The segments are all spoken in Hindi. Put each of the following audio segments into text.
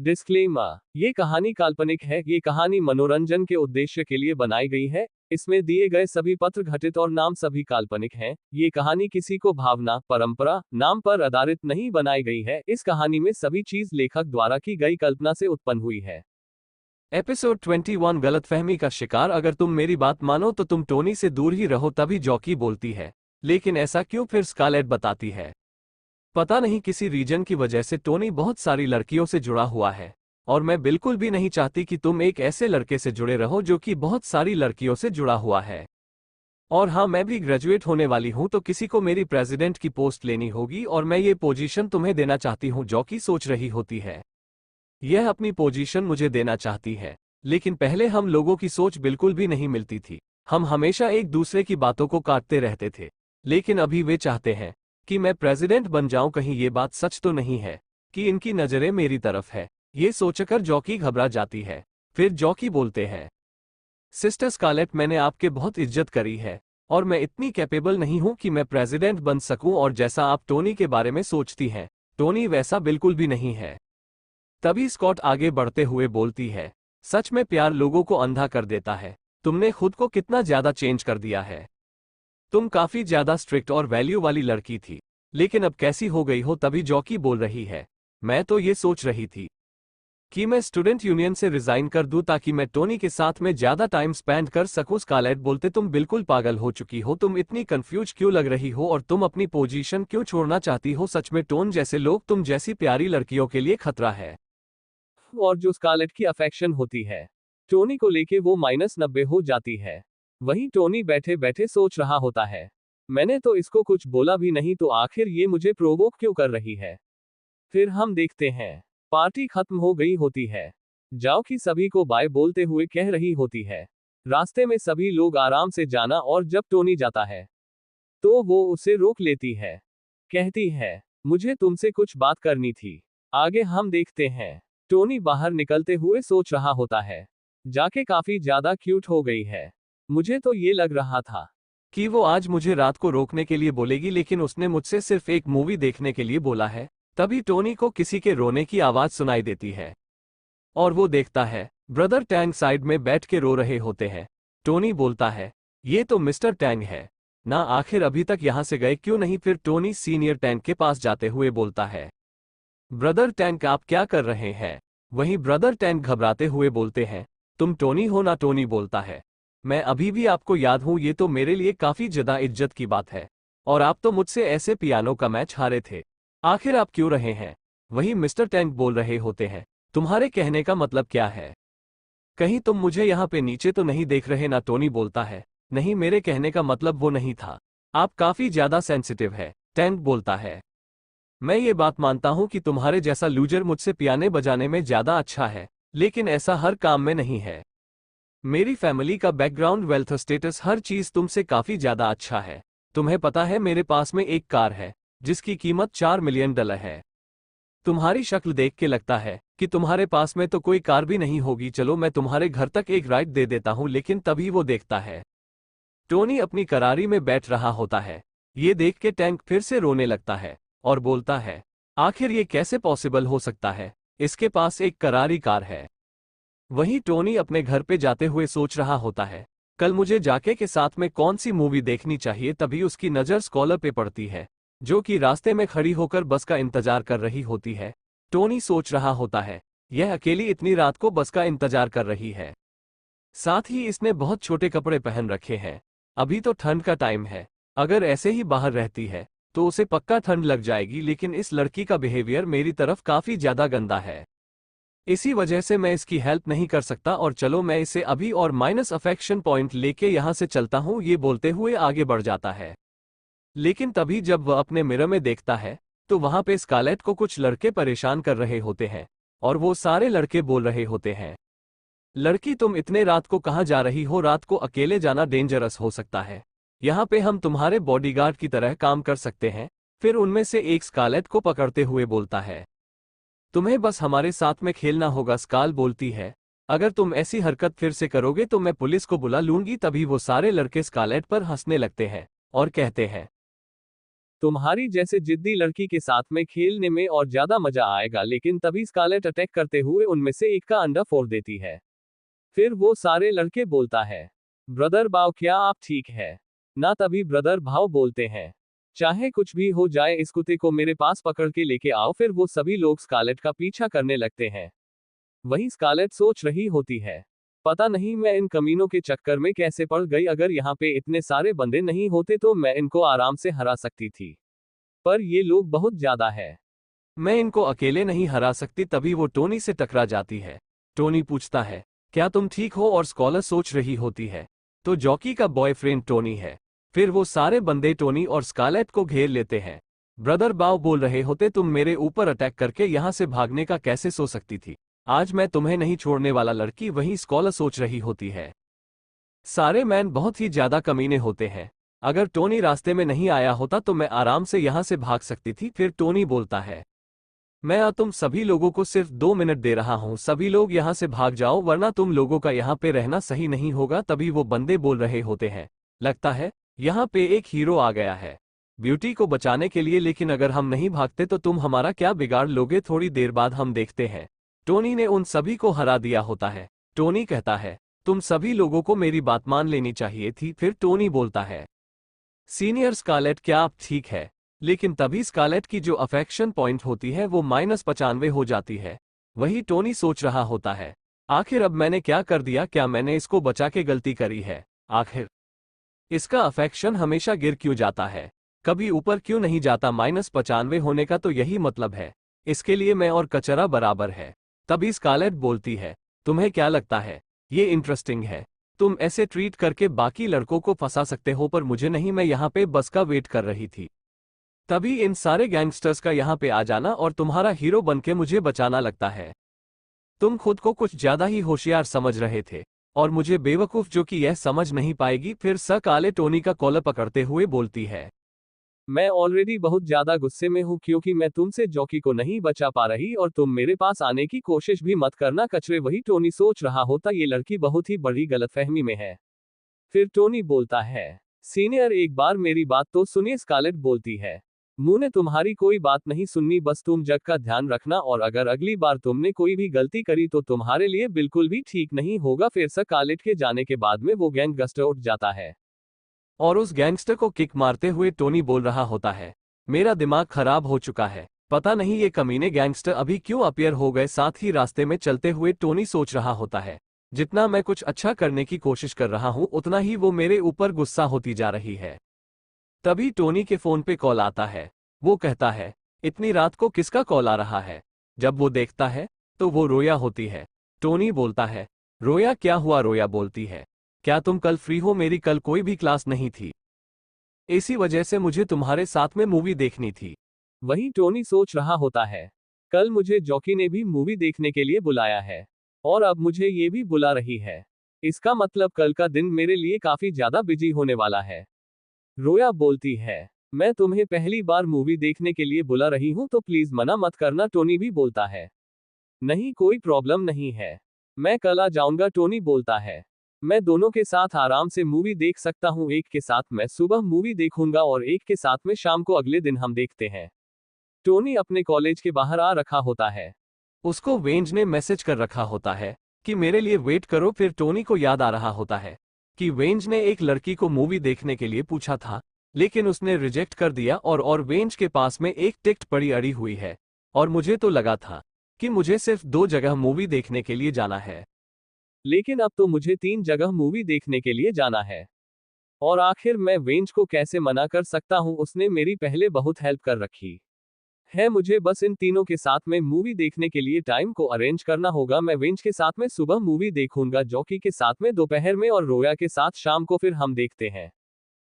डिस्क्लेमर, ये कहानी काल्पनिक है। ये कहानी मनोरंजन के उद्देश्य के लिए बनाई गई है। इसमें दिए गए सभी पात्र घटित और नाम सभी काल्पनिक हैं। ये कहानी किसी को भावना, परंपरा, नाम पर आधारित नहीं बनाई गई है। इस कहानी में सभी चीज लेखक द्वारा की गई कल्पना से उत्पन्न हुई है। एपिसोड 21 गलतफहमी का शिकार। अगर तुम मेरी बात मानो तो तुम टोनी से दूर ही रहो। तभी जॉकी बोलती है, लेकिन ऐसा क्यों? फिर स्कारलेट बताती है, पता नहीं, किसी रीजन की वजह से टोनी बहुत सारी लड़कियों से जुड़ा हुआ है और मैं बिल्कुल भी नहीं चाहती कि तुम एक ऐसे लड़के से जुड़े रहो जो कि बहुत सारी लड़कियों से जुड़ा हुआ है। और हाँ, मैं भी ग्रेजुएट होने वाली हूं तो किसी को मेरी प्रेसिडेंट की पोस्ट लेनी होगी और मैं ये पोजीशन तुम्हें देना चाहती हूं। जॉकी सोच रही होती है, यह अपनी पोजीशन मुझे देना चाहती है, लेकिन पहले हम लोगों की सोच बिल्कुल भी नहीं मिलती थी। हम हमेशा एक दूसरे की बातों को काटते रहते थे, लेकिन अभी वे चाहते हैं कि मैं प्रेसिडेंट बन जाऊं। कहीं ये बात सच तो नहीं है कि इनकी नजरें मेरी तरफ है? ये सोचकर जॉकी घबरा जाती है। फिर जॉकी बोलते हैं, सिस्टर स्कारलेट, मैंने आपके बहुत इज्जत करी है और मैं इतनी कैपेबल नहीं हूं कि मैं प्रेसिडेंट बन सकूं। और जैसा आप टोनी के बारे में सोचती हैं, टोनी वैसा बिल्कुल भी नहीं है। तभी स्कॉट आगे बढ़ते हुए बोलती है, सच में प्यार लोगों को अंधा कर देता है। तुमने खुद को कितना ज्यादा चेंज कर दिया है। तुम काफी ज्यादा स्ट्रिक्ट और वैल्यू वाली लड़की थी, लेकिन अब कैसी हो गई हो? तभी जॉकी बोल रही है, मैं तो ये सोच रही थी कि मैं स्टूडेंट यूनियन से रिजाइन कर दूं ताकि मैं टोनी के साथ में ज्यादा टाइम स्पेंड कर सकूं। स्कारलेट बोलते, तुम बिल्कुल पागल हो चुकी हो। तुम इतनी कंफ्यूज क्यों लग रही हो और तुम अपनी पोजीशन क्यों छोड़ना चाहती हो? सच में टोन जैसे लोग तुम जैसी प्यारी लड़कियों के लिए खतरा है। और जो स्कारलेट की अफेक्शन होती है टोनी को लेके वो -90 हो जाती है। वहीं टोनी बैठे बैठे सोच रहा होता है, मैंने तो इसको कुछ बोला भी नहीं तो आखिर ये मुझे प्रोवोक क्यों कर रही है। फिर हम देखते हैं, पार्टी खत्म हो गई होती है। जाओ कि सभी को बाय बोलते हुए कह रही होती है। रास्ते में सभी लोग आराम से जाना और जब टोनी जाता है तो वो उसे रोक लेती है। कहती है, मुझे तुमसे कुछ बात करनी थी। आगे हम देखते हैं, टोनी बाहर निकलते हुए सोच रहा होता है, जाके काफी ज्यादा क्यूट हो गई है। मुझे तो ये लग रहा था कि वो आज मुझे रात को रोकने के लिए बोलेगी, लेकिन उसने मुझसे सिर्फ एक मूवी देखने के लिए बोला है। तभी टोनी को किसी के रोने की आवाज सुनाई देती है और वो देखता है ब्रदर टैंग साइड में बैठ के रो रहे होते हैं। टोनी बोलता है, ये तो मिस्टर टैंग है ना, आखिर अभी तक यहां से गए क्यों नहीं? फिर टोनी सीनियर टैंग के पास जाते हुए बोलता है, ब्रदर टैंक आप क्या कर रहे हैं? वहीं ब्रदर टैंक घबराते हुए बोलते हैं, तुम टोनी हो ना? टोनी बोलता है, मैं अभी भी आपको याद हूं। ये तो मेरे लिए काफी ज्यादा इज्जत की बात है और आप तो मुझसे ऐसे पियानो का मैच हारे थे। आखिर आप क्यों रहे हैं? वहीं मिस्टर टैंक बोल रहे होते हैं, तुम्हारे कहने का मतलब क्या है? कहीं तुम मुझे यहाँ पे नीचे तो नहीं देख रहे ना? टोनी बोलता है, नहीं, मेरे कहने का मतलब वो नहीं था। आप काफी ज्यादा सेंसिटिव है। टैंक बोलता है, मैं ये बात मानता हूं कि तुम्हारे जैसा लूजर मुझसे पियाने बजाने में ज्यादा अच्छा है, लेकिन ऐसा हर काम में नहीं है। मेरी फैमिली का बैकग्राउंड, वेल्थ, स्टेटस, हर चीज तुमसे काफी ज्यादा अच्छा है। तुम्हें पता है मेरे पास में एक कार है जिसकी कीमत $4 मिलियन है। तुम्हारी शक्ल देख के लगता है कि तुम्हारे पास में तो कोई कार भी नहीं होगी। चलो मैं तुम्हारे घर तक एक राइड दे देता हूं। लेकिन तभी वो देखता है टोनी अपनी करारी में बैठ रहा होता है। ये देख के टैंक फिर से रोने लगता है और बोलता है, आखिर ये कैसे पॉसिबल हो सकता है? इसके पास एक करारी कार है। वहीं टोनी अपने घर पे जाते हुए सोच रहा होता है, कल मुझे जाके के साथ में कौन सी मूवी देखनी चाहिए। तभी उसकी नज़र स्कॉलर पे पड़ती है, जो कि रास्ते में खड़ी होकर बस का इंतजार कर रही होती है। टोनी सोच रहा होता है, यह अकेली इतनी रात को बस का इंतजार कर रही है। साथ ही इसने बहुत छोटे कपड़े पहन रखे हैं। अभी तो ठंड का टाइम है, अगर ऐसे ही बाहर रहती है तो उसे पक्का ठंड लग जाएगी। लेकिन इस लड़की का बिहेवियर मेरी तरफ काफी ज्यादा गंदा है, इसी वजह से मैं इसकी हेल्प नहीं कर सकता। और चलो मैं इसे अभी और माइनस अफेक्शन पॉइंट लेके यहां से चलता हूं। ये बोलते हुए आगे बढ़ जाता है। लेकिन तभी जब वह अपने मिरर में देखता है तो वहां पे स्कारलेट को कुछ लड़के परेशान कर रहे होते हैं और वो सारे लड़के बोल रहे होते हैं, लड़की तुम इतने रात को कहां जा रही हो? रात को अकेले जाना डेंजरस हो सकता है। यहाँ पे हम तुम्हारे बॉडीगार्ड की तरह काम कर सकते हैं। फिर उनमें से एक स्कारलेट को पकड़ते हुए बोलता है, तुम्हें बस हमारे साथ में खेलना होगा। स्काल बोलती है, अगर तुम ऐसी हरकत फिर से करोगे तो मैं पुलिस को बुला लूंगी। तभी वो सारे लड़के स्कारलेट पर हंसने लगते हैं और कहते हैं, तुम्हारी जैसे जिद्दी लड़की के साथ में खेलने में और ज्यादा मजा आएगा। लेकिन तभी स्कारलेट अटैक करते हुए उनमें से एक का अंडा फोड़ देती है। फिर वो सारे लड़के बोलता है, ब्रदर भाव क्या आप ठीक है ना? तभी ब्रदर भाव बोलते हैं, चाहे कुछ भी हो जाए इस कुत्ते को मेरे पास पकड़ के लेके आओ। फिर वो सभी लोग स्कारलेट का पीछा करने लगते हैं। वहीं स्कारलेट सोच रही होती है, पता नहीं मैं इन कमीनों के चक्कर में कैसे पड़ गई। अगर यहाँ पे इतने सारे बंदे नहीं होते तो मैं इनको आराम से हरा सकती थी, पर ये लोग बहुत ज्यादा है, मैं इनको अकेले नहीं हरा सकती। तभी वो टोनी से टकरा जाती है। टोनी पूछता है, क्या तुम ठीक हो? और स्कॉलर सोच रही होती है, तो जॉकी का बॉयफ्रेंड टोनी है। फिर वो सारे बंदे टोनी और स्कारलेट को घेर लेते हैं। ब्रदर बाव बोल रहे होते, तुम मेरे ऊपर अटैक करके यहाँ से भागने का कैसे सो सकती थी? आज मैं तुम्हें नहीं छोड़ने वाला। लड़की वहीं स्कॉलर सोच रही होती है, सारे मैन बहुत ही ज्यादा कमीने होते हैं। अगर टोनी रास्ते में नहीं आया होता तो मैं आराम से यहाँ से भाग सकती थी। फिर टोनी बोलता है, मैं तुम सभी लोगों को सिर्फ 2 मिनट दे रहा हूँ, सभी लोग यहाँ से भाग जाओ वरना तुम लोगों का यहाँ पे रहना सही नहीं होगा। तभी वो बंदे बोल रहे होते हैं, लगता है यहाँ पे एक हीरो आ गया है ब्यूटी को बचाने के लिए, लेकिन अगर हम नहीं भागते तो तुम हमारा क्या बिगाड़ लोगे? थोड़ी देर बाद हम देखते हैं। टोनी ने उन सभी को हरा दिया होता है। टोनी कहता है, तुम सभी लोगों को मेरी बात मान लेनी चाहिए थी। फिर टोनी बोलता है, सीनियर स्कारलेट क्या आप ठीक है? लेकिन तभी स्कारलेट की जो अफेक्शन पॉइंट होती है वो -95 हो जाती है। वही टोनी सोच रहा होता है, आखिर अब मैंने क्या कर दिया? क्या मैंने इसको बचा के गलती करी है? आखिर इसका अफेक्शन हमेशा गिर क्यों जाता है, कभी ऊपर क्यों नहीं जाता? -95 होने का तो यही मतलब है, इसके लिए मैं और कचरा बराबर है। तभी स्कारलेट बोलती है, तुम्हें क्या लगता है ये इंटरेस्टिंग है? तुम ऐसे ट्रीट करके बाकी लड़कों को फंसा सकते हो, पर मुझे नहीं। मैं यहाँ पे बस का वेट कर रही थी, तभी इन सारे गैंगस्टर्स का यहाँ पे आ जाना और तुम्हारा हीरो बनके मुझे बचाना लगता है। तुम खुद को कुछ ज्यादा ही होशियार समझ रहे थे और मुझे बेवकूफ जो कि यह समझ नहीं पाएगी। फिर काले टोनी का कॉलर पकड़ते हुए बोलती है, मैं ऑलरेडी बहुत ज्यादा गुस्से में हूँ क्योंकि मैं तुमसे जॉकी को नहीं बचा पा रही और तुम मेरे पास आने की कोशिश भी मत करना कचरे। वही टोनी सोच रहा होता, ये लड़की बहुत ही बड़ी गलतफहमी में है। फिर टोनी बोलता है, सीनियर एक बार मेरी बात तो सुनिए। स्कारलेट बोलती है, मुंह ने तुम्हारी कोई बात नहीं सुननी, बस तुम जग का ध्यान रखना और अगर अगली बार तुमने कोई भी गलती करी तो तुम्हारे लिए बिल्कुल भी ठीक नहीं होगा। फिर स्कारलेट के जाने के बाद में वो गैंगस्टर उठ जाता है और उस गैंगस्टर को किक मारते हुए टोनी बोल रहा होता है, मेरा दिमाग खराब हो चुका है, पता नहीं ये कमीने गैंगस्टर अभी क्यों अपीयर हो गए। साथ ही रास्ते में चलते हुए टोनी सोच रहा होता है, जितना मैं कुछ अच्छा करने की कोशिश कर रहा हूं उतना ही वो मेरे ऊपर गुस्सा होती जा रही है। तभी टोनी के फोन पे कॉल आता है। वो कहता है, इतनी रात को किसका कॉल आ रहा है? जब वो देखता है तो वो रोया होती है। टोनी बोलता है, रोया क्या हुआ? रोया बोलती है, क्या तुम कल फ्री हो? मेरी कल कोई भी क्लास नहीं थी, इसी वजह से मुझे तुम्हारे साथ में मूवी देखनी थी। वहीं टोनी सोच रहा होता है, कल मुझे जॉकी ने भी मूवी देखने के लिए बुलाया है और अब मुझे ये भी बुला रही है, इसका मतलब कल का दिन मेरे लिए काफी ज्यादा बिजी होने वाला है। रोया बोलती है, मैं तुम्हें पहली बार मूवी देखने के लिए बुला रही हूं तो प्लीज मना मत करना। टोनी भी बोलता है, नहीं कोई प्रॉब्लम नहीं है, मैं कल आ जाऊंगा। टोनी बोलता है, मैं दोनों के साथ आराम से मूवी देख सकता हूँ, एक के साथ मैं सुबह मूवी देखूंगा और एक के साथ में शाम को अगले दिन हम देखते हैं। टोनी अपने कॉलेज के बाहर आ रखा होता है। उसको वेंज ने मैसेज कर रखा होता है कि मेरे लिए वेट करो। फिर टोनी को याद आ रहा होता है कि वेंज ने एक लड़की को मूवी देखने के लिए पूछा था, लेकिन उसने रिजेक्ट कर दिया और वेंज के पास में एक टिकट पड़ी अड़ी हुई है और मुझे तो लगा था कि मुझे सिर्फ 2 जगह मूवी देखने के लिए जाना है, लेकिन अब तो मुझे 3 जगह मूवी देखने के लिए जाना है। और आखिर मैं वेंज को कैसे मना कर सकता हूं? उसने मेरी पहले बहुत हेल्प कर रखी है, मुझे बस इन तीनों के साथ में मूवी देखने के लिए टाइम को अरेंज करना होगा। मैं वेंज के साथ में सुबह मूवी देखूंगा, जॉकी के साथ में दोपहर में और रोया के साथ शाम को, फिर हम देखते हैं।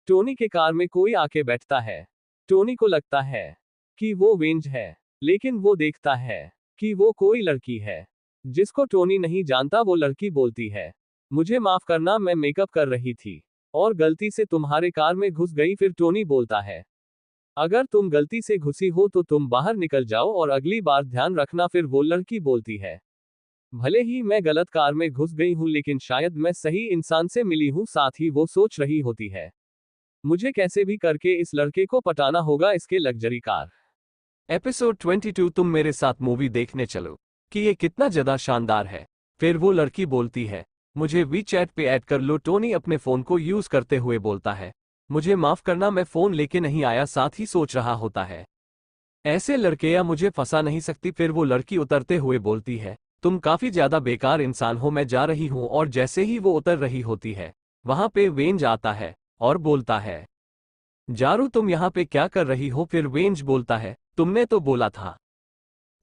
टोनी के कार में कोई आके बैठता है। टोनी को लगता है कि वो वेंज है, लेकिन वो देखता है कि वो कोई लड़की है जिसको टोनी नहीं जानता। वो लड़की बोलती है, मुझे माफ करना, मैं मेकअप कर रही थी और गलती से तुम्हारे कार में घुस गई। फिर टोनी बोलता है, अगर तुम गलती से घुसी हो तो तुम बाहर निकल जाओ और अगली बार ध्यान रखना। फिर वो लड़की बोलती है, भले ही मैं गलत कार में घुस गई हूं लेकिन शायद मैं सही इंसान से मिली हूं। साथ ही वो सोच रही होती है, मुझे कैसे भी करके इस लड़के को पटाना होगा इसके लग्जरी कार। एपिसोड 22 तुम मेरे साथ मूवी देखने चलो कि ये कितना ज्यादा शानदार है। फिर वो लड़की बोलती है मुझे वीचैट पे ऐड कर लो। टोनी अपने फोन को यूज करते हुए बोलता है मुझे माफ करना मैं फोन लेके नहीं आया, साथ ही सोच रहा होता है ऐसे लड़के या मुझे फंसा नहीं सकती। फिर वो लड़की उतरते हुए बोलती है तुम काफी ज्यादा बेकार इंसान हो, मैं जा रही हूं। और जैसे ही वो उतर रही होती है वहां पे वेंज आता है और बोलता है जारू तुम यहाँ पे क्या कर रही हो। फिर वेंज बोलता है तुमने तो बोला था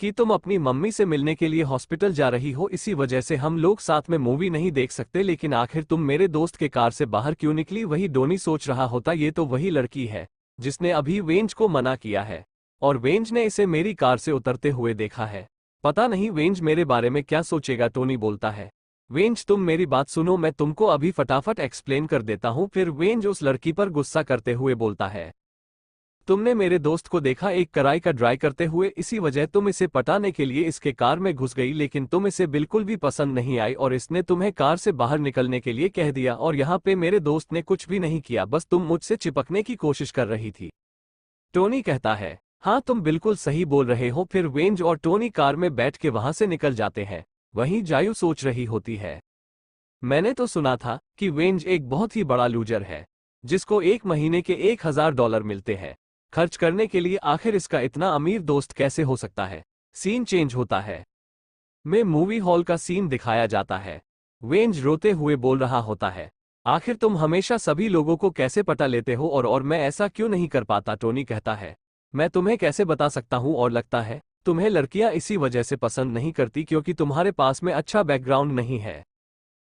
कि तुम अपनी मम्मी से मिलने के लिए हॉस्पिटल जा रही हो, इसी वजह से हम लोग साथ में मूवी नहीं देख सकते। लेकिन आखिर तुम मेरे दोस्त के कार से बाहर क्यों निकली। वही डोनी सोच रहा होता ये तो वही लड़की है जिसने अभी वेंज को मना किया है और वेंज ने इसे मेरी कार से उतरते हुए देखा है। पता नहीं वेंज मेरे बारे में क्या सोचेगा। टोनी बोलता है वेंज तुम मेरी बात सुनो, मैं तुमको अभी फटाफट एक्सप्लेन कर देता हूं। फिर वेंज उस लड़की पर गुस्सा करते हुए बोलता है तुमने मेरे दोस्त को देखा एक कराई का ड्राई करते हुए, इसी वजह तुम इसे पटाने के लिए इसके कार में घुस गई। लेकिन तुम इसे बिल्कुल भी पसंद नहीं आई और इसने तुम्हें कार से बाहर निकलने के लिए कह दिया। और यहाँ पे मेरे दोस्त ने कुछ भी नहीं किया, बस तुम मुझसे चिपकने की कोशिश कर रही थी। टोनी कहता है हाँ तुम बिल्कुल सही बोल रहे हो। फिर वेंज और टोनी कार में बैठ के वहां से निकल जाते हैं। वहीं जायू सोच रही होती है मैंने तो सुना था कि वेंज एक बहुत ही बड़ा लूजर है जिसको एक महीने के $1000 मिलते हैं खर्च करने के लिए। आखिर इसका इतना अमीर दोस्त कैसे हो सकता है। सीन चेंज होता है में मूवी हॉल का सीन दिखाया जाता है। वेंज रोते हुए बोल रहा होता है आखिर तुम हमेशा सभी लोगों को कैसे पटा लेते हो और मैं ऐसा क्यों नहीं कर पाता। टोनी कहता है मैं तुम्हें कैसे बता सकता हूं और लगता है तुम्हें लड़कियां इसी वजह से पसंद नहीं करती क्योंकि तुम्हारे पास में अच्छा बैकग्राउंड नहीं है।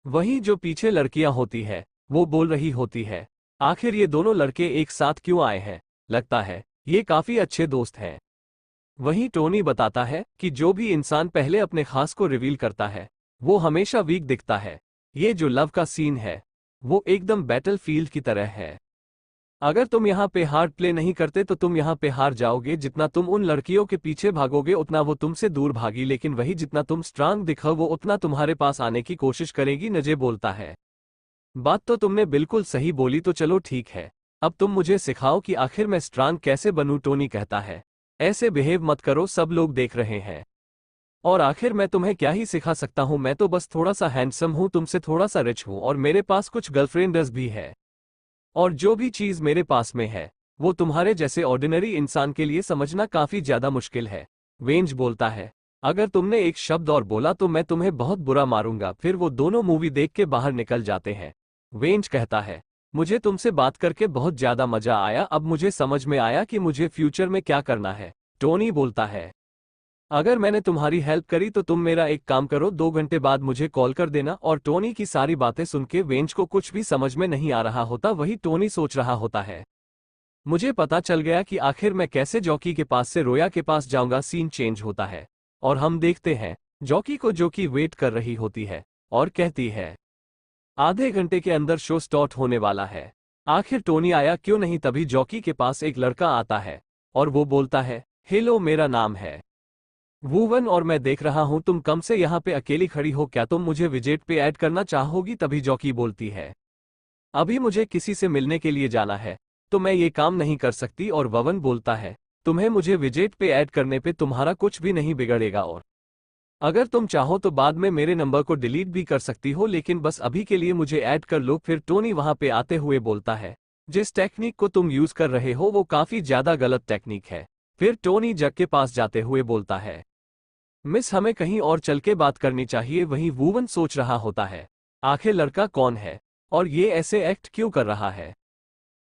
वही जो पीछे लड़कियां होती है वो बोल रही होती है आखिर ये दोनों लड़के एक साथ क्यों आए हैं, लगता है ये काफी अच्छे दोस्त हैं। वहीं टोनी बताता है कि जो भी इंसान पहले अपने खास को रिवील करता है वो हमेशा वीक दिखता है। ये जो लव का सीन है वो एकदम बैटलफील्ड की तरह है। अगर तुम यहाँ पे हार्ड प्ले नहीं करते तो तुम यहाँ पे हार जाओगे। जितना तुम उन लड़कियों के पीछे भागोगे उतना वो तुमसे दूर भागी, लेकिन वही जितना तुम स्ट्रांग दिखो वो उतना तुम्हारे पास आने की कोशिश करेगी। नजे बोलता है बात तो तुमने बिल्कुल सही बोली, तो चलो ठीक है अब तुम मुझे सिखाओ कि आखिर मैं स्ट्रांग कैसे बनूं। टोनी कहता है ऐसे बिहेव मत करो, सब लोग देख रहे हैं और आखिर मैं तुम्हें क्या ही सिखा सकता हूं। मैं तो बस थोड़ा सा हैंडसम हूं, तुमसे थोड़ा सा रिच हूं और मेरे पास कुछ गर्लफ्रेंड्स भी है और जो भी चीज मेरे पास में है वो तुम्हारे जैसे ऑर्डिनरी इंसान के लिए समझना काफी ज्यादा मुश्किल है। वेंज बोलता है अगर तुमने एक शब्द और बोला तो मैं तुम्हें बहुत बुरा मारूंगा। फिर वो दोनों मूवी देख के बाहर निकल जाते हैं। वेंज कहता है मुझे तुमसे बात करके बहुत ज्यादा मजा आया, अब मुझे समझ में आया कि मुझे फ्यूचर में क्या करना है। टोनी बोलता है अगर मैंने तुम्हारी हेल्प करी तो तुम मेरा एक काम करो, 2 घंटे बाद मुझे कॉल कर देना। और टोनी की सारी बातें सुन के वेंज को कुछ भी समझ में नहीं आ रहा होता। वही टोनी सोच रहा होता है मुझे पता चल गया कि आखिर मैं कैसे जॉकी के पास से रोया के पास जाऊंगा। सीन चेंज होता है और हम देखते हैं जॉकी को जो कि वेट कर रही होती है और कहती है आधे घंटे के अंदर शो स्टार्ट होने वाला है, आखिर टोनी आया क्यों नहीं। तभी जॉकी के पास एक लड़का आता है और वो बोलता है हेलो मेरा नाम है वुवन और मैं देख रहा हूं तुम कम से यहाँ पे अकेली खड़ी हो, क्या तुम मुझे विजेट पे ऐड करना चाहोगी। तभी जॉकी बोलती है अभी मुझे किसी से मिलने के लिए जाना है तो मैं ये काम नहीं कर सकती। और ववन बोलता है तुम्हें मुझे विजेट पे ऐड करने पे तुम्हारा कुछ भी नहीं बिगड़ेगा और अगर तुम चाहो तो बाद में मेरे नंबर को डिलीट भी कर सकती हो, लेकिन बस अभी के लिए मुझे ऐड कर लो। फिर टोनी वहां पे आते हुए बोलता है जिस टेक्निक को तुम यूज कर रहे हो वो काफी ज्यादा गलत टेक्निक है। फिर टोनी जग के पास जाते हुए बोलता है मिस हमें कहीं और चल के बात करनी चाहिए। वहीं वुवन सोच रहा होता है आखिर लड़का कौन है और ये ऐसे एक्ट क्यों कर रहा है।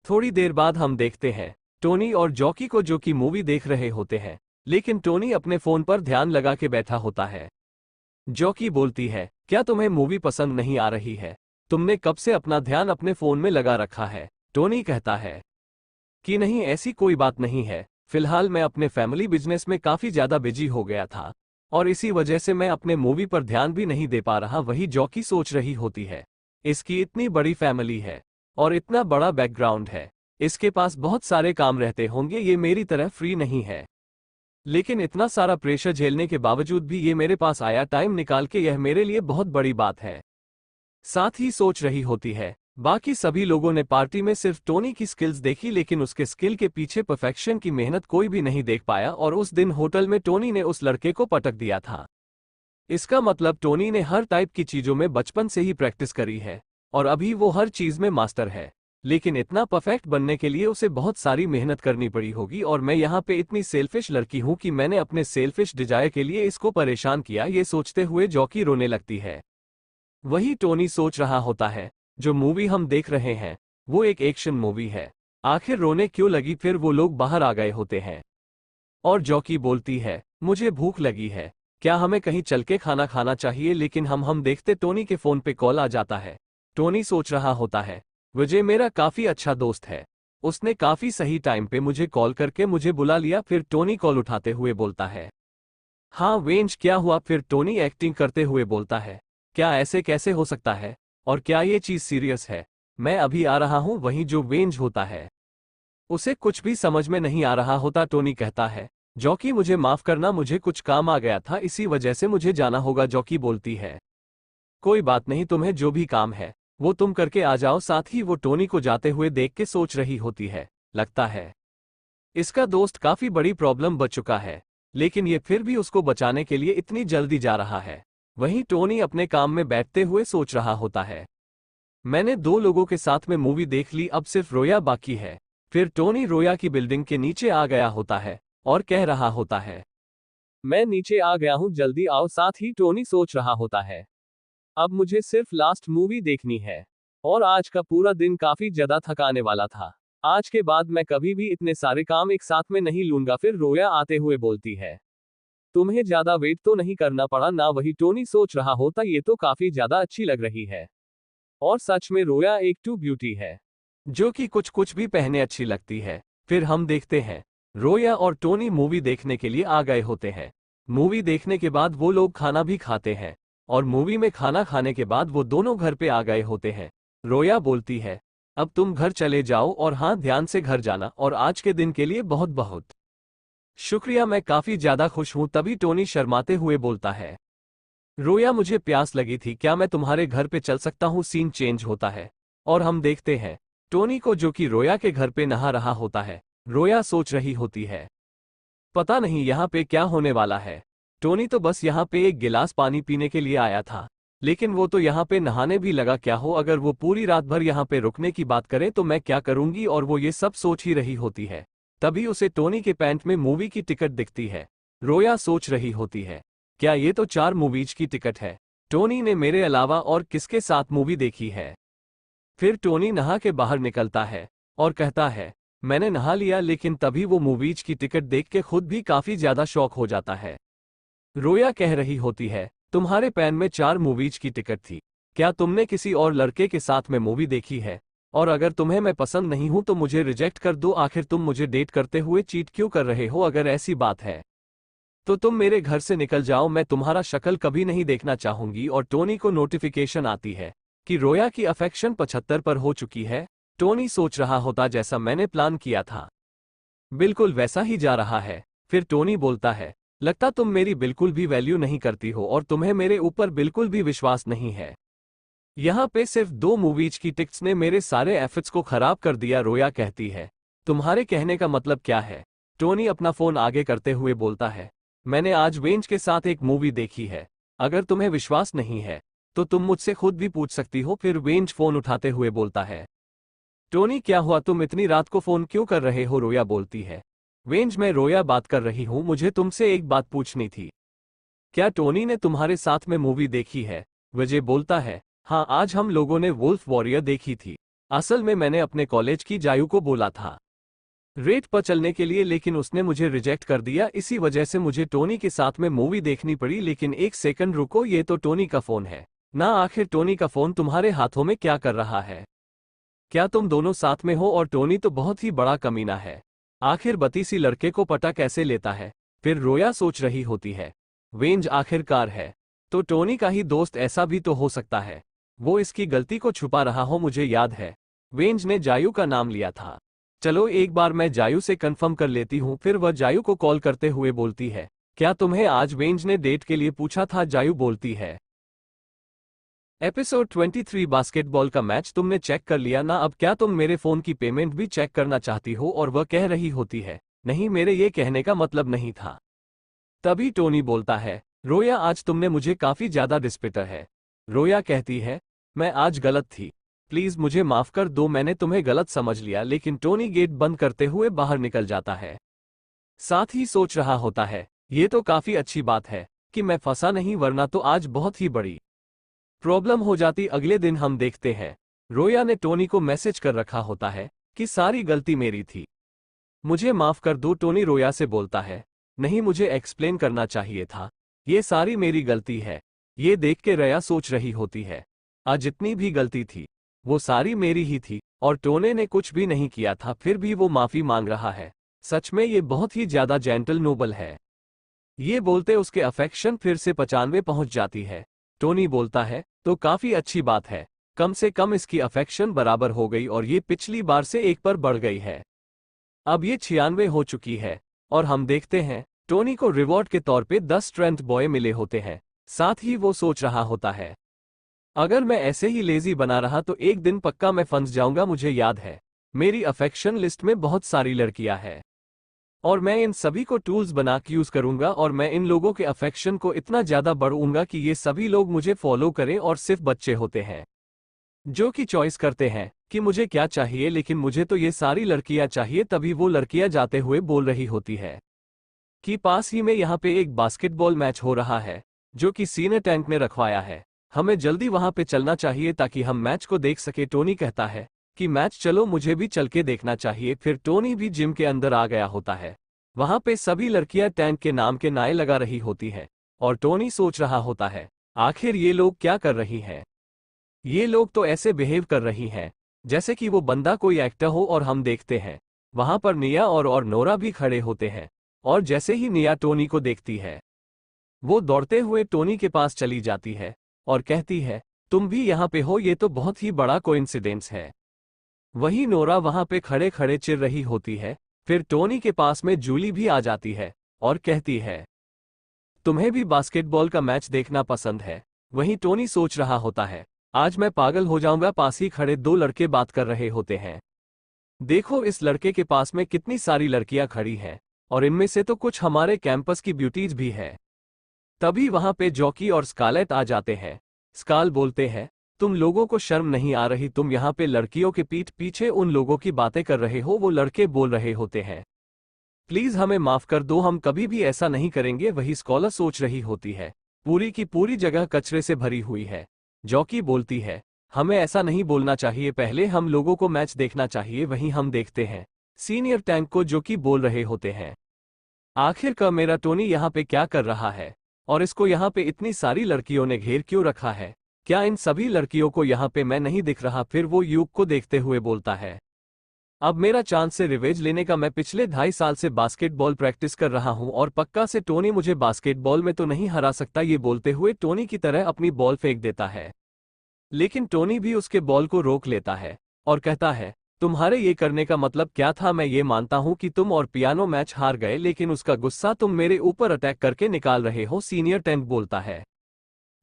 थोड़ी देर बाद हम देखते हैं टोनी और जॉकी को जो कि मूवी देख रहे होते हैं, लेकिन टोनी अपने फोन पर ध्यान लगा के बैठा होता है। जॉकी बोलती है क्या तुम्हें मूवी पसंद नहीं आ रही है, तुमने कब से अपना ध्यान अपने फोन में लगा रखा है। टोनी कहता है कि नहीं ऐसी कोई बात नहीं है, फिलहाल मैं अपने फैमिली बिजनेस में काफी ज्यादा बिजी हो गया था और इसी वजह से मैं अपने मूवी पर ध्यान भी नहीं दे पा रहा। वही जॉकी सोच रही होती है इसकी इतनी बड़ी फैमिली है और इतना बड़ा बैकग्राउंड है, इसके पास बहुत सारे काम रहते होंगे, ये मेरी तरह फ्री नहीं है। लेकिन इतना सारा प्रेशर झेलने के बावजूद भी ये मेरे पास आया टाइम निकाल के, यह मेरे लिए बहुत बड़ी बात है। साथ ही सोच रही होती है बाकी सभी लोगों ने पार्टी में सिर्फ टोनी की स्किल्स देखी, लेकिन उसके स्किल के पीछे परफेक्शन की मेहनत कोई भी नहीं देख पाया, और उस दिन होटल में टोनी ने उस लड़के को पटक दिया था। इसका मतलब टोनी ने हर टाइप की चीजों में बचपन से ही प्रैक्टिस करी है और अभी वो हर चीज में मास्टर है, लेकिन इतना परफेक्ट बनने के लिए उसे बहुत सारी मेहनत करनी पड़ी होगी। और मैं यहाँ पे इतनी सेल्फिश लड़की हूँ कि मैंने अपने सेल्फिश डिजायर के लिए इसको परेशान किया, ये सोचते हुए जॉकी रोने लगती है। वही टोनी सोच रहा होता है, जो मूवी हम देख रहे हैं वो एक एक्शन मूवी है, आखिर रोने क्यों लगी। फिर वो लोग बाहर आ गए होते हैं और जॉकी बोलती है, मुझे भूख लगी है, क्या हमें कहीं चल के खाना खाना चाहिए। लेकिन हम देखते टोनी के फोन पे कॉल आ जाता है। टोनी सोच रहा होता है, विजय मेरा काफी अच्छा दोस्त है, उसने काफी सही टाइम पे मुझे कॉल करके मुझे बुला लिया। फिर टोनी कॉल उठाते हुए बोलता है, हाँ वेंज क्या हुआ। फिर टोनी एक्टिंग करते हुए बोलता है, क्या ऐसे कैसे हो सकता है और क्या ये चीज सीरियस है, मैं अभी आ रहा हूं। वहीं जो वेंज होता है उसे कुछ भी समझ में नहीं आ रहा होता। टोनी कहता है, जॉकी मुझे माफ करना, मुझे कुछ काम आ गया था, इसी वजह से मुझे जाना होगा। जॉकी बोलती है, कोई बात नहीं, तुम्हें जो भी काम है वो तुम करके आ जाओ। साथ ही वो टोनी को जाते हुए देख के सोच रही होती है, लगता है इसका दोस्त काफी बड़ी प्रॉब्लम बच चुका है, लेकिन ये फिर भी उसको बचाने के लिए इतनी जल्दी जा रहा है। वहीं टोनी अपने काम में बैठते हुए सोच रहा होता है, मैंने 2 लोगों के साथ में मूवी देख ली, अब सिर्फ रोया बाकी है। फिर टोनी रोया की बिल्डिंग के नीचे आ गया होता है और कह रहा होता है, मैं नीचे आ गया हूं, जल्दी आओ। साथ ही टोनी सोच रहा होता है, अब मुझे सिर्फ लास्ट मूवी देखनी है और आज का पूरा दिन काफी ज्यादा थकाने वाला था। आज के बाद मैं कभी भी इतने सारे काम एक साथ में नहीं लूंगा। फिर रोया आते हुए बोलती है, तुम्हें ज्यादा वेट तो नहीं करना पड़ा ना। वही टोनी सोच रहा होता, ये तो काफी ज्यादा अच्छी लग रही है और सच में रोया एक टू ब्यूटी है, जो कि कुछ कुछ भी पहने अच्छी लगती है। फिर हम देखते हैं रोया और टोनी मूवी देखने के लिए आ गए होते हैं। मूवी देखने के बाद वो लोग खाना भी खाते हैं और मूवी में खाना खाने के बाद वो दोनों घर पे आ गए होते हैं। रोया बोलती है, अब तुम घर चले जाओ और हाँ ध्यान से घर जाना, और आज के दिन के लिए बहुत बहुत शुक्रिया, मैं काफी ज्यादा खुश हूं। तभी टोनी शर्माते हुए बोलता है, रोया मुझे प्यास लगी थी, क्या मैं तुम्हारे घर पे चल सकता हूँ। सीन चेंज होता है और हम देखते हैं टोनी को, जो कि रोया के घर पे नहा रहा होता है। रोया सोच रही होती है, पता नहीं यहाँ पे क्या होने वाला है। टोनी तो बस यहाँ पे एक गिलास पानी पीने के लिए आया था, लेकिन वो तो यहाँ पे नहाने भी लगा। क्या हो अगर वो पूरी रात भर यहाँ पे रुकने की बात करे तो मैं क्या करूंगी। और वो ये सब सोच ही रही होती है, तभी उसे टोनी के पैंट में मूवी की टिकट दिखती है। रोया सोच रही होती है, क्या ये तो 4 मूवीज की टिकट है, टोनी ने मेरे अलावा और किसके साथ मूवी देखी है। फिर टोनी नहा के बाहर निकलता है और कहता है, मैंने नहा लिया। लेकिन तभी वो मूवीज की टिकट देख के खुद भी काफी ज्यादा शॉक हो जाता है। रोया कह रही होती है, तुम्हारे पैन में 4 मूवीज की टिकट थी, क्या तुमने किसी और लड़के के साथ में मूवी देखी है, और अगर तुम्हें मैं पसंद नहीं हूं तो मुझे रिजेक्ट कर दो। आखिर तुम मुझे डेट करते हुए चीट क्यों कर रहे हो। अगर ऐसी बात है तो तुम मेरे घर से निकल जाओ, मैं तुम्हारा शक्ल कभी नहीं देखना चाहूंगी। और टोनी को नोटिफिकेशन आती है कि रोया की अफेक्शन 75 पर हो चुकी है। टोनी सोच रहा होता, जैसा मैंने प्लान किया था बिल्कुल वैसा ही जा रहा है। फिर टोनी बोलता है, लगता तुम मेरी बिल्कुल भी वैल्यू नहीं करती हो और तुम्हें मेरे ऊपर बिल्कुल भी विश्वास नहीं है। यहाँ पे सिर्फ 2 मूवीज की टिकट्स ने मेरे सारे एफर्ट्स को खराब कर दिया। रोया कहती है, तुम्हारे कहने का मतलब क्या है। टोनी अपना फोन आगे करते हुए बोलता है, मैंने आज वेंज के साथ एक मूवी देखी है, अगर तुम्हें विश्वास नहीं है तो तुम मुझसे खुद भी पूछ सकती हो। फिर वेंज फोन उठाते हुए बोलता है, टोनी क्या हुआ, तुम इतनी रात को फोन क्यों कर रहे हो। रोया बोलती है, वेंज मैं रोया बात कर रही हूं, मुझे तुमसे एक बात पूछनी थी, क्या टोनी ने तुम्हारे साथ में मूवी देखी है। विजय बोलता है, हाँ आज हम लोगों ने वुल्फ वॉरियर देखी थी। असल में मैंने अपने कॉलेज की जायू को बोला था रेट पर चलने के लिए, लेकिन उसने मुझे रिजेक्ट कर दिया, इसी वजह से मुझे टोनी के साथ में मूवी देखनी पड़ी। लेकिन एक सेकंड रुको, ये तो टोनी का फोन है ना। आखिर टोनी का फोन तुम्हारे हाथों में क्या कर रहा है, क्या तुम दोनों साथ में हो। और टोनी तो बहुत ही बड़ा कमीना है, आखिर बतीसी लड़के को पटा कैसे लेता है। फिर रोया सोच रही होती है, वेंज आखिरकार है तो टोनी का ही दोस्त, ऐसा भी तो हो सकता है वो इसकी गलती को छुपा रहा हो। मुझे याद है वेंज ने जायू का नाम लिया था, चलो एक बार मैं जायू से कंफर्म कर लेती हूँ। फिर वह जायू को कॉल करते हुए बोलती है, क्या तुम्हें आज वेंज ने डेट के लिए पूछा था। जायू बोलती है, एपिसोड 23 बास्केटबॉल का मैच तुमने चेक कर लिया ना? अब क्या तुम मेरे फोन की पेमेंट भी चेक करना चाहती हो? और वह कह रही होती है, नहीं, मेरे ये कहने का मतलब नहीं था। तभी टोनी बोलता है, रोया आज तुमने मुझे काफी ज्यादा डिस्पिटर है। रोया कहती है, मैं आज गलत थी, प्लीज मुझे माफ कर दो, मैंने तुम्हें गलत समझ लिया। लेकिन टोनी गेट बंद करते हुए बाहर निकल जाता है। साथ ही सोच रहा होता है, ये तो काफी अच्छी बात है कि मैं फंसा नहीं, वरना तो आज बहुत ही बड़ी प्रॉब्लम हो जाती। अगले दिन हम देखते हैं, रोया ने टोनी को मैसेज कर रखा होता है कि सारी गलती मेरी थी, मुझे माफ कर दो। टोनी रोया से बोलता है, नहीं, मुझे एक्सप्लेन करना चाहिए था, ये सारी मेरी गलती है। ये देख के रोया सोच रही होती है, आज जितनी भी गलती थी वो सारी मेरी ही थी और टोनी ने कुछ भी नहीं किया था, फिर भी वो माफी मांग रहा है। सच में ये बहुत ही ज्यादा जेंटल नोबल है। ये बोलते उसके अफेक्शन फिर से 95 पहुंच जाती है। टोनी बोलता है, तो काफी अच्छी बात है, कम से कम इसकी अफेक्शन बराबर हो गई और ये पिछली बार से 1 पर बढ़ गई है। अब ये 96 हो चुकी है। और हम देखते हैं, टोनी को रिवॉर्ड के तौर पे 10 स्ट्रेंथ बॉय मिले होते हैं। साथ ही वो सोच रहा होता है, अगर मैं ऐसे ही लेजी बना रहा तो एक दिन पक्का मैं फंस जाऊंगा। मुझे याद है, मेरी अफेक्शन लिस्ट में बहुत सारी लड़कियां हैं और मैं इन सभी को टूल्स बना के यूज करूंगा और मैं इन लोगों के अफेक्शन को इतना ज्यादा बढ़ाऊंगा कि ये सभी लोग मुझे फॉलो करें। और सिर्फ बच्चे होते हैं जो कि चॉइस करते हैं कि मुझे क्या चाहिए, लेकिन मुझे तो ये सारी लड़कियां चाहिए। तभी वो लड़कियां जाते हुए बोल रही होती है कि पास ही में यहाँ पे एक बास्केटबॉल मैच हो रहा है जो कि सीनियर टैंक ने रखवाया है, हमें जल्दी वहां पे चलना चाहिए ताकि हम मैच को देख सके। टोनी कहता है कि मैच चलो, मुझे भी चल के देखना चाहिए। फिर टोनी भी जिम के अंदर आ गया होता है। वहां पे सभी लड़कियां टैंक के नाम के नारे लगा रही होती हैं और टोनी सोच रहा होता है, आखिर ये लोग क्या कर रही हैं? ये लोग तो ऐसे बिहेव कर रही हैं जैसे कि वो बंदा कोई एक्टर हो। और हम देखते हैं वहां पर निया और नोरा भी खड़े होते हैं और जैसे ही निया टोनी को देखती है, वो दौड़ते हुए टोनी के पास चली जाती है और कहती है, तुम भी यहाँ पे हो, ये तो बहुत ही बड़ा कोइंसिडेंस है। वही नोरा वहां पे खड़े खड़े चिढ़ रही होती है। फिर टोनी के पास में जूली भी आ जाती है और कहती है, तुम्हें भी बास्केटबॉल का मैच देखना पसंद है? वहीं टोनी सोच रहा होता है, आज मैं पागल हो जाऊंगा। पास ही खड़े 2 लड़के बात कर रहे होते हैं। देखो, इस लड़के के पास में कितनी सारी लड़कियां खड़ी हैं और इनमें से तो कुछ हमारे कैंपस की ब्यूटीज भी है। तभी वहां पे जॉकी और स्कारलेट आ जाते हैं। स्काल बोलते हैं, तुम लोगों को शर्म नहीं आ रही? तुम यहाँ पे लड़कियों के पीठ पीछे उन लोगों की बातें कर रहे हो। वो लड़के बोल रहे होते हैं, प्लीज हमें माफ कर दो, हम कभी भी ऐसा नहीं करेंगे। वही स्कॉलर सोच रही होती है, पूरी की पूरी जगह कचरे से भरी हुई है। जॉकी बोलती है, हमें ऐसा नहीं बोलना चाहिए, पहले हम लोगों को मैच देखना चाहिए। वहीं हम देखते हैं सीनियर टैंक को जो कि बोल रहे होते हैं, आखिरकार मेरा टोनी यहाँ पे क्या कर रहा है और इसको यहाँ पे इतनी सारी लड़कियों ने घेर क्यों रखा है? क्या इन सभी लड़कियों को यहाँ पे मैं नहीं दिख रहा? फिर वो युग को देखते हुए बोलता है, अब मेरा चांस से रिवेंज लेने का। मैं पिछले 2.5 साल से बास्केटबॉल प्रैक्टिस कर रहा हूं और पक्का से टोनी मुझे बास्केटबॉल में तो नहीं हरा सकता। ये बोलते हुए टोनी की तरह अपनी बॉल फेंक देता है, लेकिन टोनी भी उसके बॉल को रोक लेता है और कहता है, तुम्हारे ये करने का मतलब क्या था? मैं ये मानता हूं कि तुम और पियानो मैच हार गए, लेकिन उसका गुस्सा तुम मेरे ऊपर अटैक करके निकाल रहे हो। सीनियर टैंक बोलता है,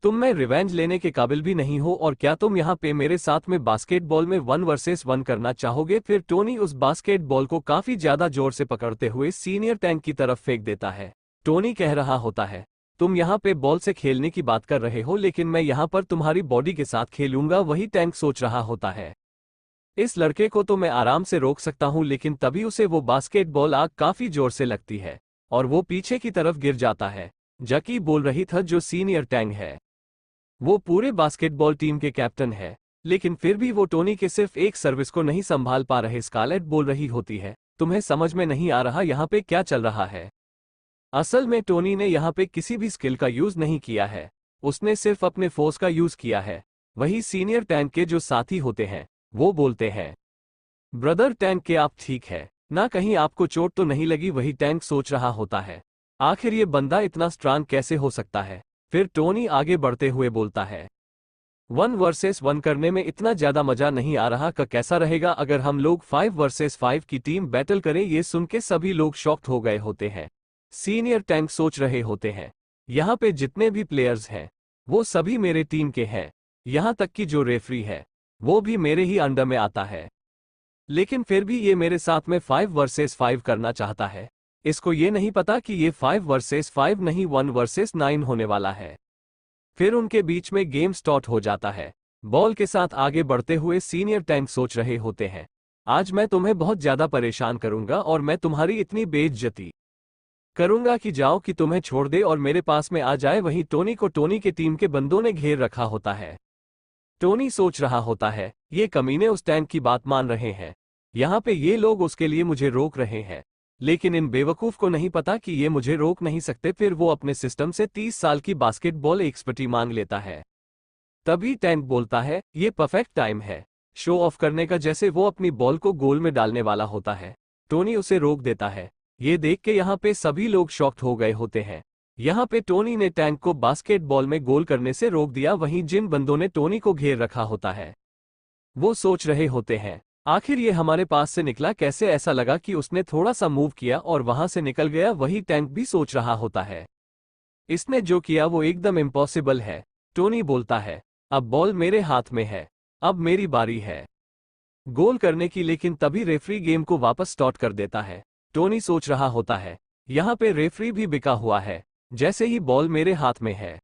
तुम में रिवेंज लेने के काबिल भी नहीं हो और क्या तुम यहाँ पे मेरे साथ में बास्केटबॉल में 1 वर्सेस 1 करना चाहोगे? फिर टोनी उस बास्केटबॉल को काफी ज्यादा जोर से पकड़ते हुए सीनियर टैंक की तरफ फेंक देता है। टोनी कह रहा होता है, तुम यहाँ पे बॉल से खेलने की बात कर रहे हो, लेकिन मैं यहाँ पर तुम्हारी बॉडी के साथ खेलूंगा। वही टैंक सोच रहा होता है, इस लड़के को तो मैं आराम से रोक सकता हूँ। लेकिन तभी उसे वो बास्केटबॉल आग काफी जोर से लगती है और वो पीछे की तरफ गिर जाता है। जकी बोल रही था, जो सीनियर टैंक है वो पूरे बास्केटबॉल टीम के कैप्टन है, लेकिन फिर भी वो टोनी के सिर्फ एक सर्विस को नहीं संभाल पा रहे। स्कारलेट बोल रही होती है, तुम्हें समझ में नहीं आ रहा यहाँ पे क्या चल रहा है? असल में टोनी ने यहाँ पे किसी भी स्किल का यूज नहीं किया है, उसने सिर्फ अपने फोर्स का यूज किया है। वही सीनियर टैंक के जो साथी होते हैं वो बोलते हैं, ब्रदर टैंक के आप ठीक है ना? कहीं आपको चोट तो नहीं लगी? वही टैंक सोच रहा होता है, आखिर ये बंदा इतना स्ट्रांग कैसे हो सकता है? फिर टोनी आगे बढ़ते हुए बोलता है, 1 वर्सेस 1 करने में इतना ज्यादा मजा नहीं आ रहा का कैसा रहेगा अगर हम लोग 5 वर्सेस 5 की टीम बैटल करें? ये सुन के सभी लोग शॉक्ड हो गए होते हैं। सीनियर टैंक सोच रहे होते हैं, यहाँ पे जितने भी प्लेयर्स हैं वो सभी मेरे टीम के हैं यहाँ तक कि जो रेफरी है वो भी मेरे ही अंडर में आता है, लेकिन फिर भी ये मेरे साथ में 5 वर्सेस 5 करना चाहता है। इसको ये नहीं पता कि ये 5 वर्सेस 5 नहीं 1 वर्सेस 9 होने वाला है। फिर उनके बीच में गेम स्टार्ट हो जाता है। बॉल के साथ आगे बढ़ते हुए सीनियर टैंक सोच रहे होते हैं, आज मैं तुम्हें बहुत ज्यादा परेशान करूंगा और मैं तुम्हारी इतनी बेइज्जती करूंगा कि जाओ कि तुम्हें छोड़ दे और मेरे पास में आ जाए। वहीं टोनी को टोनी के टीम के बंदों ने घेर रखा होता है। टोनी सोच रहा होता है, ये कमीने उस टैंक की बात मान रहे हैं, यहाँ पे ये लोग उसके लिए मुझे रोक रहे हैं, लेकिन इन बेवकूफ को नहीं पता कि ये मुझे रोक नहीं सकते। फिर वो अपने सिस्टम से 30 साल की बास्केटबॉल एक्सपर्टी मांग लेता है। तभी टैंक बोलता है, ये परफेक्ट टाइम है शो ऑफ करने का। जैसे वो अपनी बॉल को गोल में डालने वाला होता है, टोनी उसे रोक देता है। ये देख के यहाँ पे सभी लोग शॉक्ड हो गए होते हैं। यहाँ पे टोनी ने टैंक को बास्केटबॉल में गोल करने से रोक दिया। वहीं जिन बंदों ने टोनी को घेर रखा होता है वो सोच रहे होते हैं, आखिर ये हमारे पास से निकला कैसे? ऐसा लगा कि उसने थोड़ा सा मूव किया और वहां से निकल गया। वही टैंक भी सोच रहा होता है, इसने जो किया वो एकदम इम्पॉसिबल है। टोनी बोलता है, अब बॉल मेरे हाथ में है, अब मेरी बारी है गोल करने की। लेकिन तभी रेफरी गेम को वापस स्टार्ट कर देता है। टोनी सोच रहा होता है, यहाँ पे रेफरी भी बिका हुआ है, जैसे ही बॉल मेरे हाथ में है।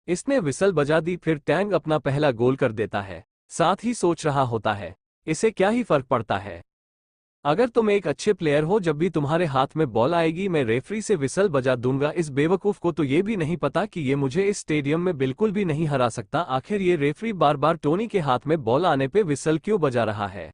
इसने विसल बजा दी। फिर टैंक अपना पहला गोल कर देता है। साथ ही सोच रहा होता है, इसे क्या ही फर्क पड़ता है, अगर तुम एक अच्छे प्लेयर हो, जब भी तुम्हारे हाथ में बॉल आएगी मैं रेफरी से विसल बजा दूंगा। इस बेवकूफ को तो ये भी नहीं पता कि ये मुझे इस स्टेडियम में बिल्कुल भी नहीं हरा सकता। आखिर ये रेफरी बार बार टोनी के हाथ में बॉल आने पे विसल क्यों बजा रहा है?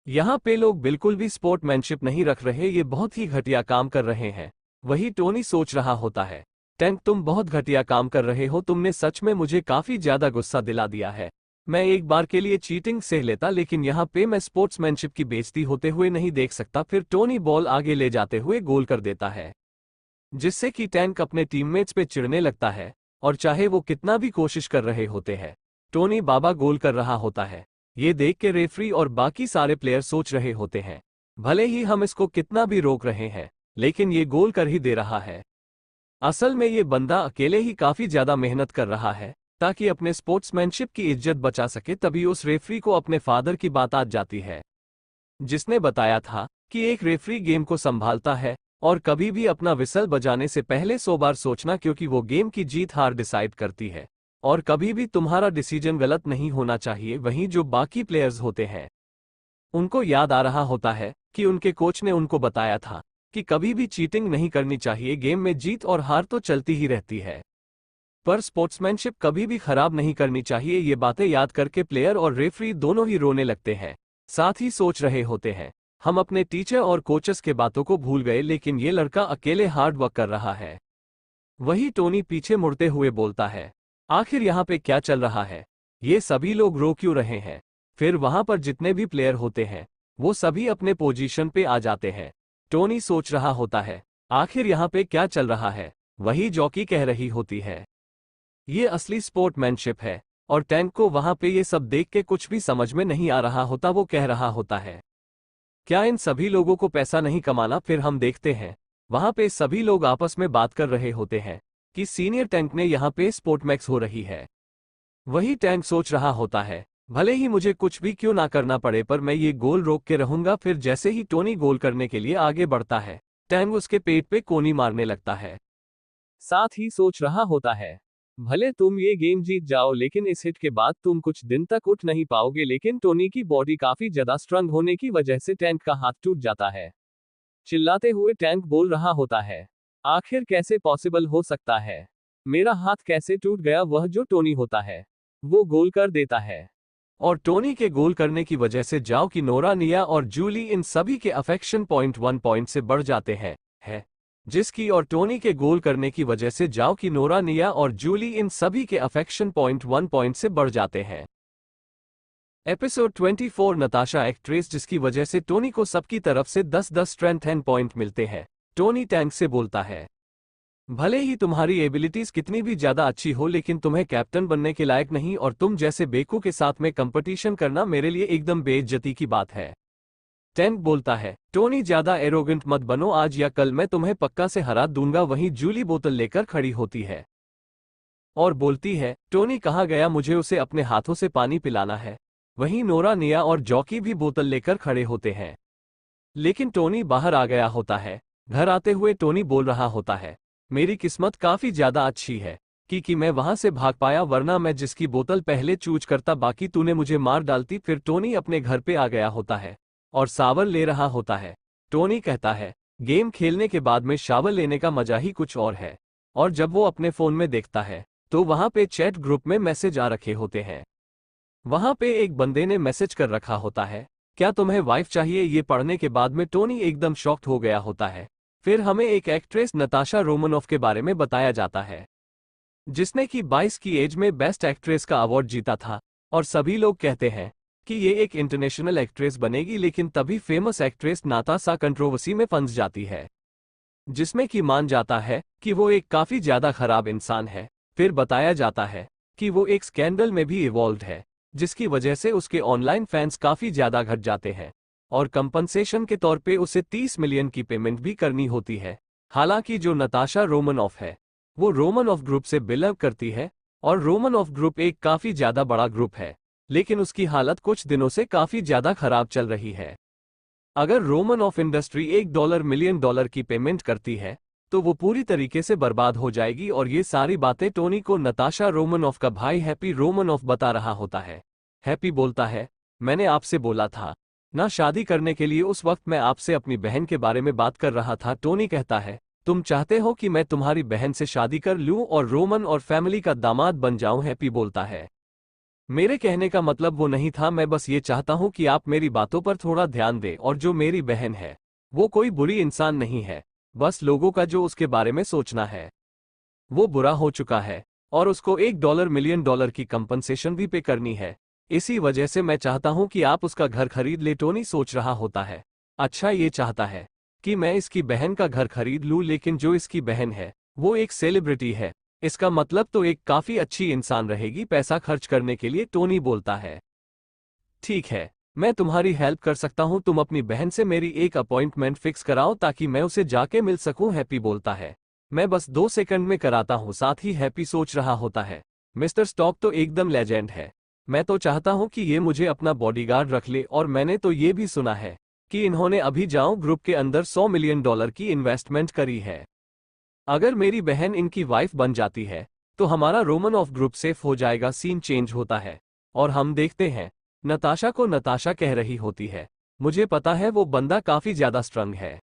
यहाँ पे लोग बिल्कुल भी स्पोर्टमैनशिप नहीं रख रहे, ये बहुत ही घटिया काम कर रहे हैं। वही टोनी सोच रहा होता है, टैंक तुम बहुत घटिया काम कर रहे हो, तुमने सच में मुझे काफी ज्यादा गुस्सा दिला दिया है। मैं एक बार के लिए चीटिंग सह लेता, लेकिन यहाँ पे मैं स्पोर्ट्समैनशिप की बेइज्जती होते हुए नहीं देख सकता। फिर टोनी बॉल आगे ले जाते हुए गोल कर देता है, जिससे कि टैंक अपने टीममेट्स पे चिढ़ने लगता है। और चाहे वो कितना भी कोशिश कर रहे होते हैं, टोनी बाबा गोल कर रहा होता है। ये देख के रेफरी और बाकी सारे प्लेयर सोच रहे होते हैं, भले ही हम इसको कितना भी रोक रहे हैं, लेकिन ये गोल कर ही दे रहा है। असल में ये बंदा अकेले ही काफी ज्यादा मेहनत कर रहा है ताकि अपने स्पोर्ट्समैनशिप की इज्जत बचा सके। तभी उस रेफरी को अपने फादर की बात आ जाती है, जिसने बताया था कि एक रेफरी गेम को संभालता है और कभी भी अपना विसल बजाने से पहले 100 बार सोचना, क्योंकि वो गेम की जीत हार डिसाइड करती है और कभी भी तुम्हारा डिसीजन गलत नहीं होना चाहिए। वहीं जो बाकी प्लेयर्स होते हैं उनको याद आ रहा होता है कि उनके कोच ने उनको बताया था कि कभी भी चीटिंग नहीं करनी चाहिए, गेम में जीत और हार तो चलती ही रहती है, पर स्पोर्ट्समैनशिप कभी भी खराब नहीं करनी चाहिए। ये बातें याद करके प्लेयर और रेफरी दोनों ही रोने लगते हैं। साथ ही सोच रहे होते हैं, हम अपने टीचर और कोचेस के बातों को भूल गए, लेकिन ये लड़का अकेले हार्ड वर्क कर रहा है। वही टोनी पीछे मुड़ते हुए बोलता है, आखिर यहाँ पे क्या चल रहा है, ये सभी लोग रो क्यों रहे हैं? फिर वहां पर जितने भी प्लेयर होते हैं वो सभी अपने पोजीशन पे आ जाते हैं। टोनी सोच रहा होता है, आखिर यहाँ पे क्या चल रहा है? वही जॉकी कह रही होती है, ये असली स्पोर्टमैनशिप है। और टैंक को वहां पे ये सब देख के कुछ भी समझ में नहीं आ रहा होता। वो कह रहा होता है, क्या इन सभी लोगों को पैसा नहीं कमाना? फिर हम देखते हैं वहां पे सभी लोग आपस में बात कर रहे होते हैं कि सीनियर टैंक ने यहाँ पे स्पोर्टमैक्स हो रही है। वही टैंक सोच रहा होता है, भले ही मुझे कुछ भी क्यों ना करना पड़े, पर मैं ये गोल रोक के रहूंगा। फिर जैसे ही टोनी गोल करने के लिए आगे बढ़ता है, टैंक उसके पेट पे कोनी मारने लगता है। साथ ही सोच रहा होता है, भले तुम ये गेम जीत जाओ, लेकिन इस हिट के बाद तुम कुछ दिन तक उठ नहीं पाओगे। लेकिन टोनी की बॉडी काफी ज्यादा स्ट्रांग होने की वजह से टैंक का हाथ टूट जाता है। चिल्लाते हुए टैंक बोल रहा होता है, आखिर कैसे पॉसिबल हो सकता है? मेरा हाथ कैसे टूट गया? वह जो टोनी होता है वो गोल कर देता है। और टोनी के गोल करने की वजह से जाओ की नोरा, निया और जूली इन सभी के अफेक्शन पॉइंट 1 पॉइंट से बढ़ जाते हैं जिसकी और टोनी के गोल करने की वजह से जाओ की नोरा, निया और जूली इन सभी के अफेक्शन पॉइंट 1 पॉइंट से बढ़ जाते हैं। एपिसोड 24 नताशा एक्ट्रेस, जिसकी वजह से टोनी को सबकी तरफ से 10-10 स्ट्रेंथ पॉइंट मिलते हैं। टोनी टैंक से बोलता है, भले ही तुम्हारी एबिलिटीज कितनी भी ज्यादा अच्छी हो, लेकिन तुम्हें कैप्टन बनने के लायक नहीं, और तुम जैसे बेकू के साथ में कंपटीशन करना मेरे लिए एकदम बेइज्जती की बात है। टैंक बोलता है, टोनी ज्यादा एरोगेंट मत बनो, आज या कल मैं तुम्हें पक्का से हरा दूंगा। वहीं जूली बोतल लेकर खड़ी होती है। और बोलती है, टोनी कहाँ गया, मुझे उसे अपने हाथों से पानी पिलाना है। वहीं नोरा, निया और जॉकी भी बोतल लेकर खड़े होते हैं। लेकिन टोनी बाहर आ गया होता है। घर आते हुए टोनी बोल रहा होता है, मेरी किस्मत काफी ज्यादा अच्छी है कि मैं वहां से भाग पाया, वरना मैं जिसकी बोतल पहले चूज करता, बाकी तूने मुझे मार डालती। फिर टोनी अपने घर पे आ गया होता है और शावर ले रहा होता है। टोनी कहता है, गेम खेलने के बाद में शावर लेने का मजा ही कुछ और है। और जब वो अपने फोन में देखता है तो वहां पे चैट ग्रुप में मैसेज आ रखे होते हैं। वहां पे एक बंदे ने मैसेज कर रखा होता है, क्या तुम्हें वाइफ चाहिए। ये पढ़ने के बाद में टोनी एकदम शॉक्ड हो गया होता है। फिर हमें एक एक्ट्रेस नताशा रोमनॉफ के बारे में बताया जाता है, जिसने कि 22 की एज में बेस्ट एक्ट्रेस का अवार्ड जीता था। और सभी लोग कहते हैं कि ये एक इंटरनेशनल एक्ट्रेस बनेगी, लेकिन तभी फेमस एक्ट्रेस नताशा कंट्रोवर्सी में फंस जाती है, जिसमें कि मान जाता है कि वो एक काफी ज्यादा खराब इंसान है। फिर बताया जाता है कि वो एक स्कैंडल में भी इवॉल्व है, जिसकी वजह से उसके ऑनलाइन फैंस काफी ज्यादा घट जाते हैं और कंपनसेशन के तौर पे उसे 30 मिलियन की पेमेंट भी करनी होती है। हालांकि जो नताशा रोमनॉफ है वो रोमनॉफ ग्रुप से बिलोंग करती है और रोमनॉफ ग्रुप एक काफी ज्यादा बड़ा ग्रुप है, लेकिन उसकी हालत कुछ दिनों से काफी ज्यादा खराब चल रही है। अगर रोमनॉफ इंडस्ट्री $1 मिलियन की पेमेंट करती है तो वो पूरी तरीके से बर्बाद हो जाएगी। और ये सारी बातें टोनी को नताशा रोमनॉफ का भाई हैप्पी रोमनॉफ बता रहा होता है। हैप्पी बोलता है, मैंने आपसे बोला था ना शादी करने के लिए, उस वक्त मैं आपसे अपनी बहन के बारे में बात कर रहा था। टोनी कहता है, तुम चाहते हो कि मैं तुम्हारी बहन से शादी कर लूं और रोमन और फैमिली का दामाद बन जाऊं। हैप्पी बोलता है, मेरे कहने का मतलब वो नहीं था, मैं बस ये चाहता हूं कि आप मेरी बातों पर थोड़ा ध्यान दें। और जो मेरी बहन है वो कोई बुरी इंसान नहीं है, बस लोगों का जो उसके बारे में सोचना है वो बुरा हो चुका है और उसको $1 मिलियन की कंपनसेशन भी पे करनी है। इसी वजह से मैं चाहता हूं कि आप उसका घर खरीद ले। टोनी सोच रहा होता है, अच्छा ये चाहता है कि मैं इसकी बहन का घर खरीद लूं, लेकिन जो इसकी बहन है वो एक सेलिब्रिटी है, इसका मतलब तो एक काफी अच्छी इंसान रहेगी पैसा खर्च करने के लिए। टोनी बोलता है, ठीक है, मैं तुम्हारी हेल्प कर सकता हूं, तुम अपनी बहन से मेरी एक अपॉइंटमेंट फिक्स कराओ ताकि मैं उसे जाके मिल सकूं। हैप्पी बोलता है, मैं बस 2 सेकंड में कराता हूं। साथ ही हैप्पी सोच रहा होता है, मिस्टर स्टॉक तो एकदम लेजेंड है, मैं तो चाहता हूं कि ये मुझे अपना बॉडीगार्ड रख ले। और मैंने तो ये भी सुना है कि इन्होंने अभी जाओ ग्रुप के अंदर $100 मिलियन की इन्वेस्टमेंट करी है। अगर मेरी बहन इनकी वाइफ बन जाती है तो हमारा रोमनॉफ ग्रुप सेफ हो जाएगा। सीन चेंज होता है और हम देखते हैं नताशा को नताशा कह रही होती है, मुझे पता है वो बंदा काफी ज्यादा स्ट्रंग है,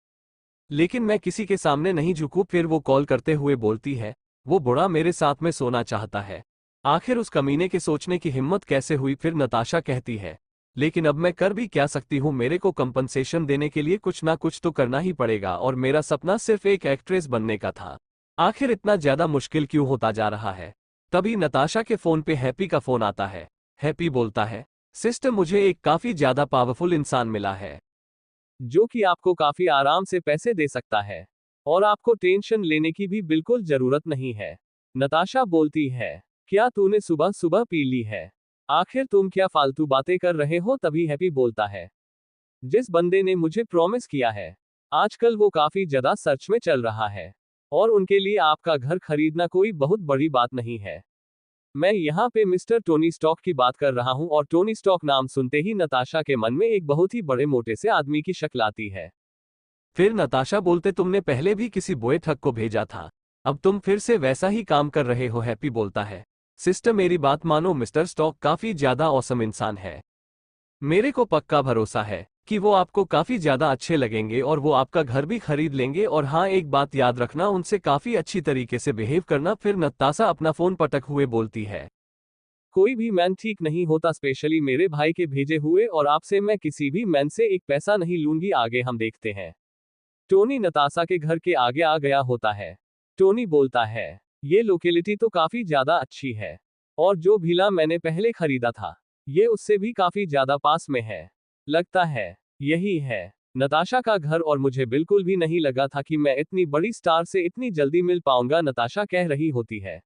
लेकिन मैं किसी के सामने नहीं झुकूं। फिर वो कॉल करते हुए बोलती है, वो बुढ़ा मेरे साथ में सोना चाहता है। आखिर उस कमीने के सोचने की हिम्मत कैसे हुई। फिर नताशा कहती है, लेकिन अब मैं कर भी क्या सकती हूँ, मेरे को कंपनसेशन देने के लिए कुछ ना कुछ तो करना ही पड़ेगा और मेरा सपना सिर्फ एक एक्ट्रेस बनने का था, आखिर इतना ज्यादा मुश्किल क्यों होता जा रहा है। तभी नताशा के फोन पे हैप्पी का फोन आता है। हैप्पी बोलता है, सिस्टर मुझे एक काफी ज्यादा पावरफुल इंसान मिला है जो कि आपको काफी आराम से पैसे दे सकता है और आपको टेंशन लेने की भी बिल्कुल जरूरत नहीं है। नताशा बोलती है, क्या तूने सुबह सुबह पी ली है, आखिर तुम क्या फालतू बातें कर रहे हो। तभी हैप्पी बोलता है, जिस बंदे ने मुझे प्रॉमिस किया है आजकल वो काफी ज्यादा सर्च में चल रहा है और उनके लिए आपका घर खरीदना कोई बहुत बड़ी बात नहीं है। मैं यहाँ पे मिस्टर टोनी स्टॉक की बात कर रहा हूँ। और टोनी स्टॉक नाम सुनते ही नताशा के मन में एक बहुत ही बड़े मोटे से आदमी की शक्ल आती है। फिर नताशा बोलते, तुमने पहले भी किसी बोए ठग को भेजा था, अब तुम फिर से वैसा ही काम कर रहे हो। हैप्पी बोलता है, सिस्टर मेरी बात मानो, मिस्टर स्टॉक काफी ज्यादा औसम इंसान है, मेरे को पक्का भरोसा है कि वो आपको काफी ज्यादा अच्छे लगेंगे और वो आपका घर भी खरीद लेंगे। और हाँ एक बात याद रखना, उनसे काफी अच्छी तरीके से बिहेव करना। फिर नताशा अपना फोन पटक हुए बोलती है, कोई भी मैन ठीक नहीं होता, स्पेशली मेरे भाई के भेजे हुए, और आपसे मैं किसी भी मैन से एक पैसा नहीं लूंगी। आगे हम देखते हैं टोनी नताशा के घर के आगे आ गया होता है। टोनी बोलता है, ये लोकेलिटी तो काफी ज्यादा अच्छी है और जो विला मैंने पहले खरीदा था ये उससे भी काफी ज्यादा पास में है, लगता है यही है नताशा का घर। और मुझे बिल्कुल भी नहीं लगा था कि मैं इतनी बड़ी स्टार से इतनी जल्दी मिल पाऊंगा। नताशा कह रही होती है,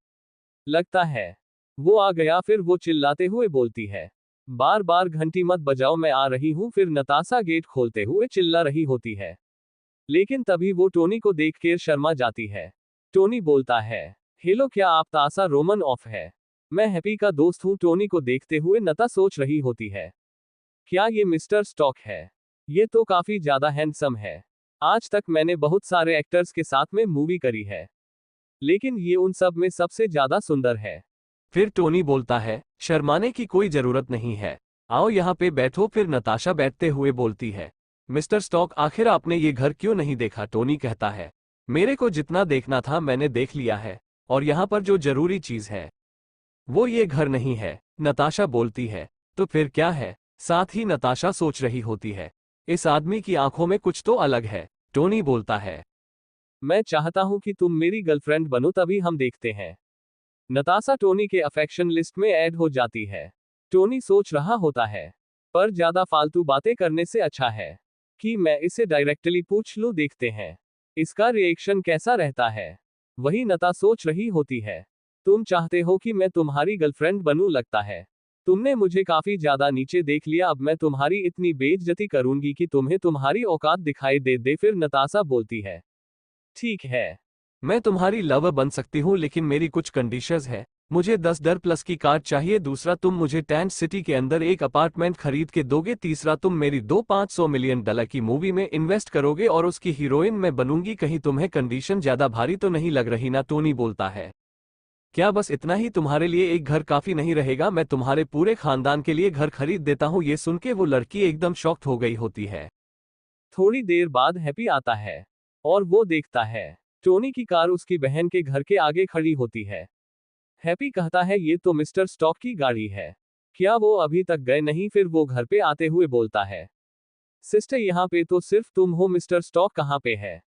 लगता है वो आ गया। फिर वो चिल्लाते हुए बोलती है, बार बार घंटी मत बजाओ, मैं आ रही हूं। फिर नताशा गेट खोलते हुए चिल्ला रही होती है, लेकिन तभी वो टोनी को देखकर शर्मा जाती है। टोनी बोलता है, हेलो, क्या आप तासा रोमन ऑफ है? मैं हैप्पी का दोस्त हूँ। टोनी को देखते हुए नता सोच रही होती है, क्या ये मिस्टर स्टॉक है? ये तो काफी ज्यादा हैंडसम है। आज तक मैंने बहुत सारे एक्टर्स के साथ में मूवी करी है, लेकिन ये उन सब में सबसे ज्यादा सुंदर है। फिर टोनी बोलता है, शर्माने की कोई जरूरत नहीं है, आओ यहाँ पे बैठो। फिर नताशा बैठते हुए बोलती है, मिस्टर स्टॉक आखिर आपने ये घर क्यों नहीं देखा? टोनी कहता है, मेरे को जितना देखना था मैंने देख लिया है, और यहाँ पर जो जरूरी चीज है वो ये घर नहीं है। नताशा बोलती है, तो फिर क्या है? साथ ही नताशा सोच रही होती है, इस आदमी की आंखों में कुछ तो अलग है। टोनी बोलता है, मैं चाहता हूं कि तुम मेरी गर्लफ्रेंड बनो, तभी हम देखते हैं। नताशा टोनी के अफेक्शन लिस्ट में ऐड हो जाती है। टोनी सोच रहा होता है, पर ज्यादा फालतू बातें करने से अच्छा है कि मैं इसे डायरेक्टली पूछ लूं। देखते हैं इसका रिएक्शन कैसा रहता है। वही नता सोच रही होती है, तुम चाहते हो कि मैं तुम्हारी गर्लफ्रेंड बनूं? लगता है तुमने मुझे काफी ज्यादा नीचे देख लिया। अब मैं तुम्हारी इतनी बेइज्जती करूंगी कि तुम्हें तुम्हारी औकात दिखाई दे। फिर नताशा बोलती है, ठीक है, मैं तुम्हारी लवर बन सकती हूँ, लेकिन मेरी कुछ कंडीशंस है। मुझे 10 प्लस की कार चाहिए। दूसरा, तुम मुझे टेंट सिटी के अंदर एक अपार्टमेंट खरीद के दोगे। तीसरा, तुम मेरी 500 मिलियन डॉलर की मूवी में इन्वेस्ट करोगे और उसकी हीरोइन मैं बनूंगी। कहीं तुम्हें कंडीशन ज्यादा भारी तो नहीं लग रही ना? टोनी बोलता है, क्या बस इतना ही तुम्हारे लिए एक घर काफी नहीं रहेगा? मैं तुम्हारे पूरे खानदान के लिए घर खरीद देता हूँ। ये सुन के वो लड़की एकदम शॉक्ड हो गई होती है। थोड़ी देर बाद हैप्पी आता है और वो देखता है टोनी की कार उसकी बहन के घर के आगे खड़ी होती है। हैप्पी कहता है, ये तो मिस्टर स्टॉक की गाड़ी है, क्या वो अभी तक गए नहीं? फिर वो घर पे आते हुए बोलता है, सिस्टर यहाँ पे तो सिर्फ तुम हो, मिस्टर स्टॉक कहाँ पे है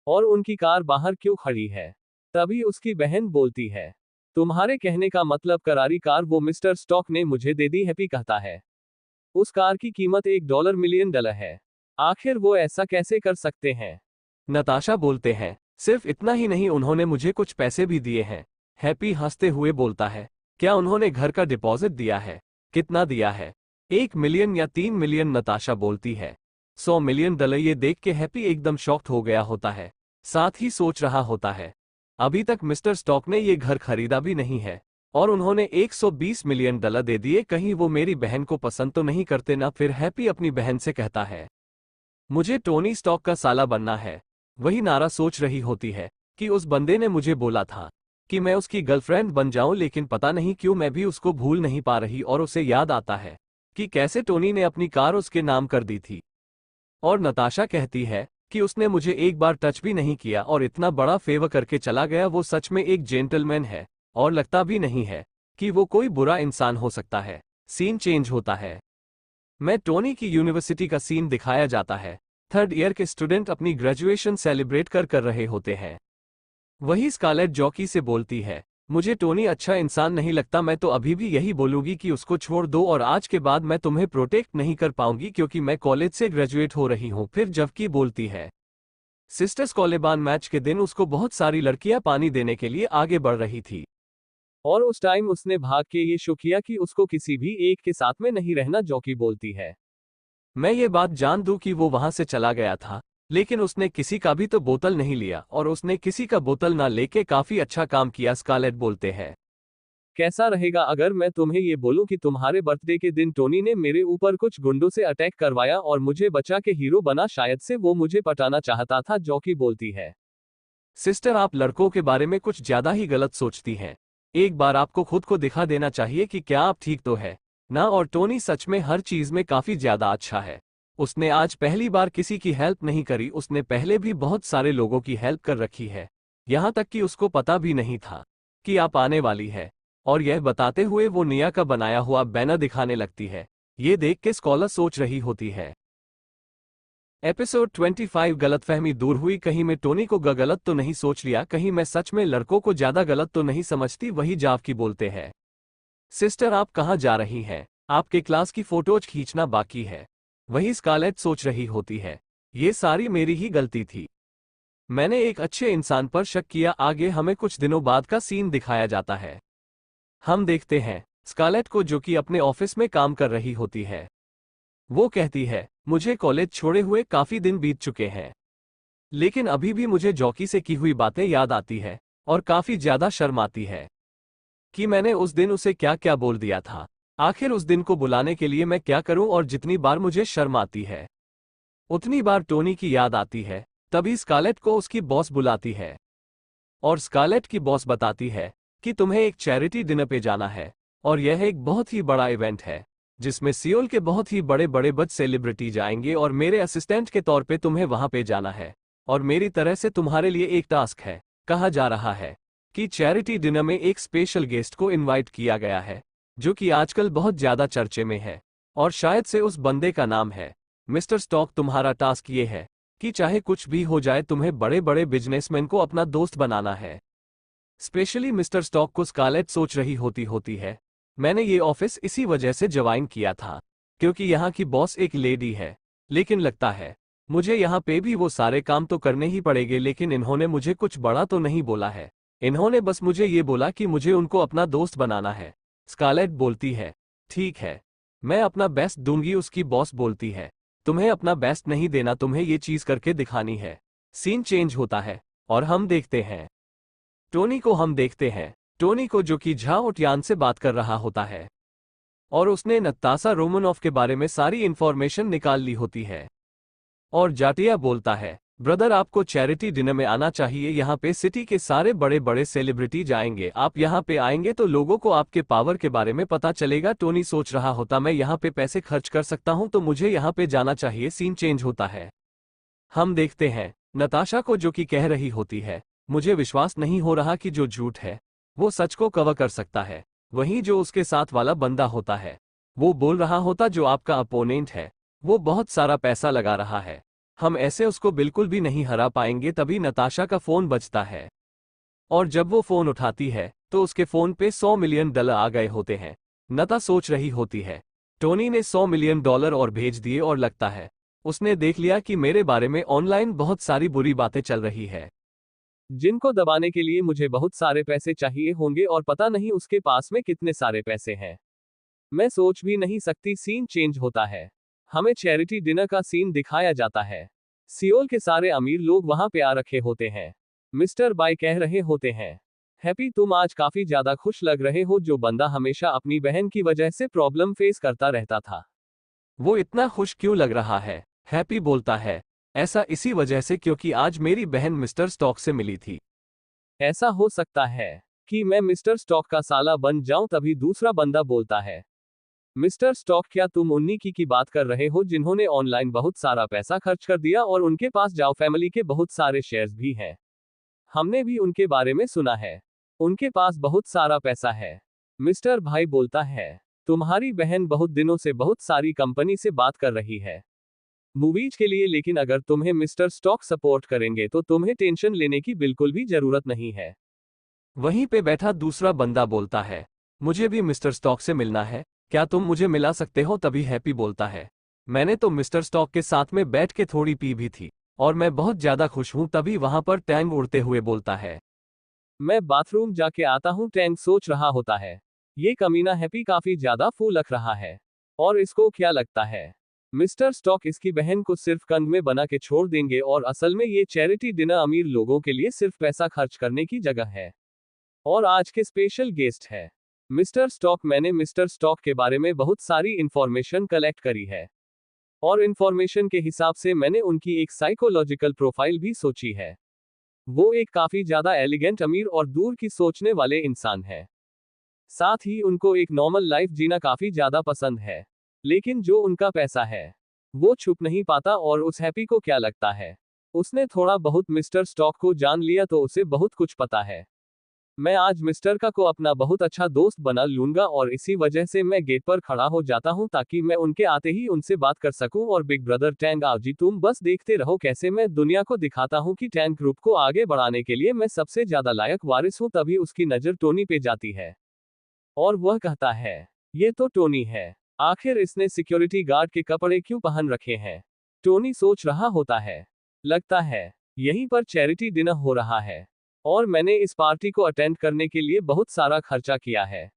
और उनकी कार बाहर क्यों खड़ी है? तभी उसकी बहन बोलती है, तुम्हारे कहने का मतलब करारी कार वो मिस्टर स्टॉक ने मुझे दे दी। हैप्पी कहता है, उस कार की कीमत $1 मिलियन है, आखिर वो ऐसा कैसे कर सकते हैं? नताशा बोलते हैं, सिर्फ इतना ही नहीं, उन्होंने मुझे कुछ पैसे भी दिए हैं। हैप्पी हंसते हुए बोलता है, क्या उन्होंने घर का डिपॉजिट दिया है? कितना दिया है? 1 मिलियन या 3 मिलियन? नताशा बोलती है, 100 मिलियन डॉलर। ये देख के हैप्पी एकदम शॉक्ड हो गया होता है, साथ ही सोच रहा होता है, अभी तक मिस्टर स्टॉक ने ये घर खरीदा भी नहीं है और उन्होंने 120 मिलियन डॉलर दे दिए। कहीं वो मेरी बहन को पसंद तो नहीं करते ना? फिर हैप्पी अपनी बहन से कहता है, मुझे टोनी स्टॉक का साला बनना है। वही नारा सोच रही होती है कि उस बंदे ने मुझे बोला था कि मैं उसकी गर्लफ्रेंड बन जाऊं, लेकिन पता नहीं क्यों मैं भी उसको भूल नहीं पा रही। और उसे याद आता है कि कैसे टोनी ने अपनी कार उसके नाम कर दी थी। और नताशा कहती है कि उसने मुझे एक बार टच भी नहीं किया और इतना बड़ा फेवर करके चला गया। वो सच में एक जेंटलमैन है और लगता भी नहीं है कि वो कोई बुरा इंसान हो सकता है। सीन चेंज होता है, मैं टोनी की यूनिवर्सिटी का सीन दिखाया जाता है। 3rd ईयर के स्टूडेंट अपनी ग्रेजुएशन सेलिब्रेट कर रहे होते हैं। वही स्कारलेट जॉकी से बोलती है, मुझे टोनी अच्छा इंसान नहीं लगता। मैं तो अभी भी यही बोलूंगी कि उसको छोड़ दो और आज के बाद मैं तुम्हें प्रोटेक्ट नहीं कर पाऊंगी क्योंकि मैं कॉलेज से ग्रेजुएट हो रही हूं। फिर जबकि बोलती है, सिस्टर्स कॉलेबान मैच के दिन उसको बहुत सारी लड़कियां पानी देने के लिए आगे बढ़ रही थी और उस टाइम उसने भाग के ये शो किया कि उसको किसी भी एक के साथ में नहीं रहना। जॉकी बोलती है, मैं ये बात जान दूं कि वो वहां से चला गया था, लेकिन उसने किसी का भी तो बोतल नहीं लिया और उसने किसी का बोतल ना लेके काफी अच्छा काम किया। स्कारलेट बोलते हैं, कैसा रहेगा अगर मैं तुम्हें ये बोलूं कि तुम्हारे बर्थडे के दिन टोनी ने मेरे ऊपर कुछ गुंडों से अटैक करवाया और मुझे बचा के हीरो बना? शायद से वो मुझे पटाना चाहता था। जॉकी बोलती है, सिस्टर आप लड़कों के बारे में कुछ ज्यादा ही गलत सोचती हैं। एक बार आपको खुद को दिखा देना चाहिए कि क्या आप ठीक तो है ना? और टोनी सच में हर चीज में काफी ज्यादा अच्छा है। उसने आज पहली बार किसी की हेल्प नहीं करी, उसने पहले भी बहुत सारे लोगों की हेल्प कर रखी है, यहाँ तक कि उसको पता भी नहीं था कि आप आने वाली है। और यह बताते हुए वो निया का बनाया हुआ बैनर दिखाने लगती है। ये देख के स्कॉलर सोच रही होती है, एपिसोड 25 गलतफहमी दूर हुई। कहीं मैं टोनी को गलत तो नहीं सोच लिया? कहीं मैं सच में लड़कों को ज्यादा गलत तो नहीं समझती? वही जावकी बोलते हैं, सिस्टर आप कहाँ जा रही हैं? आपके क्लास की फोटोज खींचना बाकी है। वही स्कारलेट सोच रही होती है, ये सारी मेरी ही गलती थी, मैंने एक अच्छे इंसान पर शक किया। आगे हमें कुछ दिनों बाद का सीन दिखाया जाता है। हम देखते हैं स्कारलेट को जो कि अपने ऑफिस में काम कर रही होती है। वो कहती है, मुझे कॉलेज छोड़े हुए काफी दिन बीत चुके हैं, लेकिन अभी भी मुझे जॉकी से की हुई बातें याद आती है और काफी ज्यादा शर्माती है कि मैंने उस दिन उसे क्या क्या बोल दिया था। आखिर उस दिन को बुलाने के लिए मैं क्या करूं, और जितनी बार मुझे शर्म आती है उतनी बार टोनी की याद आती है। तभी स्कारलेट को उसकी बॉस बुलाती है और स्कारलेट की बॉस बताती है कि तुम्हें एक चैरिटी डिनर पे जाना है, और यह एक बहुत ही बड़ा इवेंट है जिसमें सियोल के बहुत ही बड़े बड़े बच सेलिब्रिटी जाएंगे, और मेरे असिस्टेंट के तौर पे तुम्हें वहां पे जाना है। और मेरी तरह से तुम्हारे लिए एक टास्क है। कहा जा रहा है कि चैरिटी डिनर में एक स्पेशल गेस्ट को इनवाइट किया गया है जो कि आजकल बहुत ज्यादा चर्चे में है, और शायद से उस बंदे का नाम है मिस्टर स्टॉक। तुम्हारा टास्क ये है कि चाहे कुछ भी हो जाए तुम्हें बड़े बड़े बिजनेसमैन को अपना दोस्त बनाना है। स्पेशली मिस्टर स्टॉक को स्कारलेट सोच रही होती है, मैंने ये ऑफिस इसी वजह से ज्वाइन किया था क्योंकि यहाँ की बॉस एक लेडी है, लेकिन लगता है मुझे यहाँ पे भी वो सारे काम तो करने ही पड़ेंगे। लेकिन इन्होंने मुझे कुछ बड़ा तो नहीं बोला है, इन्होंने बस मुझे ये बोला कि मुझे उनको अपना दोस्त बनाना है। स्कारलेट बोलती है ठीक है, मैं अपना बेस्ट दूंगी। उसकी बॉस बोलती है तुम्हें अपना बेस्ट नहीं देना, तुम्हें ये चीज करके दिखानी है। सीन चेंज होता है और हम देखते हैं टोनी को जो कि झाओ टियान से बात कर रहा होता है, और उसने नताशा रोमनॉफ के बारे में सारी इंफॉर्मेशन निकाल ली होती है। और जाटिया बोलता है ब्रदर आपको चैरिटी डिनर में आना चाहिए, यहाँ पे सिटी के सारे बड़े बड़े सेलिब्रिटी जाएंगे, आप यहाँ पे आएंगे तो लोगों को आपके पावर के बारे में पता चलेगा। टोनी सोच रहा होता मैं यहाँ पे पैसे खर्च कर सकता हूँ तो मुझे यहाँ पे जाना चाहिए। सीन चेंज होता है, हम देखते हैं नताशा को जो कि कह रही होती है मुझे विश्वास नहीं हो रहा कि जो झूठ है वो सच को कवर कर सकता है। वहीं जो उसके साथ वाला बंदा होता है वो बोल रहा होता जो आपका अपोनेंट है वो बहुत सारा पैसा लगा रहा है, हम ऐसे उसको बिल्कुल भी नहीं हरा पाएंगे। तभी नताशा का फोन बजता है और जब वो फोन उठाती है तो उसके फोन पे $100 मिलियन आ गए होते हैं। नता सोच रही होती है टोनी ने $100 मिलियन और भेज दिए, और लगता है उसने देख लिया कि मेरे बारे में ऑनलाइन बहुत सारी बुरी बातें चल रही है जिनको दबाने के लिए मुझे बहुत सारे पैसे चाहिए होंगे, और पता नहीं उसके पास में कितने सारे पैसे हैं, मैं सोच भी नहीं सकती। सीन चेंज होता है, हमें चैरिटी डिनर का सीन दिखाया जाता है। सियोल के सारे अमीर लोग वहां पे आ रखे होते हैं। मिस्टर बाय कह रहे होते हैं हैप्पी तुम आज काफी ज्यादा खुश लग रहे हो, जो बंदा हमेशा अपनी बहन की वजह से प्रॉब्लम फेस करता रहता था वो इतना खुश क्यों लग रहा है। हैप्पी बोलता है ऐसा इसी वजह से क्योंकि आज मेरी बहन मिस्टर स्टॉक से मिली थी। ऐसा हो सकता है कि मैं मिस्टर स्टॉक का साला बन जाऊं। तभी दूसरा बंदा बोलता है मिस्टर स्टॉक क्या तुम उन्हीं की बात कर रहे हो जिन्होंने ऑनलाइन बहुत सारा पैसा खर्च कर दिया, और उनके पास जाओ फैमिली के बहुत सारे शेयर्स भी हैं, हमने भी उनके बारे में सुना है, उनके पास बहुत सारा पैसा है। मिस्टर भाई बोलता है तुम्हारी बहन बहुत दिनों से बहुत सारी कंपनी से बात कर रही है मूवीज के लिए, लेकिन अगर तुम्हें मिस्टर स्टॉक सपोर्ट करेंगे तो तुम्हें टेंशन लेने की बिल्कुल भी जरूरत नहीं है। वहीं पे बैठा दूसरा बंदा बोलता है मुझे भी मिस्टर स्टॉक से मिलना है, क्या तुम मुझे मिला सकते हो। तभी हैप्पी बोलता है मैंने तो मिस्टर स्टॉक के साथ में बैठ के थोड़ी पी भी थी और मैं बहुत ज्यादा खुश हूं। तभी वहां पर टैंग उड़ते हुए बोलता है मैं बाथरूम जाके आता हूं। टैंक सोच रहा होता है ये कमीना हैप्पी काफी ज्यादा फूल रख रहा है, और इसको क्या लगता है मिस्टर स्टॉक इसकी बहन को सिर्फ कंध में बना के छोड़ देंगे, और असल में ये चैरिटी डिनर अमीर लोगों के लिए सिर्फ पैसा खर्च करने की जगह है। और आज के स्पेशल गेस्ट है मिस्टर स्टॉक। मैंने मिस्टर स्टॉक के बारे में बहुत सारी इंफॉर्मेशन कलेक्ट करी है, और इंफॉर्मेशन के हिसाब से मैंने उनकी एक साइकोलॉजिकल प्रोफाइल भी सोची है। वो एक काफी ज्यादा एलिगेंट, अमीर और दूर की सोचने वाले इंसान है। साथ ही उनको एक नॉर्मल लाइफ जीना काफी ज्यादा पसंद है, लेकिन जो उनका पैसा है वो छुप नहीं पाता। और उस हैप्पी को क्या लगता है उसने थोड़ा बहुत मिस्टर स्टॉक को जान लिया तो उसे बहुत कुछ पता है। मैं आज मिस्टर का को अपना बहुत अच्छा दोस्त बना लूंगा, और इसी वजह से मैं गेट पर खड़ा हो जाता हूं ताकि मैं उनके आते ही उनसे बात कर सकूं। और बिग ब्रदर टैंग आओ जी, तुम बस देखते रहो कैसे मैं दुनिया को दिखाता हूं कि टैंग ग्रुप को आगे बढ़ाने के लिए मैं सबसे ज्यादा लायक वारिस हूं। तभी उसकी नजर टोनी पे जाती है और वह कहता है ये तो टोनी है, आखिर इसने सिक्योरिटी गार्ड के कपड़े क्यों पहन रखे हैं। टोनी सोच रहा होता है लगता है यहीं पर चैरिटी डिनर हो रहा है, और मैंने इस पार्टी को अटेंड करने के लिए बहुत सारा खर्चा किया है।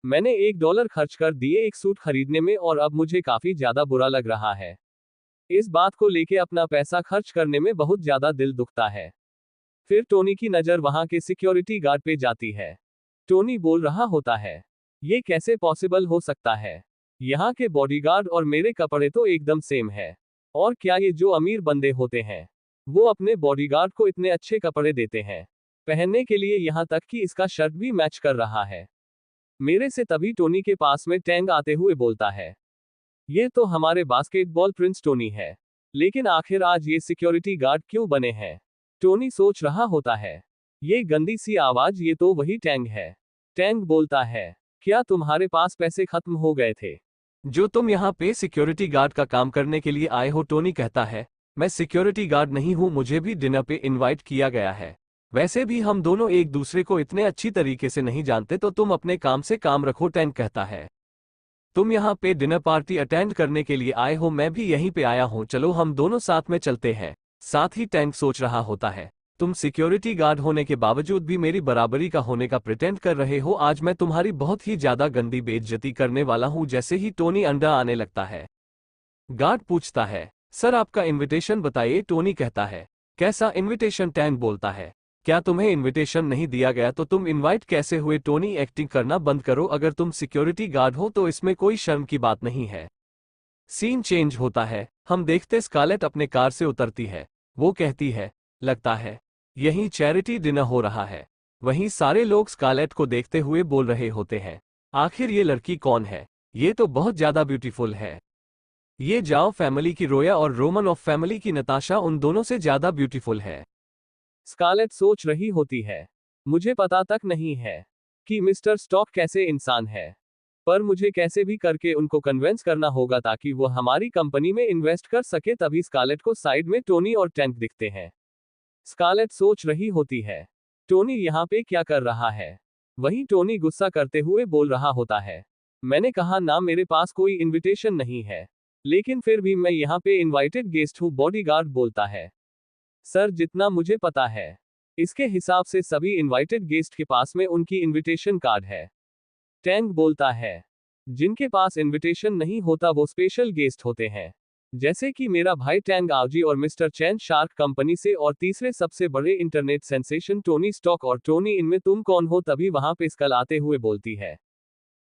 मैंने $1 खर्च कर दिए एक सूट खरीदने में, और अब मुझे काफी ज्यादा बुरा लग रहा है। इस बात को लेके अपना पैसा खर्च करने में बहुत ज्यादा दिल दुखता है। फिर टोनी की नजर वहां के सिक्योरिटी गार्ड पे जाती है। टोनी बोल रहा होता है, ये कैसे पॉसिबल हो सकता है? यहाँ के बॉडीगार्ड और मेरे कपड़े तो एकदम सेम है। और क्या ये जो अमीर बंदे होते हैं, वो अपने बॉडीगार्ड को इतने अच्छे कपड़े देते हैं पहनने के लिए, यहाँ तक कि इसका शर्ट भी मैच कर रहा है मेरे से। तभी टोनी के पास में टैंग आते हुए बोलता है, ये तो हमारे बास्केटबॉल प्रिंस टोनी है, लेकिन आखिर आज ये सिक्योरिटी गार्ड क्यों बने हैं? टोनी सोच रहा होता है, ये गंदी सी आवाज, ये तो वही टैंग है। टैंग बोलता है, क्या तुम्हारे पास पैसे खत्म हो गए थे जो तुम यहाँ पे सिक्योरिटी गार्ड का काम करने के लिए आए हो? टोनी कहता है, मैं सिक्योरिटी गार्ड नहीं हूँ, मुझे भी डिनर पे इनवाइट किया गया है। वैसे भी हम दोनों एक दूसरे को इतने अच्छी तरीके से नहीं जानते, तो तुम अपने काम से काम रखो। टैंक कहता है, तुम यहाँ पे डिनर पार्टी अटेंड करने के लिए आए हो, मैं भी यहीं पे आया हूँ, चलो हम दोनों साथ में चलते हैं। साथ ही टैंक सोच रहा होता है, तुम सिक्योरिटी गार्ड होने के बावजूद भी मेरी बराबरी का होने का प्रिटेंड कर रहे हो, आज मैं तुम्हारी बहुत ही ज्यादा गंदी बेइज्जती करने वाला हूँ। जैसे ही टोनी अंडा आने लगता है, गार्ड पूछता है, सर आपका इनविटेशन बताइए। टोनी कहता है, कैसा इनविटेशन? टैंक बोलता है, क्या तुम्हें इनविटेशन नहीं दिया गया तो तुम इनवाइट कैसे हुए? टोनी, एक्टिंग करना बंद करो, अगर तुम सिक्योरिटी गार्ड हो तो इसमें कोई शर्म की बात नहीं है। सीन चेंज होता है, हम देखते स्कारलेट अपने कार से उतरती है। वो कहती है, लगता है यहीं चैरिटी डिनर हो रहा है। वहीं सारे लोग स्कारलेट को देखते हुए बोल रहे होते हैं, आखिर ये लड़की कौन है? ये तो बहुत ज्यादा ब्यूटीफुल है। ये जाओ फैमिली की रोया और रोमन ऑफ फैमिली की नताशा उन दोनों से ज्यादा ब्यूटीफुल है। स्कारलेट सोच रही होती है, मुझे पता तक नहीं है कि मिस्टर स्टॉक कैसे इंसान है, पर मुझे कैसे भी करके उनको कन्विंस करना होगा ताकि वो हमारी कंपनी में इन्वेस्ट कर सके। तभी स्कारलेट को साइड में टोनी और टैंक दिखते हैं। स्कारलेट सोच रही होती है, टोनी यहाँ पे क्या कर रहा है? वहीं टोनी गुस्सा करते हुए बोल रहा होता है, मैंने कहा ना मेरे पास कोई इनविटेशन नहीं है, लेकिन फिर भी मैं यहाँ पे इनवाइटेड गेस्ट हूँ। बॉडीगार्ड बोलता है, सर जितना मुझे पता है इसके हिसाब से सभी इनवाइटेड गेस्ट के पास में उनकी इनविटेशन कार्ड है। टैंक बोलता है, जिनके पास इनविटेशन नहीं होता वो स्पेशल गेस्ट होते हैं, जैसे कि मेरा भाई टैंग आवजी और मिस्टर चैन शार्क कंपनी से और तीसरे सबसे बड़े इंटरनेट सेंसेशन टोनी स्टॉक। और टोनी, इनमें तुम कौन हो? तभी वहां पे स्कल आते हुए बोलती है,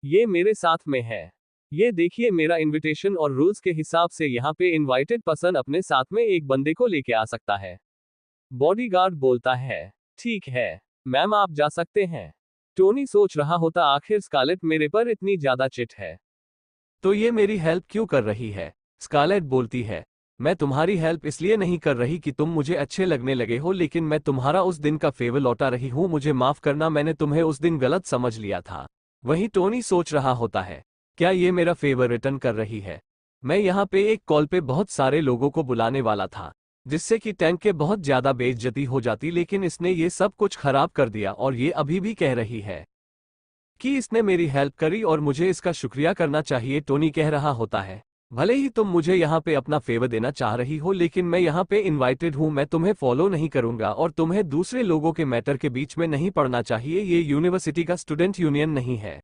ये मेरे साथ में है, ये देखिए मेरा इनविटेशन और रूल्स के हिसाब से यहाँ पे इनवाइटेड पर्सन अपने साथ में एक बंदे को लेके आ सकता है। बॉडीगार्ड बोलता है, ठीक है मैम आप जा सकते हैं। टोनी सोच रहा होता, आखिर स्कारलेट मेरे पर इतनी ज्यादा चिट है तो ये मेरी हेल्प क्यों कर रही है? स्कारलेट बोलती है, मैं तुम्हारी हेल्प इसलिए नहीं कर रही कि तुम मुझे अच्छे लगने लगे हो, लेकिन मैं तुम्हारा उस दिन का फेवर लौटा रही हूँ, मुझे माफ करना, मैंने तुम्हें उस दिन गलत समझ लिया था। वहीं टोनी सोच रहा होता है, क्या ये मेरा फेवर रिटर्न कर रही है? मैं यहाँ पे एक कॉल पे बहुत सारे लोगों को बुलाने वाला था, जिससे कि टैंक के बहुत ज्यादा बेइज्जती हो जाती, लेकिन इसने ये सब कुछ खराब कर दिया और ये अभी भी कह रही है कि इसने मेरी हेल्प करी और मुझे इसका शुक्रिया करना चाहिए। टोनी कह रहा होता है, भले ही तुम मुझे यहाँ पे अपना फेवर देना चाह रही हो, लेकिन मैं यहाँ पे इनवाइटेड हूँ, मैं तुम्हें फॉलो नहीं करूंगा और तुम्हें दूसरे लोगों के मैटर के बीच में नहीं पड़ना चाहिए। ये यूनिवर्सिटी का स्टूडेंट यूनियन नहीं है।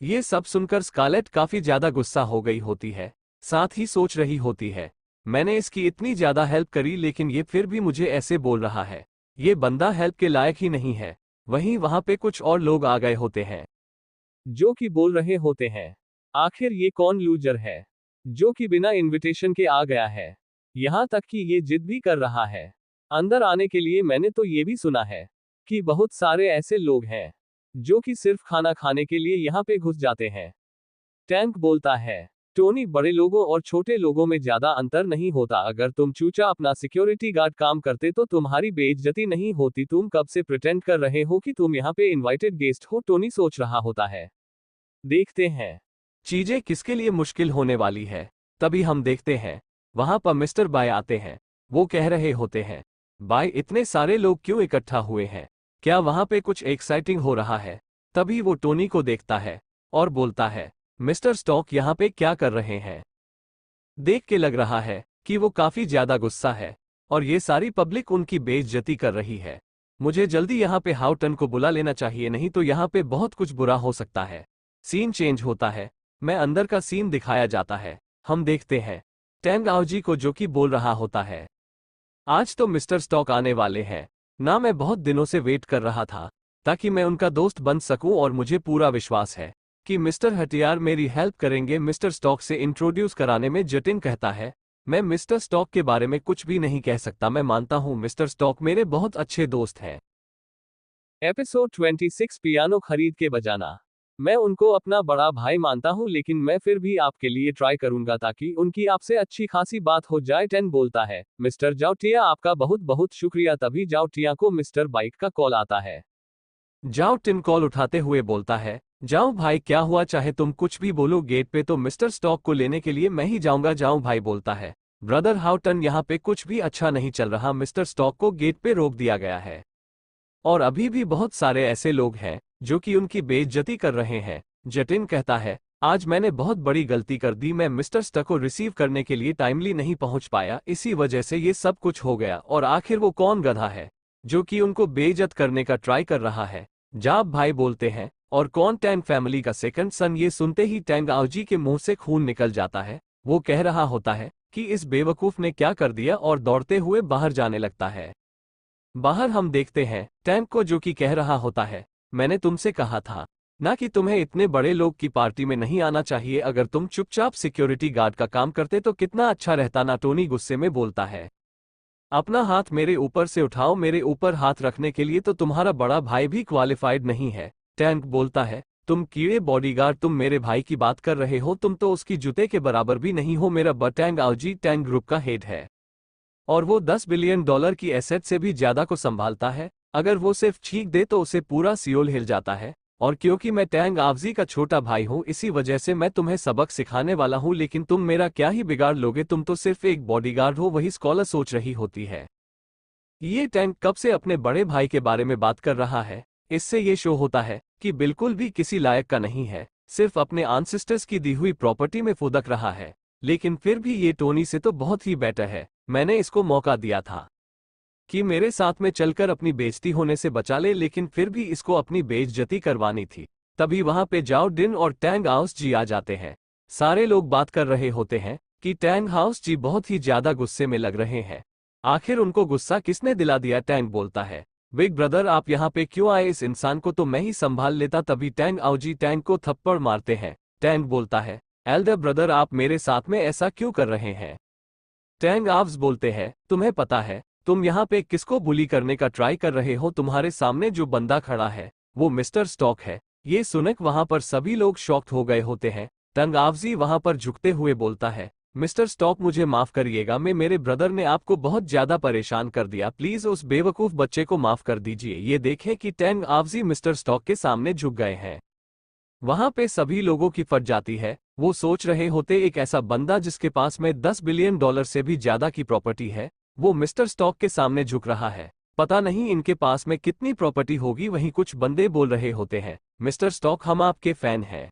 ये सब सुनकर स्कारलेट काफी ज्यादा गुस्सा हो गई होती है, साथ ही सोच रही होती है, मैंने इसकी इतनी ज्यादा हेल्प करी लेकिन ये फिर भी मुझे ऐसे बोल रहा है, ये बंदा हेल्प के लायक ही नहीं है। वहीं वहां पे कुछ और लोग आ गए होते हैं जो कि बोल रहे होते हैं, आखिर ये कौन लूजर है जो कि बिना इनविटेशन के आ गया है, यहाँ तक कि ये जिद भी कर रहा है अंदर आने के लिए। मैंने तो ये भी सुना है कि बहुत सारे ऐसे लोग हैं जो कि सिर्फ खाना खाने के लिए यहाँ पे घुस जाते हैं। टैंक बोलता है, टोनी, बड़े लोगों और छोटे लोगों में ज्यादा अंतर नहीं होता, अगर तुम चूचा अपना सिक्योरिटी गार्ड काम करते तो तुम्हारी बेइज्जती नहीं होती, तुम कब से प्रिटेंड कर रहे हो कि तुम यहाँ पे इनवाइटेड गेस्ट हो? टोनी सोच रहा होता है, देखते हैं चीजें किसके लिए मुश्किल होने वाली है। तभी हम देखते हैं वहां पर मिस्टर बाय आते हैं। वो कह रहे होते हैं, बाय इतने सारे लोग क्यों इकट्ठा हुए हैं, क्या वहां पे कुछ एक्साइटिंग हो रहा है? तभी वो टोनी को देखता है और बोलता है, मिस्टर स्टॉक यहाँ पे क्या कर रहे हैं? देख के लग रहा है कि वो काफी ज्यादा गुस्सा है और ये सारी पब्लिक उनकी बेइज्जती कर रही है। मुझे जल्दी यहाँ पे हाउटन को बुला लेना चाहिए, नहीं तो यहाँ पे बहुत कुछ बुरा हो सकता है। सीन चेंज होता है, मैं अंदर का सीन दिखाया जाता है। हम देखते हैं टैंग आओजी को जो कि बोल रहा होता है, आज तो मिस्टर स्टॉक आने वाले हैं ना मैं बहुत दिनों से वेट कर रहा था ताकि मैं उनका दोस्त बन सकूं और मुझे पूरा विश्वास है कि मिस्टर हटियार मेरी हेल्प करेंगे मिस्टर स्टॉक से इंट्रोड्यूस कराने में। जटिन कहता है, मैं मिस्टर स्टॉक के बारे में कुछ भी नहीं कह सकता। मैं मानता हूं मिस्टर स्टॉक मेरे बहुत अच्छे दोस्त हैं। एपिसोड 26 पियानो खरीद के बजाना। मैं उनको अपना बड़ा भाई मानता हूं, लेकिन मैं फिर भी आपके लिए ट्राई करूंगा ताकि उनकी आपसे अच्छी खासी बात हो जाए। टेन बोलता है, मिस्टर जाओटिया आपका बहुत बहुत शुक्रिया। तभी जाओटिया को मिस्टर बाइक का कॉल आता है। जाओ टिन कॉल उठाते हुए बोलता है, जाओ भाई क्या हुआ, चाहे तुम कुछ भी बोलो, गेट पे तो मिस्टर स्टॉक को लेने के लिए मैं ही जाऊंगा। जाओ भाई बोलता है, ब्रदर हाउटन यहाँ पे कुछ भी अच्छा नहीं चल रहा। मिस्टर स्टॉक को गेट पे रोक दिया गया है और अभी भी बहुत सारे ऐसे लोग हैं जो कि उनकी बेइज्जती कर रहे हैं। जटिन कहता है, आज मैंने बहुत बड़ी गलती कर दी। मैं मिस्टर स्टॉक को रिसीव करने के लिए टाइमली नहीं पहुंच पाया, इसी वजह से ये सब कुछ हो गया। और आखिर वो कौन गधा है जो कि उनको बेइज्जत करने का ट्राई कर रहा है? जाब भाई बोलते हैं, और कौन? टैंग फैमिली का सेकंड सन। ये सुनते ही टैंग आओजी के मुंह से खून निकल जाता है। वो कह रहा होता है कि इस बेवकूफ ने क्या कर दिया और दौड़ते हुए बाहर जाने लगता है। बाहर हम देखते हैं टैंक को जो कि कह रहा होता है, मैंने तुमसे कहा था ना कि तुम्हें इतने बड़े लोग की पार्टी में नहीं आना चाहिए। अगर तुम चुपचाप सिक्योरिटी गार्ड का काम करते तो कितना अच्छा रहता ना। टोनी गुस्से में बोलता है, अपना हाथ मेरे ऊपर से उठाओ। मेरे ऊपर हाथ रखने के लिए तो तुम्हारा बड़ा भाई भी क्वालिफाइड नहीं है। टैंक बोलता है, तुम कीड़े बॉडीगार्ड, तुम मेरे भाई की बात कर रहे हो? तुम तो उसकी जूते के बराबर भी नहीं हो। मेरा टैंग आओजी टैंग ग्रुप का हेड है और वो $10 बिलियन की एसेट से भी ज्यादा को संभालता है। अगर वो सिर्फ छींक दे तो उसे पूरा सियोल हिल जाता है। और क्योंकि मैं टैंग आवजी का छोटा भाई हूं, इसी वजह से मैं तुम्हें सबक सिखाने वाला हूं। लेकिन तुम मेरा क्या ही बिगाड़ लोगे? तुम तो सिर्फ एक बॉडीगार्ड हो, वही स्कॉलर सोच रही होती है। ये टैंक कब से अपने बड़े भाई के बारे में बात कर रहा है? इससे ये शो होता है कि बिल्कुल भी किसी लायक का नहीं है, सिर्फ अपने आंसेस्टर्स की दी हुई प्रॉपर्टी में फुदक रहा है। लेकिन फिर भी ये टोनी से तो बहुत ही बेटर है। मैंने इसको मौका दिया था कि मेरे साथ में चलकर अपनी बेइज्जती होने से बचा ले, लेकिन फिर भी इसको अपनी बेइज्जती करवानी थी। तभी वहां पे जाओ डिन और टैंग हाउस जी आ जाते हैं। सारे लोग बात कर रहे होते हैं कि टैंग हाउस जी बहुत ही ज्यादा गुस्से में लग रहे हैं। आखिर उनको गुस्सा किसने दिला दिया? टैंग बोलता है, बिग ब्रदर आप यहाँ पे क्यों आए? इस इंसान को तो मैं ही संभाल लेता। तभी टैंग आओजी टैंग को थप्पड़ मारते हैं। टैंग बोलता है, एल्डर ब्रदर आप मेरे साथ में ऐसा क्यों कर रहे हैं? टैंग आव्स बोलते हैं, तुम्हें पता है तुम यहाँ पे किसको बुली करने का ट्राई कर रहे हो? तुम्हारे सामने जो बंदा खड़ा है वो मिस्टर स्टॉक है। ये सुनक वहां पर सभी लोग शॉक्ड हो गए होते हैं। टैंग आव्जी वहां पर झुकते हुए बोलता है, मिस्टर स्टॉक मुझे माफ करिएगा, मेरे ब्रदर ने आपको बहुत ज्यादा परेशान कर दिया। प्लीज उस बेवकूफ बच्चे को माफ कर दीजिए। ये देखें कि टैंग आव्जी मिस्टर स्टॉक के सामने झुक गए हैं। वहां पे सभी लोगों की फट जाती है। वो सोच रहे होते एक ऐसा बंदा जिसके पास में $10 बिलियन से भी ज्यादा की प्रॉपर्टी है, वो मिस्टर स्टॉक के सामने झुक रहा है। पता नहीं इनके पास में कितनी प्रॉपर्टी होगी। वहीं कुछ बंदे बोल रहे होते हैं, मिस्टर स्टॉक हम आपके फैन हैं,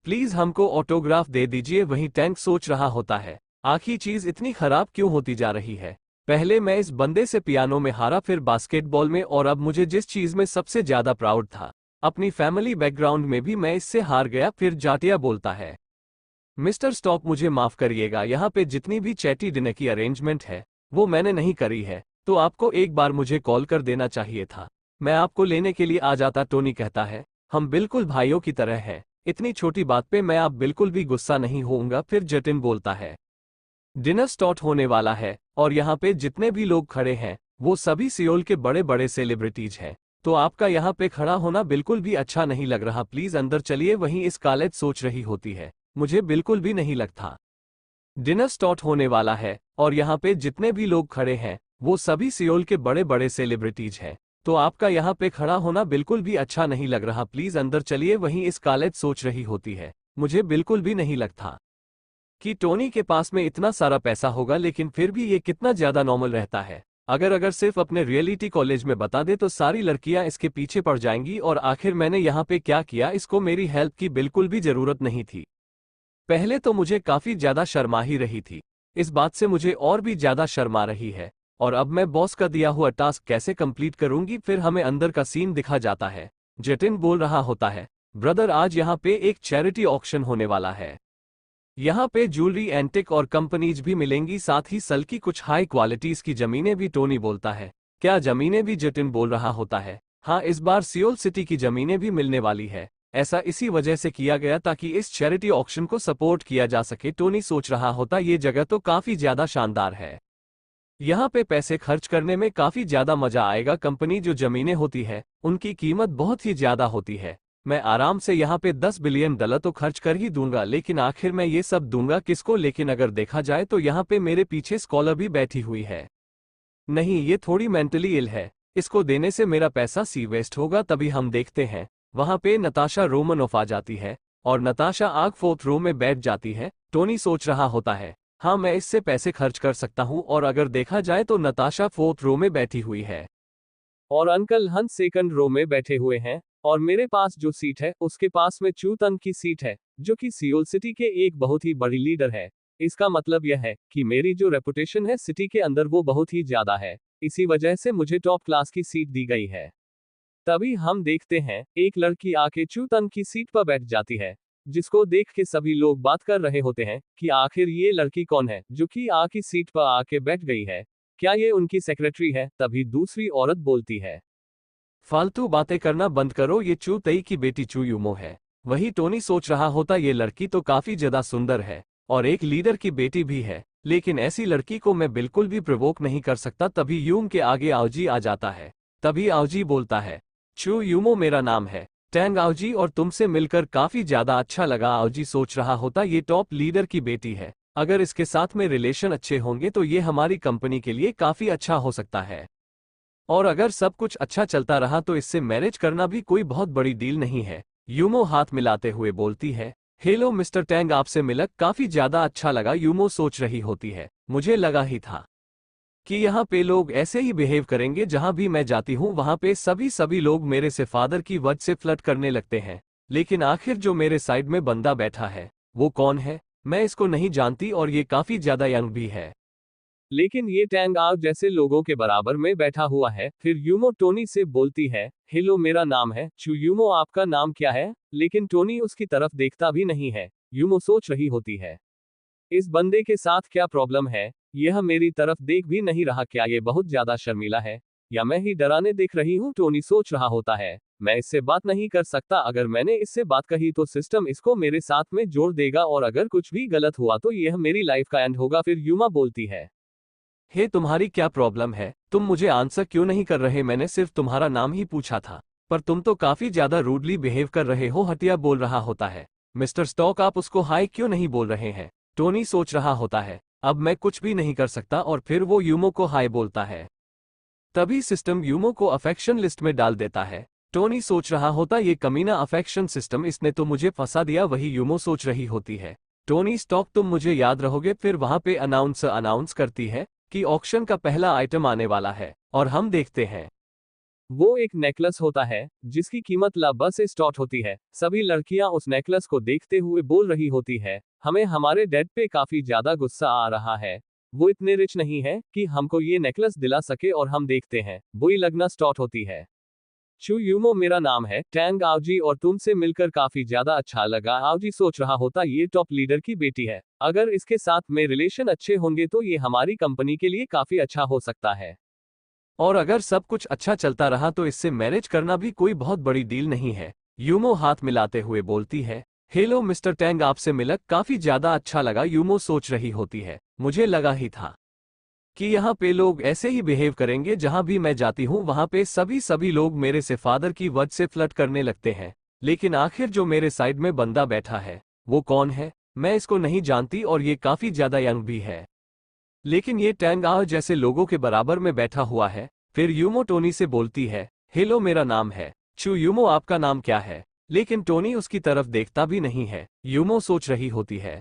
प्लीज हमको ऑटोग्राफ दे दीजिए। वहीं टैंक सोच रहा होता है, आखिर चीज इतनी खराब क्यों होती जा रही है? पहले मैं इस बंदे से पियानो में हारा, फिर बास्केटबॉल में, और अब मुझे जिस चीज में सबसे ज्यादा प्राउड था, अपनी फैमिली बैकग्राउंड में भी मैं इससे हार गया। फिर जाटिया बोलता है, मिस्टर स्टॉक मुझे माफ करिएगा, यहाँ पे जितनी भी चैटी डिनर की अरेंजमेंट है वो मैंने नहीं करी है, तो आपको एक बार मुझे कॉल कर देना चाहिए था, मैं आपको लेने के लिए आ जाता। टोनी कहता है, हम बिल्कुल भाइयों की तरह हैं, इतनी छोटी बात पे मैं आप बिल्कुल भी गुस्सा नहीं होऊंगा। फिर जटिन बोलता है, डिनर स्टार्ट होने वाला है और यहाँ पे जितने भी लोग खड़े हैं वो सभी सियोल के बड़े बड़े सेलिब्रिटीज हैं, तो आपका यहाँ पे खड़ा होना बिल्कुल भी अच्छा नहीं लग रहा, प्लीज अंदर चलिए। वहीं इस कॉलेज सोच रही होती है, मुझे बिल्कुल भी नहीं लगता डिनर स्टार्ट होने वाला है और यहाँ पे जितने भी लोग खड़े हैं वो सभी सियोल के बड़े बड़े सेलिब्रिटीज हैं, तो आपका यहाँ पे खड़ा होना बिल्कुल भी अच्छा नहीं लग रहा, प्लीज अंदर चलिए। वहीं इस कॉलेज सोच रही होती है, मुझे बिल्कुल भी नहीं लगता कि टोनी के पास में इतना सारा पैसा होगा, लेकिन फिर भी ये कितना ज्यादा नॉर्मल रहता है। अगर सिर्फ अपने रियलिटी कॉलेज में बता दे तो सारी लड़कियां इसके पीछे पड़ जाएंगी। और आखिर मैंने यहाँ पे क्या किया? इसको मेरी हेल्प की बिल्कुल भी जरूरत नहीं थी। पहले तो मुझे काफी ज्यादा शर्मा ही रही थी, इस बात से मुझे और भी ज्यादा शर्मा रही है, और अब मैं बॉस का दिया हुआ टास्क कैसे कंप्लीट करूंगी? फिर हमें अंदर का सीन दिखा जाता है। जटिन बोल रहा होता है, ब्रदर आज यहाँ पे एक चैरिटी ऑक्शन होने वाला है, यहाँ पे ज्वेलरी, एंटिक और कंपनीज भी मिलेंगी, साथ ही सल की कुछ हाई क्वालिटीज की जमीनें भी। टोनी बोलता है, क्या जमीनें भी जटिन बोल रहा होता है। हाँ, इस बार सियोल सिटी की जमीनें भी मिलने वाली है। ऐसा इसी वजह से किया गया ताकि इस चैरिटी ऑक्शन को सपोर्ट किया जा सके। टोनी सोच रहा होता ये जगह तो काफी ज्यादा शानदार है, यहाँ पे पैसे खर्च करने में काफी ज्यादा मजा आएगा। कंपनी जो जमीनें होती है उनकी कीमत बहुत ही ज्यादा होती है। मैं आराम से यहाँ पे 10 बिलियन डॉलर तो खर्च कर ही दूंगा, लेकिन आखिर मैं ये सब दूंगा किसको। लेकिन अगर देखा जाए तो यहाँ पे मेरे पीछे स्कॉलर भी बैठी हुई है। नहीं, ये थोड़ी मेंटली इल है, इसको देने से मेरा पैसा सी वेस्ट होगा। तभी हम देखते हैं वहां पे नताशा रोमनोफ आ जाती है और नताशा आग 4th रो में बैठ जाती है। टोनी सोच रहा होता है हाँ, मैं इससे पैसे खर्च कर सकता हूँ। और अगर देखा जाए तो नताशा 4th रो में बैठी हुई है और अंकल हंस 2nd रो में बैठे हुए हैं। और मेरे पास जो सीट है उसके पास में चू तंग की सीट है, जो कि सियोल सिटी के एक बहुत ही बड़ी लीडर है। इसका मतलब यह है कि मेरी जो रेपुटेशन है सिटी के अंदर वो बहुत ही ज्यादा है। इसी वजह से मुझे टॉप क्लास की सीट दी गई है। तभी हम देखते हैं एक लड़की आके चू तंग की सीट पर बैठ जाती है, जिसको देख के सभी लोग बात कर रहे होते हैं कि आखिर ये लड़की कौन है जो कि आ की सीट पर आके बैठ गई है। क्या ये उनकी सेक्रेटरी है? तभी दूसरी औरत बोलती है, फालतू बातें करना बंद करो, ये चू तई की बेटी चू यूमो है। वही टोनी सोच रहा होता ये लड़की तो काफी ज्यादा सुंदर है और एक लीडर की बेटी भी है, लेकिन ऐसी लड़की को मैं बिल्कुल भी प्रवोक नहीं कर सकता। तभी यूम के आगे आवजी आ जाता है। तभी आवजी बोलता है, चू यूमो मेरा नाम है टैंग आवजी और तुमसे मिलकर काफी ज्यादा अच्छा लगा। आवजी सोच रहा होता ये टॉप लीडर की बेटी है, अगर इसके साथ में रिलेशन अच्छे होंगे तो ये हमारी कंपनी के लिए काफी अच्छा हो सकता है। और अगर सब कुछ अच्छा चलता रहा तो इससे मैरिज करना भी कोई बहुत बड़ी डील नहीं है। यूमो हाथ मिलाते हुए बोलती है, हेलो मिस्टर टैंग, आपसे मिलकर काफी ज्यादा अच्छा लगा। यूमो सोच रही होती है, मुझे लगा ही था कि यहाँ पे लोग ऐसे ही बिहेव करेंगे। जहाँ भी मैं जाती हूँ वहाँ पे सभी लोग मेरे से फादर की वजह से फ्लर्ट करने लगते हैं। लेकिन आखिर जो मेरे साइड में बंदा बैठा है वो कौन है? मैं इसको नहीं जानती और ये काफी ज्यादा यंग भी है, लेकिन ये टैंग आग जैसे लोगों के बराबर में बैठा हुआ है। फिर यूमो टोनी से बोलती है, हेलो मेरा नाम है चू। यूमो आपका नाम क्या है? लेकिन टोनी उसकी तरफ देखता भी नहीं है। यूमो सोच रही होती है, इस बंदे के साथ क्या प्रॉब्लम है? यह मेरी तरफ देख भी नहीं रहा। क्या ये बहुत ज्यादा शर्मीला है या मैं ही डराने दिख रही हूँ? टोनी सोच रहा होता है, मैं इससे बात नहीं कर सकता। अगर मैंने इससे बात कही तो सिस्टम इसको मेरे साथ में जोड़ देगा और अगर कुछ भी गलत हुआ तो यह मेरी लाइफ का एंड होगा। फिर यूमा बोलती है, हे तुम्हारी क्या प्रॉब्लम है? तुम मुझे आंसर क्यों नहीं कर रहे? मैंने सिर्फ तुम्हारा नाम ही पूछा था, पर तुम तो काफी ज्यादा रूडली बिहेव कर रहे हो। हटिया बोल रहा होता है, मिस्टर स्टॉक आप उसको हाई क्यों नहीं बोल रहे हैं? टोनी सोच रहा होता है, अब मैं कुछ भी नहीं कर सकता और फिर वो यूमो को हाई बोलता है। तभी सिस्टम यूमो को अफेक्शन लिस्ट में डाल देता है। टोनी सोच रहा होता ये कमीना अफेक्शन सिस्टम, इसने तो मुझे फंसा दिया। वही यूमो सोच रही होती है, टोनी स्टॉक तुम मुझे याद रहोगे। फिर वहां पे अनाउंस करती है कि ऑक्शन का पहला आइटम आने वाला है और हम देखते हैं वो एक नेकलेस होता है जिसकी कीमत लाख से स्टार्ट होती है। सभी लड़कियां उस नेकलेस को देखते हुए बोल रही होती है, हमें हमारे डैड पे काफी ज्यादा गुस्सा आ रहा है। वो इतने रिच नहीं है कि हमको ये नेकलेस दिला सके। और हम देखते हैं बुरी लगना स्टार्ट होती है। चू यूमो मेरा नाम है टैंग आवजी और तुमसे मिलकर काफी ज्यादा अच्छा लगा। आवजी सोच रहा होता ये टॉप लीडर की बेटी है, अगर इसके साथ में रिलेशन अच्छे होंगे तो ये हमारी कंपनी के लिए काफी अच्छा हो सकता है। और अगर सब कुछ अच्छा चलता रहा तो इससे मैरिज करना भी कोई बहुत बड़ी डील नहीं है। यूमो हाथ मिलाते हुए बोलती है, हेलो मिस्टर टैंग, आपसे मिलकर काफी ज्यादा अच्छा लगा। यूमो सोच रही होती है, मुझे लगा ही था कि यहाँ पे लोग ऐसे ही बिहेव करेंगे। जहाँ भी मैं जाती हूँ वहाँ पे सभी लोग मेरे से फादर की वजह से फ्लर्ट करने लगते हैं। लेकिन आखिर जो मेरे साइड में बंदा बैठा है वो कौन है? मैं इसको नहीं जानती और ये काफी ज्यादा यंग भी है, लेकिन ये टैंग आह जैसे लोगों के बराबर में बैठा हुआ है। फिर यूमो टोनी से बोलती है, हेलो मेरा नाम है चू। यूमो आपका नाम क्या है? लेकिन टोनी उसकी तरफ देखता भी नहीं है। यूमो सोच रही होती है,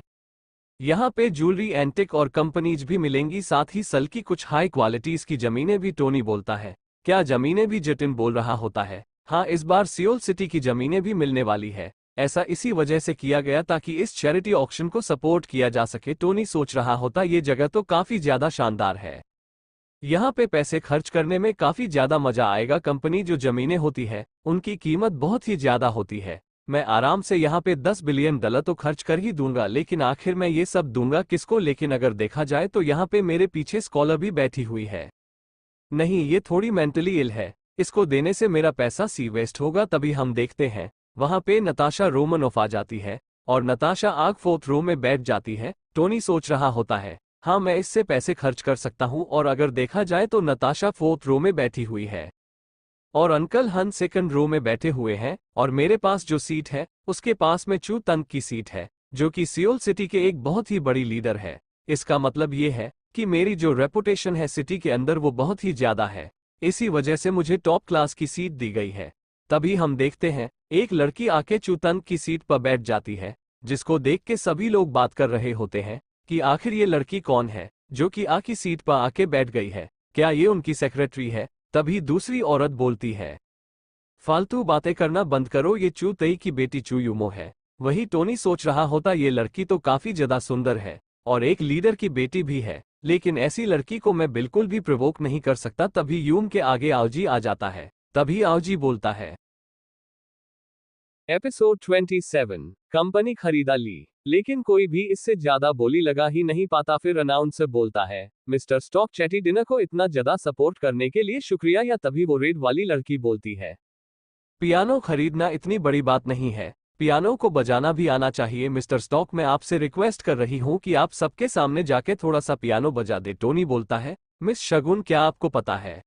यहाँ पे ज्वेलरी, एंटिक और कंपनीज भी मिलेंगी, साथ ही सल की कुछ हाई क्वालिटीज की जमीनें भी। टोनी बोलता है, क्या जमीनें भी? जटिन बोल रहा होता है, हाँ इस बार सियोल सिटी की जमीनें भी मिलने वाली है। ऐसा इसी वजह से किया गया ताकि इस चैरिटी ऑक्शन को सपोर्ट किया जा सके। टोनी सोच रहा होता ये जगह तो काफी ज्यादा शानदार है, यहाँ पे पैसे खर्च करने में काफी ज्यादा मजा आएगा। कंपनी जो जमीनें होती है उनकी कीमत बहुत ही ज्यादा होती है। मैं आराम से यहाँ पे 10 बिलियन डॉलर तो खर्च कर ही दूंगा, लेकिन आखिर मैं ये सब दूंगा किसको? लेकिन अगर देखा जाए तो यहाँ पे मेरे पीछे स्कॉलर भी बैठी हुई है। नहीं, ये थोड़ी मेंटली इल है, इसको देने से मेरा पैसा सी वेस्ट होगा। तभी हम देखते हैं वहां पे नताशा रोमनोफ आ जाती है और नताशा आग 4th रो में बैठ जाती है। टोनी सोच रहा होता है, हाँ मैं इससे पैसे खर्च कर सकता हूँ, और अगर देखा जाए तो नताशा 4th रो में बैठी हुई है और अंकल हन 2nd रो में बैठे हुए हैं, और मेरे पास जो सीट है उसके पास में चू तंग की सीट है, जो कि सियोल सिटी के एक बहुत ही बड़ी लीडर है। इसका मतलब ये है कि मेरी जो रेपुटेशन है सिटी के अंदर वो बहुत ही ज्यादा है, इसी वजह से मुझे टॉप क्लास की सीट दी गई है। तभी हम देखते हैं एक लड़की आके चूतंग की सीट पर बैठ जाती है, जिसको देख के सभी लोग बात कर रहे होते हैं कि आखिर ये लड़की कौन है जो कि आ की सीट पर आके बैठ गई है, क्या ये उनकी सेक्रेटरी है। तभी दूसरी औरत बोलती है, फालतू बातें करना बंद करो, ये चू तई की बेटी चू यूमो है। वही टोनी सोच रहा होता, ये लड़की तो काफी ज्यादा सुंदर है और एक लीडर की बेटी भी है, लेकिन ऐसी लड़की को मैं बिल्कुल भी प्रोवोक नहीं कर सकता। तभी यूम के आगे आवजी आ जाता है। तभी आवजी बोलता है, एपिसोड 27 कंपनी खरीदा ली, लेकिन कोई भी इससे ज्यादा बोली लगा ही नहीं पाता। फिर अनाउंसर बोलता है, मिस्टर स्टॉक चैटी डिनर को इतना ज्यादा सपोर्ट करने के लिए शुक्रिया। या तभी वो रेड वाली लड़की बोलती है, पियानो खरीदना इतनी बड़ी बात नहीं है, पियानो को बजाना भी आना चाहिए। मिस्टर स्टॉक, मैं आपसे रिक्वेस्ट कर रही हूँ कि आप सबके सामने जाके थोड़ा सा पियानो बजा दे। टोनी बोलता है, मिस शगुन क्या आपको पता है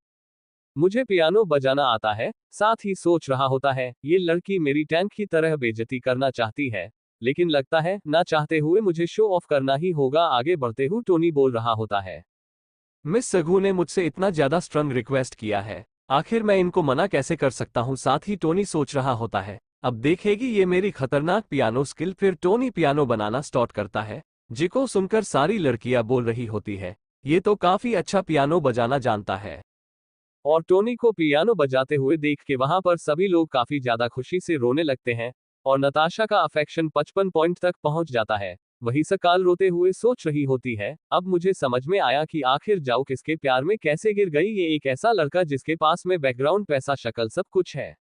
मुझे पियानो बजाना आता है। साथ ही सोच रहा होता है, ये लड़की मेरी टैंक की तरह बेइज्जती करना चाहती है, लेकिन लगता है ना चाहते हुए मुझे शो ऑफ करना ही होगा। आगे बढ़ते हुए टोनी बोल रहा होता है, मिस सगू ने मुझसे इतना ज्यादा स्ट्रंग रिक्वेस्ट किया है, आखिर मैं इनको मना कैसे कर सकता हूँ। साथ ही टोनी सोच रहा होता है, अब देखेगी ये मेरी खतरनाक पियानो स्किल। फिर टोनी पियानो बनाना स्टार्ट करता है, जिको सुनकर सारी लड़कियां बोल रही होती है, ये तो काफी अच्छा पियानो बजाना जानता है। और टोनी को पियानो बजाते हुए देख के वहां पर सभी लोग काफी ज्यादा खुशी से रोने लगते हैं और नताशा का अफेक्शन 55 पॉइंट तक पहुंच जाता है। वही सकाल रोते हुए सोच रही होती है, अब मुझे समझ में आया कि आखिर जाओ किसके प्यार में कैसे गिर गई। ये एक ऐसा लड़का जिसके पास में बैकग्राउंड, पैसा, शक्ल सब कुछ है,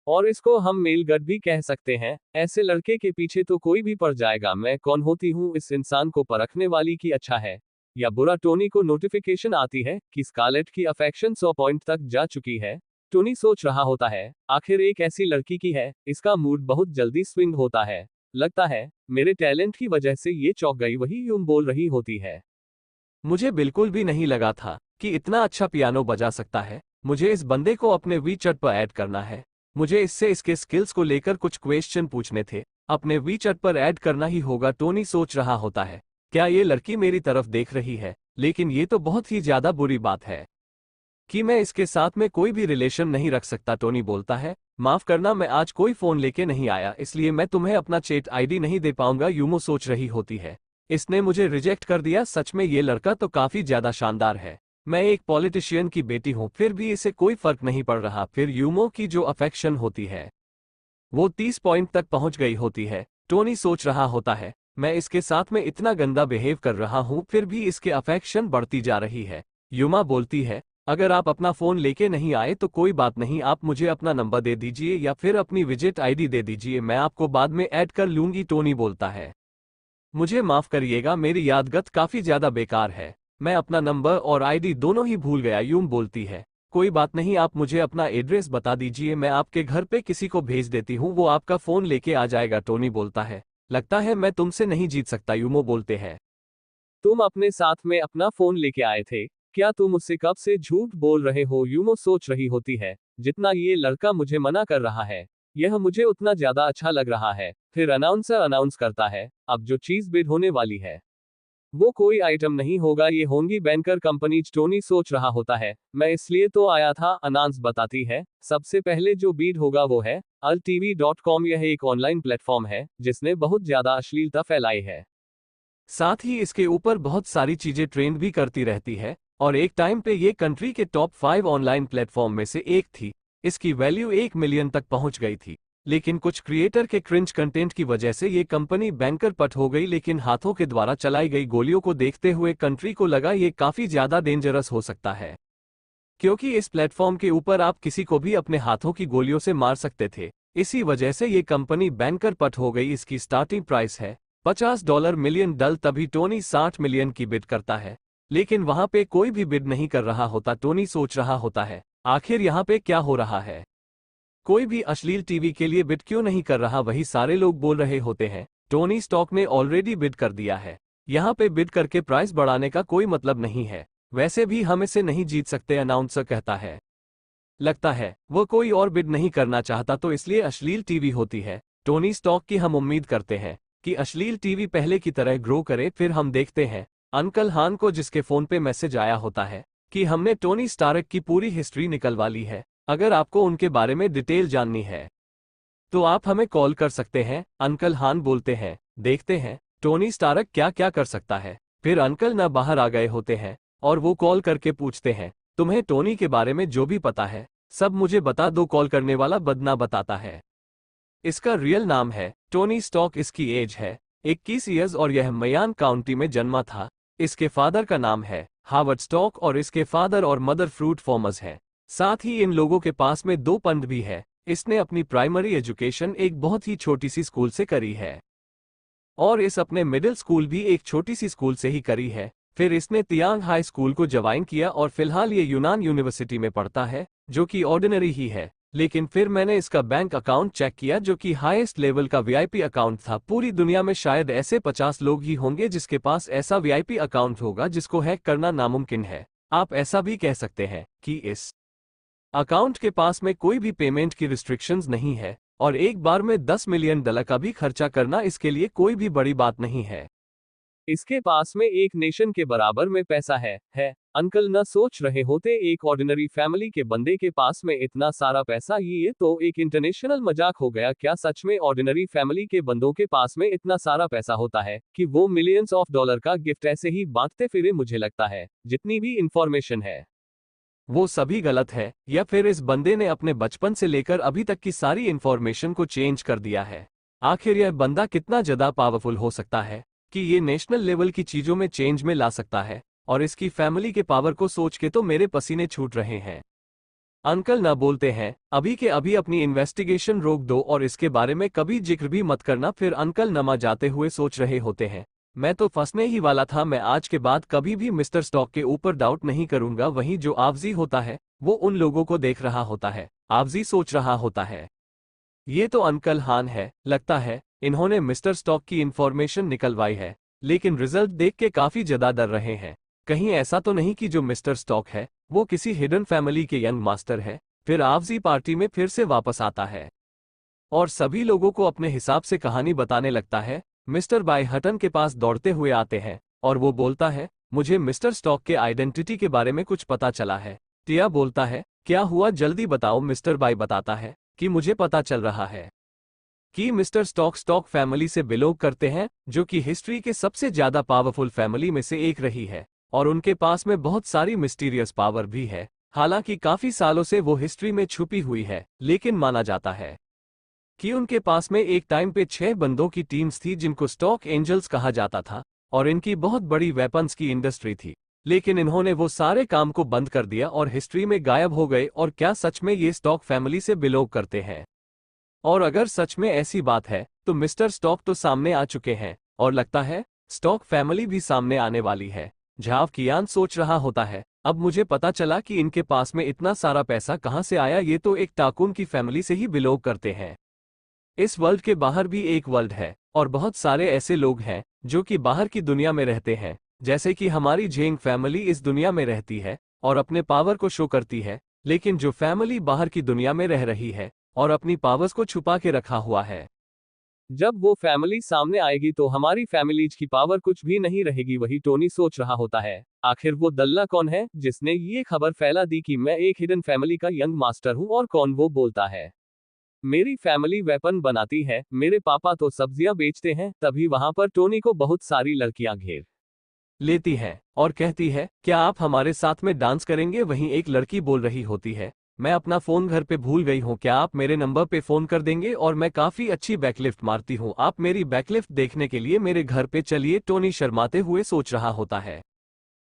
और इसको हम मेलगढ़ भी कह सकते हैं। ऐसे लड़के के पीछे तो कोई भी पड़ जाएगा। मैं कौन होती हूँ इस इंसान को परखने वाली कि अच्छा है या बुरा। टोनी को नोटिफिकेशन आती है कि स्कारलेट की अफेक्शन 100 पॉइंट तक जा चुकी है। टोनी सोच रहा होता है, आखिर एक ऐसी लड़की की है, इसका मूड बहुत जल्दी स्विंग होता है। लगता है मेरे टैलेंट की वजह से ये चौंक गई। वही यूं बोल रही होती है, मुझे बिल्कुल भी नहीं लगा था कि इतना अच्छा पियानो बजा सकता है। मुझे इस बंदे को अपने वीचैट पर ऐड करना है। मुझे इससे इसके स्किल्स को लेकर कुछ क्वेश्चन पूछने थे, अपने वीचैट पर ऐड करना ही होगा। टोनी सोच रहा होता है, क्या ये लड़की मेरी तरफ देख रही है, लेकिन ये तो बहुत ही ज्यादा बुरी बात है कि मैं इसके साथ में कोई भी रिलेशन नहीं रख सकता। टोनी बोलता है, माफ करना मैं आज कोई फोन लेके नहीं आया, इसलिए मैं तुम्हें अपना चैट आईडी नहीं दे पाऊंगा। यूमो सोच रही होती है, इसने मुझे रिजेक्ट कर दिया। सच में ये लड़का तो काफी ज्यादा शानदार है। मैं एक पॉलिटिशियन की बेटी हूं, फिर भी इसे कोई फर्क नहीं पड़ रहा। फिर यूमो की जो अफेक्शन होती है वो 30 पॉइंट तक पहुंच गई होती है। टोनी सोच रहा होता है, मैं इसके साथ में इतना गंदा बिहेव कर रहा हूं, फिर भी इसके अफेक्शन बढ़ती जा रही है। युमा बोलती है, अगर आप अपना फोन लेके नहीं आए तो कोई बात नहीं, आप मुझे अपना नंबर दे दीजिए या फिर अपनी विजिट आईडी दे दीजिए, मैं आपको बाद में ऐड कर लूंगी। टोनी बोलता है, मुझे माफ करिएगा, मेरी यादगत काफी ज्यादा बेकार है, मैं अपना नंबर और आईडी दोनों ही भूल गया। यूम बोलती है, कोई बात नहीं, आप मुझे अपना एड्रेस बता दीजिए, मैं आपके घर पे किसी को भेज देती हूँ, वो आपका फोन लेके आ जाएगा। टोनी बोलता है, लगता है मैं तुमसे नहीं जीत सकता। यूमो बोलते हैं, तुम अपने साथ में अपना फोन लेके आए थे, क्या तुम मुझसे कब से झूठ बोल रहे हो। यूमो सोच रही होती है, जितना ये लड़का मुझे मना कर रहा है यह मुझे उतना ज्यादा अच्छा लग रहा है। फिर अनाउंसर अनाउंस करता है, अब जो चीज बिड होने वाली है वो कोई आइटम नहीं होगा, ये होंगी बैंकर कंपनीज। टोनी सोच रहा होता है, मैं इसलिए तो आया था। अनाउंस बताती है, सबसे पहले जो बीड होगा वो है altv.com। यह एक ऑनलाइन प्लेटफॉर्म है जिसने बहुत ज्यादा अश्लीलता फैलाई है, साथ ही इसके ऊपर बहुत सारी चीजें ट्रेंड भी करती रहती है, और एक टाइम पे ये कंट्री के टॉप 5 ऑनलाइन प्लेटफॉर्म में से एक थी। इसकी वैल्यू 1 मिलियन तक पहुंच गई थी, लेकिन कुछ क्रिएटर के क्रिंज कंटेंट की वजह से ये कंपनी बैंकर पट हो गई। लेकिन हाथों के द्वारा चलाई गई गोलियों को देखते हुए कंट्री को लगा ये काफी ज्यादा डेंजरस हो सकता है, क्योंकि इस प्लेटफॉर्म के ऊपर आप किसी को भी अपने हाथों की गोलियों से मार सकते थे। इसी वजह से ये कंपनी बैंकर पट हो गई। इसकी स्टार्टिंग प्राइस है $50 मिलियन। तभी टोनी 60 मिलियन की बिड करता है, लेकिन वहां पे कोई भी बिड नहीं कर रहा होता। टोनी सोच रहा होता है, आखिर यहाँ पे क्या हो रहा है? कोई भी अश्लील टीवी के लिए बिड क्यों नहीं कर रहा? वही सारे लोग बोल रहे होते हैं, टोनी स्टॉक ने ऑलरेडी बिड कर दिया है। यहाँ पे बिड करके प्राइस बढ़ाने का कोई मतलब नहीं है। वैसे भी हम इसे नहीं जीत सकते, अनाउंसर कहता है। लगता है वो कोई और बिड नहीं करना चाहता, तो इसलिए अश्लील टीवी होती है। टोनी स्टॉक की हम उम्मीद करते हैं कि अश्लील टीवी पहले की तरह ग्रो करे। फिर हम देखते हैं अंकल हान को, जिसके फोन पे मैसेज आया होता है कि हमने टोनी स्टारक की पूरी हिस्ट्री निकलवा ली है। अगर आपको उनके बारे में डिटेल जाननी है तो आप हमें कॉल कर सकते हैं, अंकल हान बोलते हैं। देखते हैं टोनी स्टारक क्या क्या कर सकता है। फिर अंकल ना बाहर आ गए होते हैं और वो कॉल करके पूछते हैं, तुम्हें टोनी के बारे में जो भी पता है सब मुझे बता दो। कॉल करने वाला बदना बताता है इसका रियल नाम है टोनी स्टॉक, इसकी एज है 21 ईयर्स और यह मयान काउंटी में जन्मा था। इसके फादर का नाम है हावर्ड स्टॉक और इसके फादर और मदर फ्रूट फार्मर्स हैं। साथ ही इन लोगों के पास में 2 पंड भी है। इसने अपनी प्राइमरी एजुकेशन एक बहुत ही छोटी सी स्कूल से करी है और इस अपने मिडिल स्कूल भी एक छोटी सी स्कूल से ही करी है। फिर इसने तियांग हाई स्कूल को ज्वाइन किया और फिलहाल ये यूनान यूनिवर्सिटी में पढ़ता है, जो कि ऑर्डिनरी ही है। लेकिन फिर मैंने इसका बैंक अकाउंट चेक किया, जो कि हाईएस्ट लेवल का वीआईपी अकाउंट था। पूरी दुनिया में शायद ऐसे 50 लोग ही होंगे जिसके पास ऐसा वीआईपी अकाउंट होगा जिसको हैक करना नामुमकिन है। आप ऐसा भी कह सकते हैं कि इस अकाउंट के पास में कोई भी पेमेंट की रिस्ट्रिक्शंस नहीं है और एक बार में $10 मिलियन का भी खर्चा करना इसके लिए कोई भी बड़ी बात नहीं है। इसके पास में एक नेशन के बराबर में पैसा है। अंकल न सोच रहे होते, एक ऑर्डिनरी फैमिली के बंदे के पास में इतना सारा पैसा, ये तो एक इंटरनेशनल मजाक हो गया। क्या सच में ऑर्डिनरी फैमिली के बंदों के पास में इतना सारा पैसा होता है कि वो मिलियंस ऑफ डॉलर का गिफ्ट ऐसे ही बांटते फिरे? मुझे लगता है जितनी भी इंफॉर्मेशन है वो सभी गलत है, या फिर इस बंदे ने अपने बचपन से लेकर अभी तक की सारी इंफॉर्मेशन को चेंज कर दिया है। आखिर यह बंदा कितना ज्यादा पावरफुल हो सकता है कि ये नेशनल लेवल की चीजों में चेंज में ला सकता है? और इसकी फैमिली के पावर को सोच के तो मेरे पसीने छूट रहे हैं। अंकल ना बोलते हैं, अभी के अभी अपनी इन्वेस्टिगेशन रोक दो और इसके बारे में कभी जिक्र भी मत करना। फिर अंकल नमा जाते हुए सोच रहे होते हैं, मैं तो फंसने ही वाला था। मैं आज के बाद कभी भी मिस्टर स्टॉक के ऊपर डाउट नहीं करूंगा। वहीं जो आवजी होता है वो उन लोगों को देख रहा होता है। आवजी सोच रहा होता है, ये तो अंकल हान है, लगता है इन्होंने मिस्टर स्टॉक की इंफॉर्मेशन निकलवाई है। लेकिन रिजल्ट देख के काफी ज्यादा डर रहे हैं। कहीं ऐसा तो नहीं कि जो मिस्टर स्टॉक है वो किसी हिडन फैमिली के यंग मास्टर है। फिर आवजी पार्टी में फिर से वापस आता है और सभी लोगों को अपने हिसाब से कहानी बताने लगता है। मिस्टर बाय हटन के पास दौड़ते हुए आते हैं और वो बोलता है, मुझे मिस्टर स्टॉक के आइडेंटिटी के बारे में कुछ पता चला है। टिया बोलता है, क्या हुआ, जल्दी बताओ। मिस्टर बाय बताता है कि मुझे पता चल रहा है कि मिस्टर स्टॉक फैमिली से बिलोंग करते हैं, जो कि हिस्ट्री के सबसे ज्यादा पावरफुल फैमिली में से एक रही है और उनके पास में बहुत सारी मिस्टीरियस पावर भी है। हालांकि काफी सालों से वो हिस्ट्री में छुपी हुई है, लेकिन माना जाता है कि उनके पास में एक टाइम पे 6 बंदों की टीम्स थी जिनको स्टॉक एंजल्स कहा जाता था और इनकी बहुत बड़ी वेपन्स की इंडस्ट्री थी। लेकिन इन्होंने वो सारे काम को बंद कर दिया और हिस्ट्री में गायब हो गए। और क्या सच में ये स्टॉक फैमिली से बिलोंग करते हैं? और अगर सच में ऐसी बात है तो मिस्टर स्टॉक तो सामने आ चुके हैं और लगता है स्टॉक फैमिली भी सामने आने वाली है। झाव कियान सोच रहा होता है, अब मुझे पता चला कि इनके पास में इतना सारा पैसा कहां से आया। ये तो एक टाकून की फैमिली से ही बिलोंग करते हैं। इस वर्ल्ड के बाहर भी एक वर्ल्ड है और बहुत सारे ऐसे लोग हैं जो कि बाहर की दुनिया में रहते हैं, जैसे कि हमारी झेंग फैमिली इस दुनिया में रहती है और अपने पावर को शो करती है। लेकिन जो फैमिली बाहर की दुनिया में रह रही है और अपनी पावर्स को छुपा के रखा हुआ है, जब वो फैमिली सामने आएगी तो हमारी फैमिलीज की पावर कुछ भी नहीं रहेगी। वही टोनी सोच रहा होता है, आखिर वो दल्ला कौन है जिसने ये खबर फैला दी कि मैं एक हिडन फैमिली का यंग मास्टर हूं? और कौन वो बोलता है मेरी फैमिली वेपन बनाती है, मेरे पापा तो सब्जियां बेचते हैं? तभी वहां पर टोनी को बहुत सारी लड़कियां घेर लेती है और कहती है, क्या आप हमारे साथ में डांस करेंगे? वहीं एक लड़की बोल रही होती है, मैं अपना फोन घर पे भूल गई हूँ, क्या आप मेरे नंबर पे फोन कर देंगे? और मैं काफी अच्छी बैकलिफ्ट मारती हूँ, आप मेरी बैकलिफ्ट देखने के लिए मेरे घर पे चलिए। टोनी शर्माते हुए सोच रहा होता है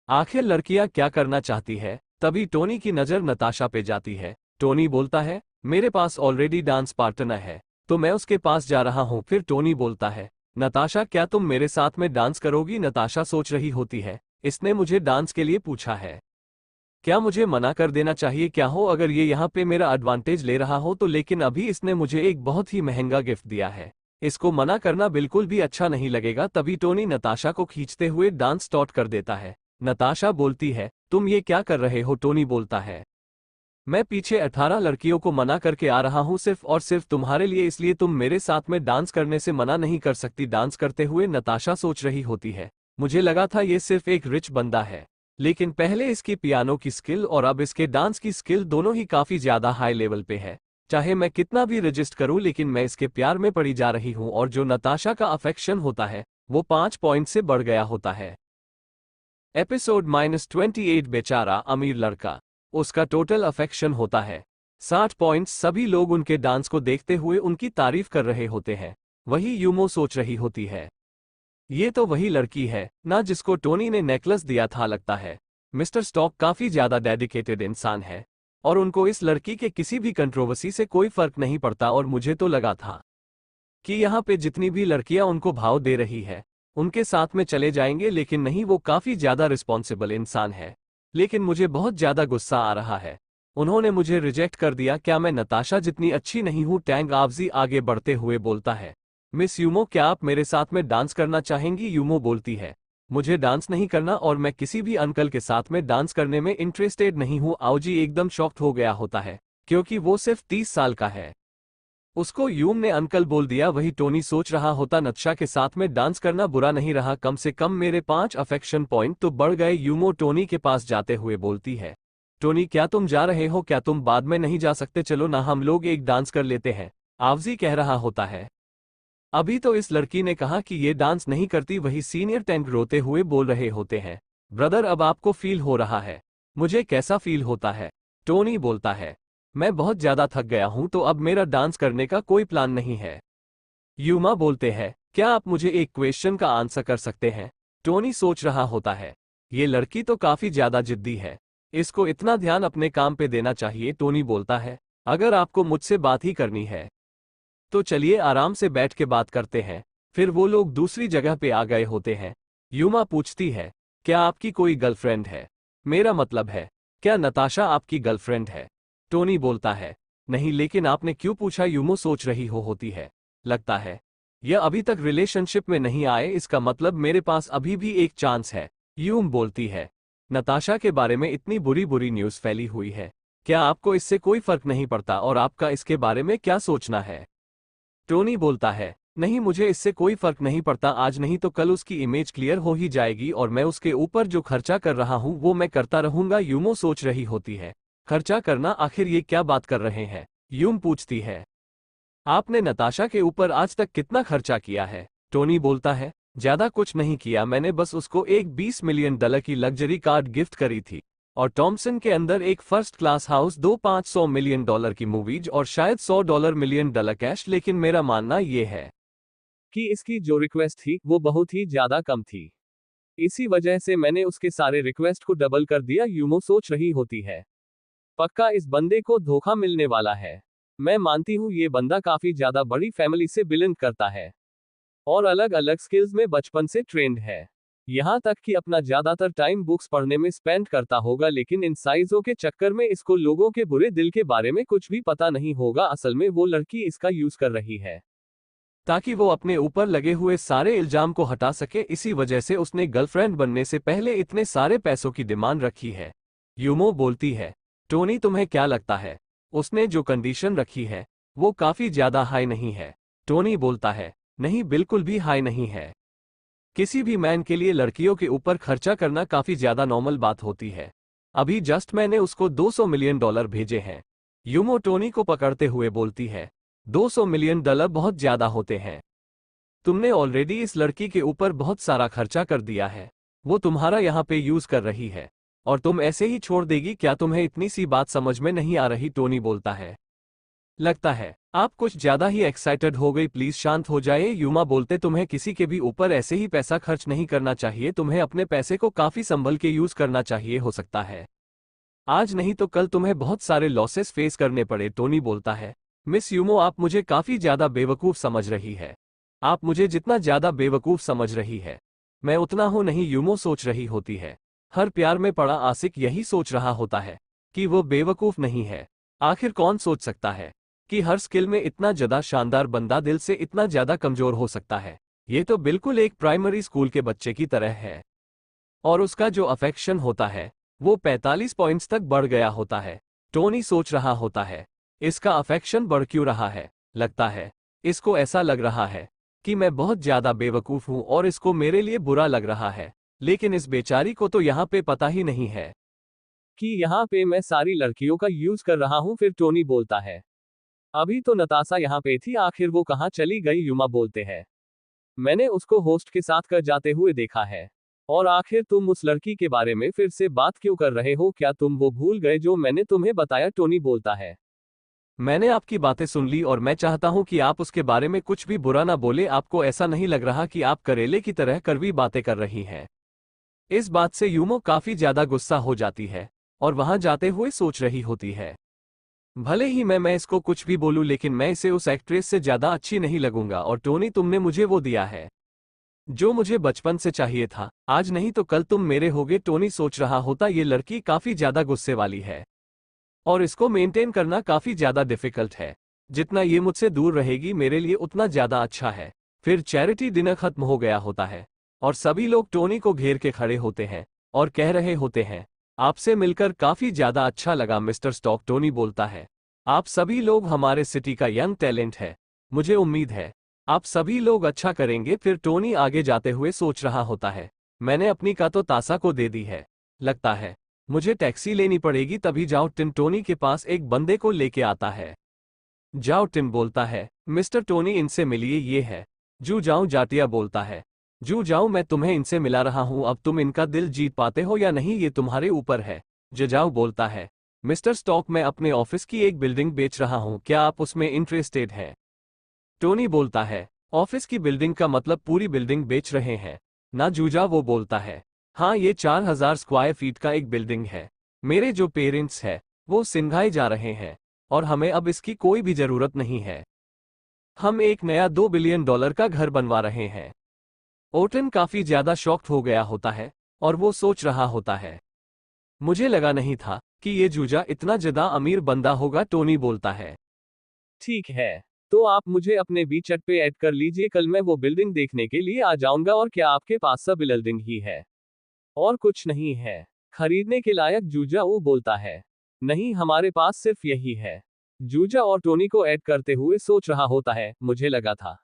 आखिर लड़कियां क्या करना चाहती है। तभी टोनी की नजर नताशा पे जाती है। टोनी बोलता है, मेरे पास ऑलरेडी डांस पार्टनर है तो मैं उसके पास जा रहा हूँ। फिर टोनी बोलता है, नताशा क्या तुम मेरे साथ में डांस करोगी? नताशा सोच रही होती है, इसने मुझे डांस के लिए पूछा है। क्या मुझे मना कर देना चाहिए क्या हो अगर ये यहाँ पे मेरा एडवांटेज ले रहा हो तो, लेकिन अभी इसने मुझे एक बहुत ही महंगा गिफ्ट दिया है, इसको मना करना बिल्कुल भी अच्छा नहीं लगेगा। तभी टोनी नताशा को खींचते हुए डांस स्टार्ट कर देता है। नताशा बोलती है, तुम ये क्या कर रहे हो? टोनी बोलता है, मैं पीछे 18 लड़कियों को मना करके आ रहा हूँ सिर्फ और सिर्फ तुम्हारे लिए, इसलिए तुम मेरे साथ में डांस करने से मना नहीं कर सकती। डांस करते हुए नताशा सोच रही होती है, मुझे लगा था ये सिर्फ एक रिच बंदा है, लेकिन पहले इसकी पियानो की स्किल और अब इसके डांस की स्किल दोनों ही काफी ज्यादा हाई लेवल पे है। चाहे मैं कितना भी रजिस्ट करूं लेकिन मैं इसके प्यार में पड़ी जा रही हूं। और जो नताशा का अफेक्शन होता है वो 5 पॉइंट से बढ़ गया होता है। एपिसोड -28 बेचारा अमीर लड़का, उसका टोटल अफेक्शन होता है 60 पॉइंट्स। सभी लोग उनके डांस को देखते हुए उनकी तारीफ कर रहे होते हैं। वही यूमो सोच रही होती है, ये तो वही लड़की है ना जिसको टोनी ने नेकलेस दिया था। लगता है मिस्टर स्टॉक काफी ज्यादा डेडिकेटेड इंसान है और उनको इस लड़की के किसी भी कंट्रोवर्सी से कोई फर्क नहीं पड़ता। और मुझे तो लगा था कि यहाँ पे जितनी भी लड़कियां उनको भाव दे रही है उनके साथ में चले जाएंगे, लेकिन नहीं, वो काफी ज्यादा रिस्पॉन्सिबल इंसान है। लेकिन मुझे बहुत ज्यादा गुस्सा आ रहा है, उन्होंने मुझे रिजेक्ट कर दिया। क्या मैं नताशा जितनी अच्छी नहीं हूँ? टैंग आवजी आगे बढ़ते हुए बोलता है, मिस यूमो क्या आप मेरे साथ में डांस करना चाहेंगी? यूमो बोलती है, मुझे डांस नहीं करना और मैं किसी भी अंकल के साथ में डांस करने में इंटरेस्टेड नहीं हूँ। आओजी एकदम शॉक्ड हो गया होता है क्योंकि वो सिर्फ 30 साल का है। उसको यूम ने अंकल बोल दिया। वही टोनी सोच रहा होता, नताशा के साथ में डांस करना बुरा नहीं रहा, कम से कम मेरे 5 अफेक्शन पॉइंट तो बढ़ गए। यूमो टोनी के पास जाते हुए बोलती है, टोनी क्या तुम जा रहे हो? क्या तुम बाद में नहीं जा सकते? चलो ना हम लोग एक डांस कर लेते हैं, आवजी कह रहा होता है। अभी तो इस लड़की ने कहा कि ये डांस नहीं करती। वही सीनियर टैंक रोते हुए बोल रहे होते हैं, ब्रदर अब आपको फील हो रहा है? मुझे कैसा फील होता है? टोनी बोलता है, मैं बहुत ज्यादा थक गया हूं तो अब मेरा डांस करने का कोई प्लान नहीं है। यूमा बोलते हैं, क्या आप मुझे एक क्वेश्चन का आंसर कर सकते हैं? टोनी सोच रहा होता है, ये लड़की तो काफी ज्यादा जिद्दी है, इसको इतना ध्यान अपने काम पे देना चाहिए। टोनी बोलता है, अगर आपको मुझसे बात ही करनी है तो चलिए आराम से बैठ के बात करते हैं। फिर वो लोग दूसरी जगह पे आ गए होते हैं। यूमा पूछती है, क्या आपकी कोई गर्लफ्रेंड है? मेरा मतलब है, क्या नताशा आपकी गर्लफ्रेंड है? टोनी बोलता है, नहीं, लेकिन आपने क्यों पूछा? यूमो सोच रही होती है, लगता है यह अभी तक रिलेशनशिप में नहीं आए, इसका मतलब मेरे पास अभी भी एक चांस है। यूम बोलती है, नताशा के बारे में इतनी बुरी बुरी न्यूज़ फैली हुई है, क्या आपको इससे कोई फर्क नहीं पड़ता? और आपका इसके बारे में क्या सोचना है? टोनी बोलता है, नहीं, मुझे इससे कोई फर्क नहीं पड़ता, आज नहीं तो कल उसकी इमेज क्लियर हो ही जाएगी और मैं उसके ऊपर जो खर्चा कर रहा हूं वो मैं करता रहूंगा। यूमो सोच रही होती है, खर्चा करना, आखिर ये क्या बात कर रहे हैं? यूम पूछती है, आपने नताशा के ऊपर आज तक कितना खर्चा किया है? टोनी बोलता है, ज्यादा कुछ नहीं किया, मैंने बस उसको एक $20 मिलियन की लग्जरी कार गिफ्ट करी थी और टॉमसन के अंदर एक first class house, 500 million dollar की मूवीज और शायद $100 मिलियन कैश। लेकिन मेरा मानना ये है कि इसकी जो रिक्वेस्ट थी वो बहुत ही ज्यादा कम थी, इसी वजह से मैंने उसके सारे रिक्वेस्ट को डबल कर दिया। यूमो सोच रही होती है, पक्का इस बंदे को धोखा मिलने वाला है। मैं मानती हूँ ये बंदा काफी ज्यादा बड़ी फैमिली से बिलोंग करता है और अलग अलग स्किल्स में बचपन से ट्रेंड है, यहाँ तक कि अपना ज्यादातर टाइम बुक्स पढ़ने में स्पेंड करता होगा। लेकिन इन साइजों के चक्कर में इसको लोगों के बुरे दिल के बारे में कुछ भी पता नहीं होगा। असल में वो लड़की इसका यूज कर रही है ताकि वो अपने ऊपर लगे हुए सारे इल्जाम को हटा सके, इसी वजह से उसने गर्लफ्रेंड बनने से पहले इतने सारे पैसों की डिमांड रखी है। यूमो बोलती है, टोनी तुम्हें क्या लगता है, उसने जो कंडीशन रखी है वो काफी ज्यादा हाई नहीं है? टोनी बोलता है, नहीं, बिल्कुल भी हाई नहीं है। किसी भी मैन के लिए लड़कियों के ऊपर खर्चा करना काफी ज्यादा नॉर्मल बात होती है। अभी जस्ट मैंने उसको $200 मिलियन भेजे हैं। यूमो टोनी को पकड़ते हुए बोलती है, $200 मिलियन बहुत ज्यादा होते हैं। तुमने ऑलरेडी इस लड़की के ऊपर बहुत सारा खर्चा कर दिया है, वो तुम्हारा यहाँ पे यूज कर रही है और तुम ऐसे ही छोड़ देगी क्या? तुम्हें इतनी सी बात समझ में नहीं आ रही? टोनी बोलता है, लगता है आप कुछ ज्यादा ही एक्साइटेड हो गई, प्लीज शांत हो जाए। यूमा बोलते, तुम्हें किसी के भी ऊपर ऐसे ही पैसा खर्च नहीं करना चाहिए, तुम्हें अपने पैसे को काफी संभल के यूज करना चाहिए। हो सकता है आज नहीं तो कल तुम्हें बहुत सारे लॉसेस फेस करने पड़े। टोनी बोलता है, मिस यूमो आप मुझे काफी ज्यादा बेवकूफ समझ रही है, आप मुझे जितना ज्यादा बेवकूफ समझ रही है मैं उतना हूं नहीं, यूमो सोच रही होती है। हर प्यार में पड़ा आशिक यही सोच रहा होता है कि वो बेवकूफ नहीं है। आखिर कौन सोच सकता है कि हर स्किल में इतना ज्यादा शानदार बंदा दिल से इतना ज्यादा कमजोर हो सकता है। ये तो बिल्कुल एक प्राइमरी स्कूल के बच्चे की तरह है। और उसका जो अफेक्शन होता है वो 45 पॉइंट्स तक बढ़ गया होता है। टोनी सोच रहा होता है, इसका अफेक्शन बढ़ क्यों रहा है? लगता है इसको ऐसा लग रहा है कि मैं बहुत ज्यादा बेवकूफ हूं और इसको मेरे लिए बुरा लग रहा है। लेकिन इस बेचारी को तो यहाँ पे पता ही नहीं है कि यहाँ पे मैं सारी लड़कियों का यूज कर रहा हूँ। फिर टोनी बोलता है, अभी तो नताशा यहाँ पे थी, आखिर वो कहाँ चली गई? युमा बोलते हैं, मैंने उसको होस्ट के साथ कर जाते हुए देखा है। और आखिर तुम उस लड़की के बारे में फिर से बात क्यों कर रहे हो? क्या तुम वो भूल गए जो मैंने तुम्हें बताया? टोनी बोलता है, मैंने आपकी बातें सुन ली और मैं चाहता हूं कि आप उसके बारे में कुछ भी बुरा ना बोले। आपको ऐसा नहीं लग रहा कि आप करेले की तरह कड़वी बातें कर रही हैं? इस बात से यूमो काफी ज्यादा गुस्सा हो जाती है और वहां जाते हुए सोच रही होती है, भले ही मैं इसको कुछ भी बोलूं लेकिन मैं इसे उस एक्ट्रेस से ज्यादा अच्छी नहीं लगूंगा। और टोनी, तुमने मुझे वो दिया है जो मुझे बचपन से चाहिए था। आज नहीं तो कल तुम मेरे होगे। टोनी सोच रहा होता, ये लड़की काफी ज्यादा गुस्से वाली है और इसको मेंटेन करना काफी ज्यादा डिफिकल्ट है। जितना ये मुझसे दूर रहेगी मेरे लिए उतना ज्यादा अच्छा है। फिर चैरिटी डिनर खत्म हो गया होता है और सभी लोग टोनी को घेर के खड़े होते हैं और कह रहे होते हैं, आपसे मिलकर काफी ज्यादा अच्छा लगा मिस्टर स्टॉक। टोनी बोलता है, आप सभी लोग हमारे सिटी का यंग टैलेंट है, मुझे उम्मीद है आप सभी लोग अच्छा करेंगे। फिर टोनी आगे जाते हुए सोच रहा होता है, मैंने अपनी का तो तासा को दे दी है, लगता है मुझे टैक्सी लेनी पड़ेगी। तभी जाओ टिम टोनी के पास एक बंदे को लेके आता है। जाओ टिम बोलता है, मिस्टर टोनी इनसे मिलिए, ये है जू जाओ। जाटिया बोलता है, जू जाओ मैं तुम्हें इनसे मिला रहा हूं, अब तुम इनका दिल जीत पाते हो या नहीं ये तुम्हारे ऊपर है। जाओ बोलता है, मिस्टर स्टॉक मैं अपने ऑफिस की एक बिल्डिंग बेच रहा हूं, क्या आप उसमें इंटरेस्टेड हैं? टोनी बोलता है, ऑफिस की बिल्डिंग का मतलब पूरी बिल्डिंग बेच रहे हैं ना जूजा? वो बोलता है, हाँ ये 4000 स्क्वायर फीट का एक बिल्डिंग है। मेरे जो पेरेंट्स हैं वो सिंघाई जा रहे हैं और हमें अब इसकी कोई भी जरूरत नहीं है। हम एक नया $2 बिलियन का घर बनवा रहे हैं। ओटन काफी ज्यादा शॉक्ड हो गया होता है और वो सोच रहा होता है, मुझे लगा नहीं था कि ये जूजा इतना ज्यादा अमीर बंदा होगा। टोनी बोलता है, ठीक है, तो आप मुझे अपने बी चैट पे ऐड कर लीजिए, कल मैं वो बिल्डिंग देखने के लिए आ जाऊंगा। और क्या आपके पास सब बिल्डिंग ही है और कुछ नहीं है खरीदने के लायक? जूजा वो बोलता है, नहीं हमारे पास सिर्फ यही है। जूजा और टोनी को ऐड करते हुए सोच रहा होता है, मुझे लगा था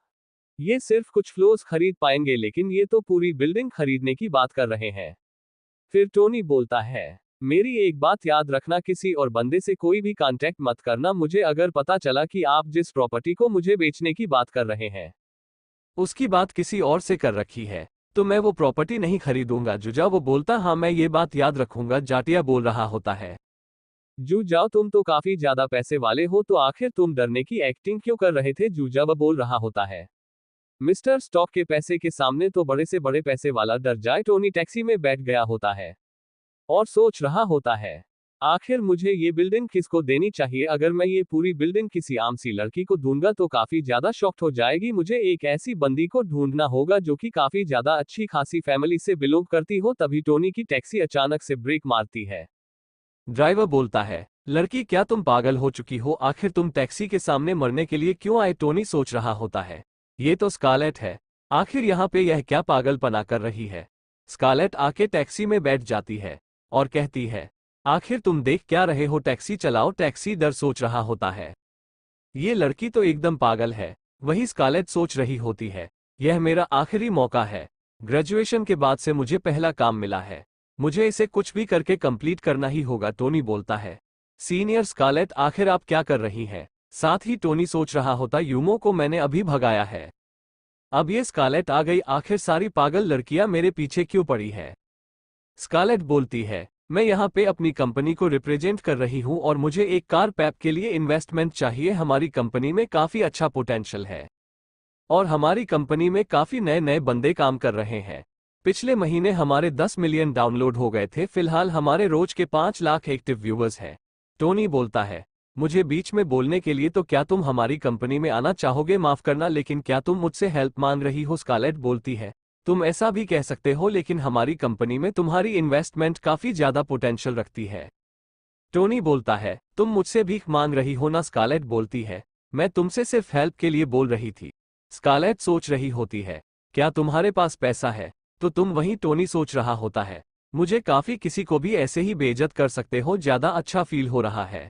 ये सिर्फ कुछ फ्लोर्स खरीद पाएंगे लेकिन ये तो पूरी बिल्डिंग खरीदने की बात कर रहे हैं। फिर टोनी बोलता है, मेरी एक बात याद रखना, किसी और बंदे से कोई भी कांटेक्ट मत करना। मुझे अगर पता चला कि आप जिस प्रॉपर्टी को मुझे बेचने की बात कर रहे हैं उसकी बात किसी और से कर रखी है तो मैं वो प्रॉपर्टी नहीं खरीदूंगा। जुजा वो बोलता, हाँ मैं ये बात याद रखूंगा। जाटिया बोल रहा होता है, जू जाओ तुम तो काफी ज्यादा पैसे वाले हो, तो आखिर तुम डरने की एक्टिंग क्यों कर रहे थे? जूजा वो बोल रहा होता है, मिस्टर स्टॉक के पैसे के सामने तो बड़े से बड़े पैसे वाला डर जाए। टोनी टैक्सी में बैठ गया होता है और सोच रहा होता है, आखिर मुझे ये बिल्डिंग किसको देनी चाहिए? अगर मैं ये पूरी बिल्डिंग किसी आम सी लड़की को दूंगा तो काफी ज्यादा शॉक्ड हो जाएगी। मुझे एक ऐसी बंदी को ढूंढना होगा जो कि काफी ज्यादा अच्छी खासी फैमिली से बिलोंग करती हो। तभी टोनी की टैक्सी अचानक से ब्रेक मारती है। ड्राइवर बोलता है, लड़की क्या तुम पागल हो चुकी हो? आखिर तुम टैक्सी के सामने मरने के लिए क्यों आए? टोनी सोच रहा होता है, ये तो स्कारलेट है, आखिर यहाँ पे यह क्या पागलपना कर रही है? स्कारलेट आके टैक्सी में बैठ जाती है और कहती है, आखिर तुम देख क्या रहे हो? टैक्सी चलाओ। टैक्सी दर सोच रहा होता है, ये लड़की तो एकदम पागल है। वही स्कारलेट सोच रही होती है, यह मेरा आखिरी मौका है। ग्रेजुएशन के बाद से मुझे पहला काम मिला है, मुझे इसे कुछ भी करके कंप्लीट करना ही होगा। टोनी बोलता है, सीनियर स्कारलेट आखिर आप क्या कर रही हैं? साथ ही टोनी सोच रहा होता, यूमो को मैंने अभी भगाया है, अब ये स्कारलेट आ गई, आखिर सारी पागल लड़कियां मेरे पीछे क्यों पड़ी है? स्कारलेट बोलती है, मैं यहाँ पे अपनी कंपनी को रिप्रेजेंट कर रही हूँ और मुझे एक कार पैप के लिए इन्वेस्टमेंट चाहिए। हमारी कंपनी में काफी अच्छा पोटेंशियल है और हमारी कंपनी में काफी नए नए बंदे काम कर रहे हैं। पिछले महीने हमारे 10 मिलियन डाउनलोड हो गए थे, फिलहाल हमारे रोज के 5 लाख एक्टिव व्यूअर्स हैं। टोनी बोलता है, मुझे बीच में बोलने के लिए तो क्या तुम हमारी कंपनी में आना चाहोगे? माफ करना लेकिन क्या तुम मुझसे हेल्प मांग रही हो? स्कारलेट बोलती है, तुम ऐसा भी कह सकते हो, लेकिन हमारी कंपनी में तुम्हारी इन्वेस्टमेंट काफी ज्यादा पोटेंशियल रखती है। टोनी बोलता है, तुम मुझसे भीख मांग रही हो ना? स्कारलेट बोलती है, मैं तुमसे सिर्फ हेल्प के लिए बोल रही थी। स्कारलेट सोच रही होती है, क्या तुम्हारे पास पैसा है? तो तुम वहीं टोनी सोच रहा होता है, मुझे काफी किसी को भी ऐसे ही बेइज्जत कर सकते हो, ज्यादा अच्छा फील हो रहा है।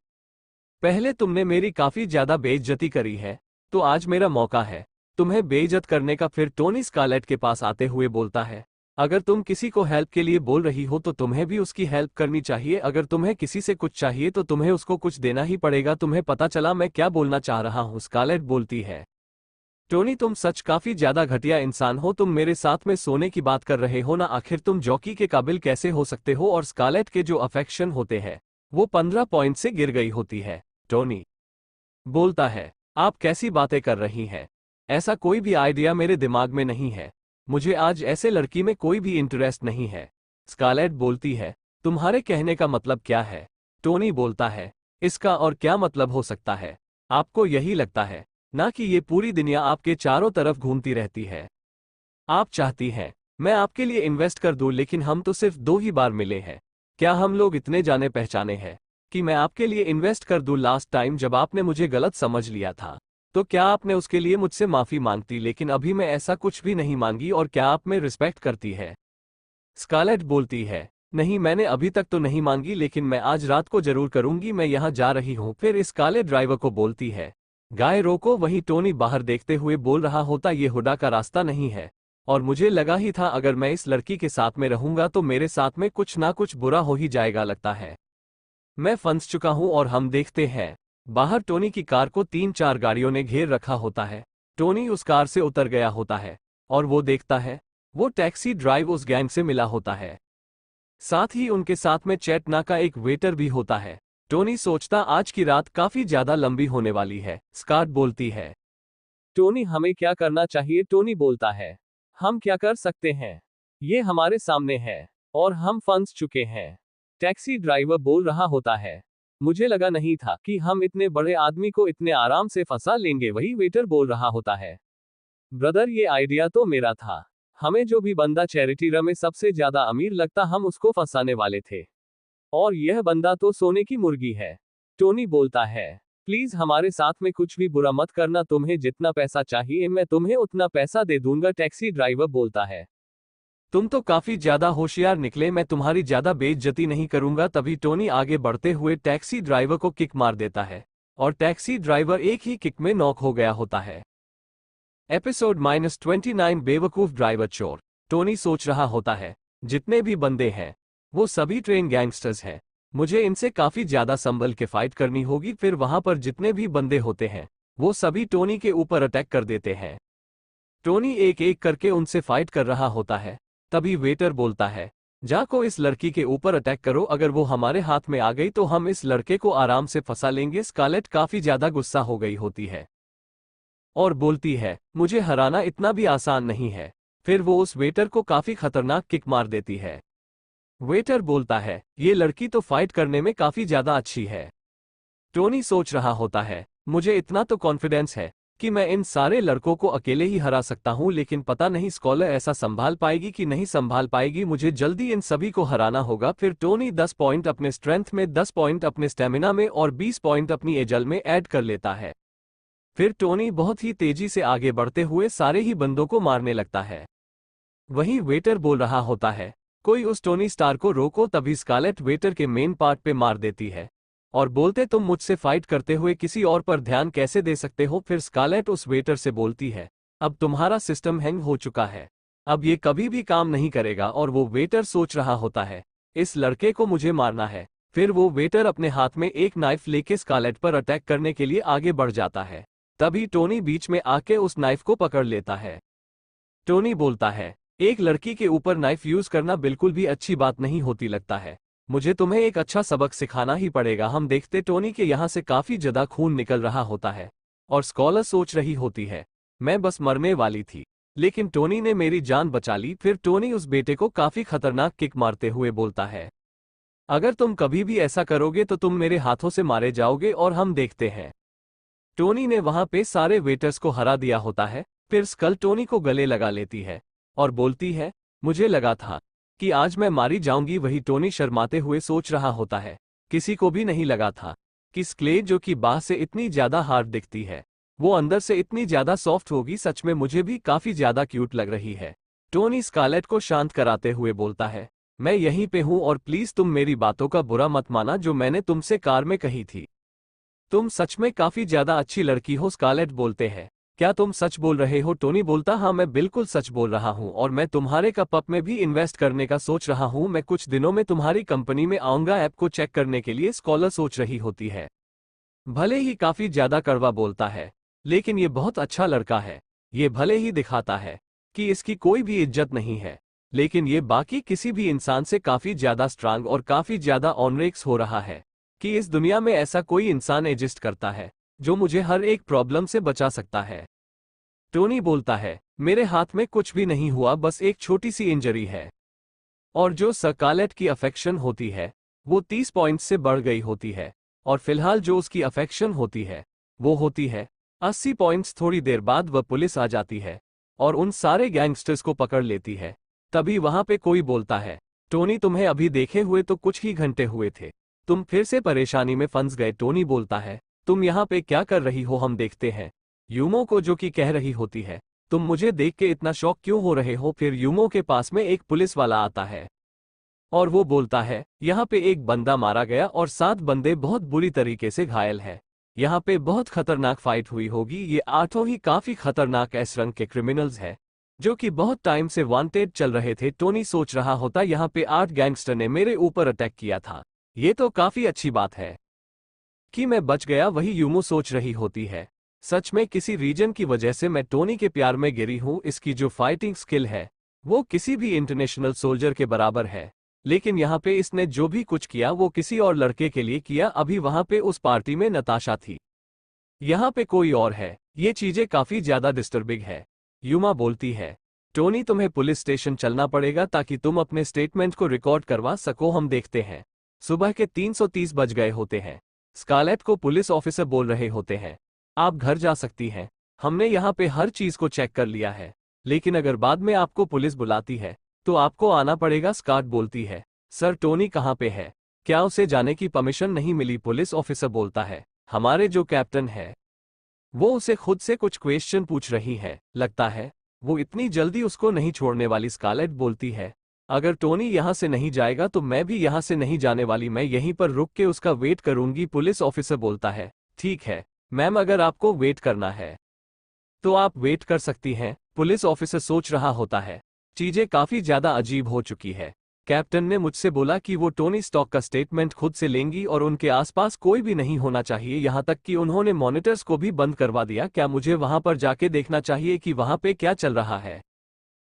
पहले तुमने मेरी काफी ज्यादा बेइज्जती करी है, तो आज मेरा मौका है तुम्हें बेइज्जत करने का। फिर टोनी स्कारलेट के पास आते हुए बोलता है, अगर तुम किसी को हेल्प के लिए बोल रही हो तो तुम्हें भी उसकी हेल्प करनी चाहिए। अगर तुम्हें किसी से कुछ चाहिए तो तुम्हें उसको कुछ देना ही पड़ेगा। तुम्हें पता चला मैं क्या बोलना चाह रहा हूँ? स्कारलेट बोलती है, टोनी तुम सच काफी ज्यादा घटिया इंसान हो। तुम मेरे साथ में सोने की बात कर रहे हो ना? आखिर तुम जॉकी के काबिल कैसे हो सकते हो? और स्कारलेट के जो अफेक्शन होते हैं वो 15 पॉइंट से गिर गई होती है। टोनी बोलता है, आप कैसी बातें कर रही हैं? ऐसा कोई भी आइडिया मेरे दिमाग में नहीं है। मुझे आज ऐसे लड़की में कोई भी इंटरेस्ट नहीं है। स्कारलेट बोलती है, तुम्हारे कहने का मतलब क्या है? टोनी बोलता है, इसका और क्या मतलब हो सकता है? आपको यही लगता है ना कि ये पूरी दुनिया आपके चारों तरफ घूमती रहती है? आप चाहती हैं मैं आपके लिए इन्वेस्ट कर दूं, लेकिन हम तो सिर्फ 2 ही बार मिले हैं। क्या हम लोग इतने जाने पहचाने हैं कि मैं आपके लिए इन्वेस्ट कर दूं? लास्ट टाइम जब आपने मुझे गलत समझ लिया था तो क्या आपने उसके लिए मुझसे माफी मांगती? लेकिन अभी मैं ऐसा कुछ भी नहीं मांगी। और क्या आप में रिस्पेक्ट करती है? स्कारलेट बोलती है, नहीं मैंने अभी तक तो नहीं मांगी, लेकिन मैं आज रात को जरूर करूंगी। मैं यहाँ जा रही हूँ। फिर इस काले ड्राइवर को बोलती है, गाय रोको। वहीं टोनी बाहर देखते हुए बोल रहा होता, ये हुडा का रास्ता नहीं है। और मुझे लगा ही था अगर मैं इस लड़की के साथ में रहूंगा तो मेरे साथ में कुछ ना कुछ बुरा हो ही जाएगा। लगता है मैं फंस चुका हूं। और हम देखते हैं बाहर टोनी की कार को 3-4 गाड़ियों ने घेर रखा होता है। टोनी उस कार से उतर गया होता है और वो देखता है वो टैक्सी ड्राइव उस गैंग से मिला होता है। साथ ही उनके साथ में चैटना का एक वेटर भी होता है। टोनी सोचता आज की रात काफी ज्यादा लंबी होने वाली है। स्कार्ट बोलती है, टोनी हमें क्या करना चाहिए? टोनी बोलता है, हम क्या कर सकते हैं? ये हमारे सामने है और हम फंस चुके हैं। टैक्सी ड्राइवर बोल रहा होता है, मुझे लगा नहीं था कि हम इतने बड़े आदमी को इतने आराम से फंसा लेंगे। वही वेटर बोल रहा होता है, ब्रदर ये आइडिया तो मेरा था। हमें जो भी बंदा चैरिटी रन में सबसे ज्यादा अमीर लगता हम उसको फंसाने वाले थे। और यह बंदा तो सोने की मुर्गी है। टोनी बोलता है, प्लीज हमारे साथ में कुछ भी बुरा मत करना। तुम्हें जितना पैसा चाहिए मैं तुम्हें उतना पैसा दे दूंगा। टैक्सी ड्राइवर बोलता है, तुम तो काफी ज्यादा होशियार निकले, मैं तुम्हारी ज्यादा बेइज्जती नहीं करूंगा। तभी टोनी आगे बढ़ते हुए टैक्सी ड्राइवर को किक मार देता है और टैक्सी ड्राइवर एक ही किक में नॉक हो गया होता है। एपिसोड -29 बेवकूफ ड्राइवर चोर। टोनी सोच रहा होता है, जितने भी बंदे हैं वो सभी ट्रेन गैंगस्टर्स हैं। मुझे इनसे काफी ज्यादा संभल के फाइट करनी होगी। फिर वहां पर जितने भी बंदे होते हैं वो सभी टोनी के ऊपर अटैक कर देते हैं। टोनी एक एक करके उनसे फाइट कर रहा होता है। तभी वेटर बोलता है, जाको इस लड़की के ऊपर अटैक करो। अगर वो हमारे हाथ में आ गई तो हम इस लड़के को आराम से फंसा लेंगे। स्कारलेट काफी ज्यादा गुस्सा हो गई होती है और बोलती है, मुझे हराना इतना भी आसान नहीं है। फिर वो उस वेटर को काफी खतरनाक किक मार देती है। वेटर बोलता है, ये लड़की तो फाइट करने में काफी ज्यादा अच्छी है। टोनी सोच रहा होता है, मुझे इतना तो कॉन्फिडेंस है कि मैं इन सारे लड़कों को अकेले ही हरा सकता हूं। लेकिन पता नहीं स्कॉलर ऐसा संभाल पाएगी कि नहीं संभाल पाएगी। मुझे जल्दी इन सभी को हराना होगा। फिर टोनी 10 पॉइंट अपने स्ट्रेंथ में, 10 पॉइंट अपने स्टेमिना में और 20 पॉइंट अपनी एजल में ऐड कर लेता है। फिर टोनी बहुत ही तेजी से आगे बढ़ते हुए सारे ही बंदों को मारने लगता है। वहीं वेटर बोल रहा होता है, कोई उस टोनी स्टार को रोको। तभी स्कारलेट वेटर के मेन पार्ट पे मार देती है और बोलते, तुम मुझसे फाइट करते हुए किसी और पर ध्यान कैसे दे सकते हो? फिर स्कारलेट उस वेटर से बोलती है, अब तुम्हारा सिस्टम हैंग हो चुका है, अब ये कभी भी काम नहीं करेगा। और वो वेटर सोच रहा होता है, इस लड़के को मुझे मारना है। फिर वो वेटर अपने हाथ में एक नाइफ लेके स्कारलेट पर अटैक करने के लिए आगे बढ़ जाता है। तभी टोनी बीच में आके उस नाइफ को पकड़ लेता है। टोनी बोलता है, एक लड़की के ऊपर नाइफ यूज करना बिल्कुल भी अच्छी बात नहीं होती। लगता है मुझे तुम्हें एक अच्छा सबक सिखाना ही पड़ेगा। हम देखते टोनी के यहाँ से काफी ज्यादा खून निकल रहा होता है और स्कॉलर सोच रही होती है, मैं बस मरने वाली थी लेकिन टोनी ने मेरी जान बचा ली। फिर टोनी उस बेटे को काफी खतरनाक किक मारते हुए बोलता है, अगर तुम कभी भी ऐसा करोगे तो तुम मेरे हाथों से मारे जाओगे। और हम देखते हैं टोनी ने वहां पे सारे वेटर्स को हरा दिया होता है। फिर स्कल टोनी को गले लगा लेती है और बोलती है, मुझे लगा था कि आज मैं मारी जाऊंगी। वही टोनी शर्माते हुए सोच रहा होता है, किसी को भी नहीं लगा था कि स्केलेट जो कि बाहर से इतनी ज्यादा हार्ड दिखती है, वो अंदर से इतनी ज्यादा सॉफ्ट होगी। सच में मुझे भी काफी ज्यादा क्यूट लग रही है। टोनी स्कारलेट को शांत कराते हुए बोलता है, मैं यहीं पे हूं और प्लीज तुम मेरी बातों का बुरा मत माना जो मैंने तुमसे कार में कही थी। तुम सच में काफी ज्यादा अच्छी लड़की हो। स्कारलेट बोलते हैं, क्या तुम सच बोल रहे हो? टोनी बोलता, हाँ मैं बिल्कुल सच बोल रहा हूँ और मैं तुम्हारे कप में भी इन्वेस्ट करने का सोच रहा हूँ। मैं कुछ दिनों में तुम्हारी कंपनी में आऊंगा। ऐप को चेक करने के लिए स्कॉलर सोच रही होती है। भले ही काफी ज्यादा कड़वा बोलता है, लेकिन ये बहुत अच्छा लड़का है। ये भले ही दिखाता है कि इसकी कोई भी इज्जत नहीं है, लेकिन ये बाकी किसी भी इंसान से काफी ज्यादा स्ट्रांग और काफी ज्यादा ऑनरेक्स हो रहा है कि इस दुनिया में ऐसा कोई इंसान एग्जिस्ट करता है जो मुझे हर एक प्रॉब्लम से बचा सकता है। टोनी बोलता है, मेरे हाथ में कुछ भी नहीं हुआ, बस एक छोटी सी इंजरी है। और जो स्कारलेट की अफेक्शन होती है वो 30 पॉइंट्स से बढ़ गई होती है, और फिलहाल जो उसकी अफेक्शन होती है वो होती है 80 पॉइंट्स। थोड़ी देर बाद वह पुलिस आ जाती है और उन सारे गैंगस्टर्स को पकड़ लेती है। तभी वहां पे कोई बोलता है, टोनी तुम्हें अभी देखे हुए तो कुछ ही घंटे हुए थे, तुम फिर से परेशानी में फंस गए। टोनी बोलता है, तुम यहाँ पे क्या कर रही हो, हम देखते हैं। यूमो को जो कि कह रही होती है, तुम मुझे देख के इतना शॉक क्यों हो रहे हो? फिर यूमो के पास में एक पुलिस वाला आता है और वो बोलता है, यहाँ पे एक बंदा मारा गया और 7 बंदे बहुत बुरी तरीके से घायल है। यहाँ पे बहुत खतरनाक फाइट हुई होगी। ये 8 ही काफी खतरनाक एस रंग के क्रिमिनल्स हैं जो कि बहुत टाइम से वांटेड चल रहे थे। टोनी सोच रहा होता, यहाँ पे 8 गैंगस्टर ने मेरे ऊपर अटैक किया था, ये तो काफी अच्छी बात है कि मैं बच गया। वही यूमो सोच रही होती है, सच में किसी रीजन की वजह से मैं टोनी के प्यार में गिरी हूं। इसकी जो फाइटिंग स्किल है वो किसी भी इंटरनेशनल सोल्जर के बराबर है, लेकिन यहाँ पे इसने जो भी कुछ किया वो किसी और लड़के के लिए किया। अभी वहां पे उस पार्टी में नताशा थी, यहाँ पे कोई और है। ये चीजें काफी ज्यादा डिस्टर्बिंग है। यूमा बोलती है, टोनी तुम्हें पुलिस स्टेशन चलना पड़ेगा ताकि तुम अपने स्टेटमेंट को रिकॉर्ड करवा सको। हम देखते हैं। सुबह के 330 बज गए होते हैं। स्कारलेट को पुलिस ऑफिसर बोल रहे होते हैं, आप घर जा सकती हैं, हमने यहाँ पे हर चीज को चेक कर लिया है, लेकिन अगर बाद में आपको पुलिस बुलाती है तो आपको आना पड़ेगा। स्कारलेट बोलती है, सर टोनी कहाँ पे है? क्या उसे जाने की परमिशन नहीं मिली? पुलिस ऑफिसर बोलता है, हमारे जो कैप्टन है वो उसे खुद से कुछ क्वेश्चन पूछ रही है, लगता है वो इतनी जल्दी उसको नहीं छोड़ने वाली। स्कारलेट बोलती है, अगर टोनी यहाँ से नहीं जाएगा तो मैं भी यहाँ से नहीं जाने वाली, मैं यहीं पर रुक के उसका वेट करूंगी। पुलिस ऑफिसर बोलता है, ठीक है मैम, अगर आपको वेट करना है तो आप वेट कर सकती हैं। पुलिस ऑफिसर सोच रहा होता है, चीजें काफी ज्यादा अजीब हो चुकी है। कैप्टन ने मुझसे बोला कि वो टोनी स्टॉक का स्टेटमेंट खुद से लेंगी और उनके आसपास कोई भी नहीं होना चाहिए, यहाँ तक कि उन्होंने मॉनिटर्स को भी बंद करवा दिया। क्या मुझे वहां पर जाके देखना चाहिए कि वहां पे क्या चल रहा है?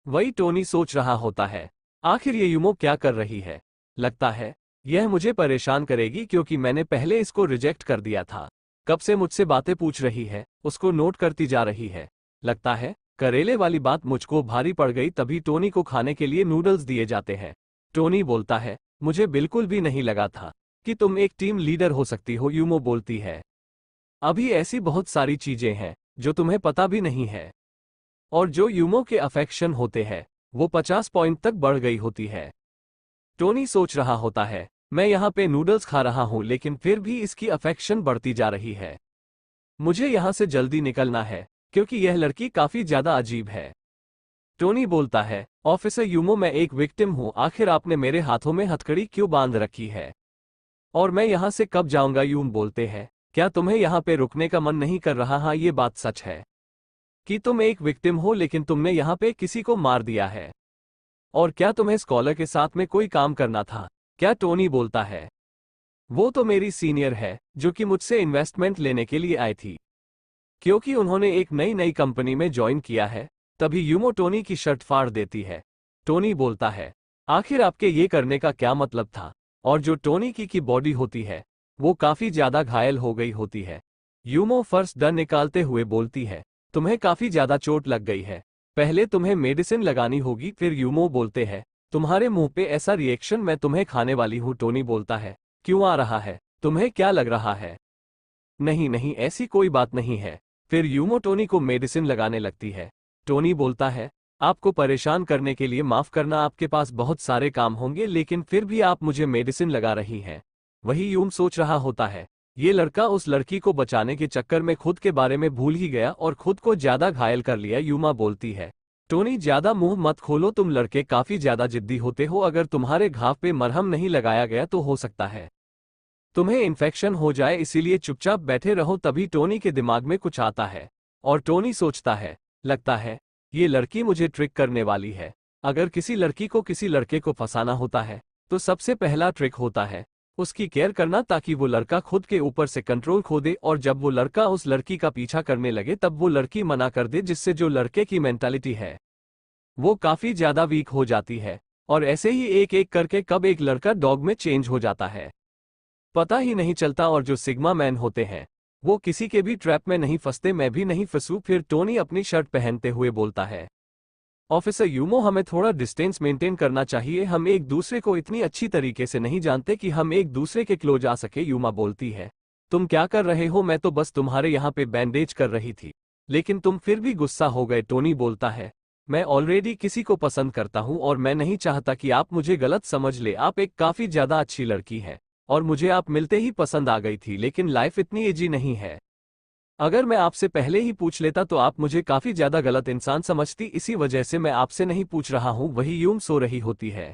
वही टोनी सोच रहा होता है, आखिर ये यूमो क्या कर रही है? लगता है यह मुझे परेशान करेगी क्योंकि मैंने पहले इसको रिजेक्ट कर दिया था। कब से मुझसे बातें पूछ रही है, उसको नोट करती जा रही है। लगता है करेले वाली बात मुझको भारी पड़ गई। तभी टोनी को खाने के लिए नूडल्स दिए जाते हैं। टोनी बोलता है, मुझे बिल्कुल भी नहीं लगा था कि तुम एक टीम लीडर हो सकती हो। यूमो बोलती है, अभी ऐसी बहुत सारी चीजें हैं जो तुम्हें पता भी नहीं है, और जो यूमो के अफेक्शन होते हैं वो 50 पॉइंट तक बढ़ गई होती है। टोनी सोच रहा होता है, मैं यहाँ पे नूडल्स खा रहा हूँ लेकिन फिर भी इसकी अफेक्शन बढ़ती जा रही है। मुझे यहाँ से जल्दी निकलना है क्योंकि यह लड़की काफी ज्यादा अजीब है। टोनी बोलता है, ऑफिसर यूमो मैं एक विक्टिम हूँ, आखिर आपने मेरे हाथों में हथकड़ी क्यों बांध रखी है और मैं यहाँ से कब जाऊंगा? यूम बोलते हैं, क्या तुम्हें यहाँ पे रुकने का मन नहीं कर रहा? हाँ ये बात सच है कि तुम एक विक्टिम हो, लेकिन तुमने यहाँ पे किसी को मार दिया है। और क्या तुम्हें स्कॉलर के साथ में कोई काम करना था क्या? टोनी बोलता है, वो तो मेरी सीनियर है जो कि मुझसे इन्वेस्टमेंट लेने के लिए आई थी क्योंकि उन्होंने एक नई कंपनी में ज्वाइन किया है। तभी यूमो टोनी की शर्ट फाड़ देती है। टोनी बोलता है, आखिर आपके ये करने का क्या मतलब था? और जो टोनी की बॉडी होती है वो काफी ज्यादा घायल हो गई होती है। यूमो फर्स्ट डर निकालते हुए बोलती है, तुम्हें काफी ज्यादा चोट लग गई है, पहले तुम्हें मेडिसिन लगानी होगी। फिर यूमो बोलते हैं, तुम्हारे मुंह पे ऐसा रिएक्शन, मैं तुम्हें खाने वाली हूं। टोनी बोलता है, क्यों आ रहा है? तुम्हें क्या लग रहा है? नहीं नहीं ऐसी कोई बात नहीं है। फिर यूमो टोनी को मेडिसिन लगाने लगती है। टोनी बोलता है, आपको परेशान करने के लिए माफ करना, आपके पास बहुत सारे काम होंगे लेकिन फिर भी आप मुझे मेडिसिन लगा रही हैं। वही यूम सोच रहा होता है। ये लड़का उस लड़की को बचाने के चक्कर में खुद के बारे में भूल ही गया और खुद को ज्यादा घायल कर लिया। यूमा बोलती है, टोनी ज्यादा मुंह मत खोलो, तुम लड़के काफी ज्यादा जिद्दी होते हो। अगर तुम्हारे घाव पे मरहम नहीं लगाया गया तो हो सकता है तुम्हें इन्फेक्शन हो जाए, इसीलिए चुपचाप बैठे रहो। तभी टोनी के दिमाग में कुछ आता है और टोनी सोचता है, लगता है ये लड़की मुझे ट्रिक करने वाली है। अगर किसी लड़की को किसी लड़के को फंसाना होता है तो सबसे पहला ट्रिक होता है उसकी केयर करना, ताकि वो लड़का खुद के ऊपर से कंट्रोल खो दे और जब वो लड़का उस लड़की का पीछा करने लगे तब वो लड़की मना कर दे, जिससे जो लड़के की मेंटालिटी है वो काफी ज्यादा वीक हो जाती है। और ऐसे ही एक एक करके कब एक लड़का डॉग में चेंज हो जाता है पता ही नहीं चलता। और जो सिग्मा मैन होते हैं वो किसी के भी ट्रैप में नहीं फंसते, मैं भी नहीं फंसूं। फिर टोनी अपनी शर्ट पहनते हुए बोलता है, ऑफिसर यूमो, हमें थोड़ा डिस्टेंस मेंटेन करना चाहिए, हम एक दूसरे को इतनी अच्छी तरीके से नहीं जानते कि हम एक दूसरे के क्लोज आ सके। यूमा बोलती है, तुम क्या कर रहे हो, मैं तो बस तुम्हारे यहाँ पे बैंडेज कर रही थी, लेकिन तुम फिर भी गुस्सा हो गए। टोनी बोलता है, मैं ऑलरेडी किसी को पसंद करता हूँ और मैं नहीं चाहता कि आप मुझे गलत समझ ले। आप एक काफी ज्यादा अच्छी लड़की है और मुझे आप मिलते ही पसंद आ गई थी, लेकिन लाइफ इतनी इजी नहीं है। अगर मैं आपसे पहले ही पूछ लेता तो आप मुझे काफी ज्यादा गलत इंसान समझती, इसी वजह से मैं आपसे नहीं पूछ रहा हूं। वही यूम सो रही होती है।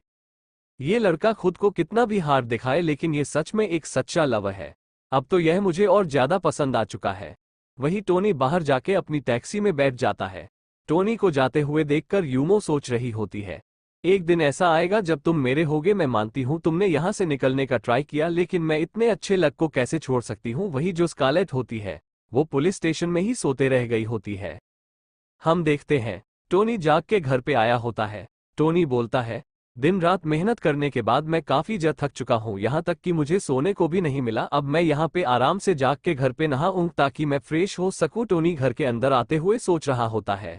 ये लड़का खुद को कितना भी हार्ड दिखाए लेकिन ये सच में एक सच्चा लवर है। अब तो यह मुझे और ज्यादा पसंद आ चुका है। वही टोनी बाहर जाके अपनी टैक्सी में बैठ जाता है। टोनी को जाते हुए देखकर यूमो सोच रही होती है, एक दिन ऐसा आएगा जब तुम मेरे होगे। मैं मानती हूँ तुमने यहाँ से निकलने का ट्राई किया, लेकिन मैं इतने अच्छे लक को कैसे छोड़ सकती हूँ। वही जो स्कारलेट होती है वो पुलिस स्टेशन में ही सोते रह गई होती है। हम देखते हैं टोनी जाग के घर पे आया होता है। टोनी बोलता है, दिन रात मेहनत करने के बाद मैं काफी ज्यादा थक चुका हूँ, यहाँ तक कि मुझे सोने को भी नहीं मिला। अब मैं यहाँ पे आराम से जाग के घर पे नहाऊं ताकि मैं फ्रेश हो सकूं। टोनी घर के अंदर आते हुए सोच रहा होता है।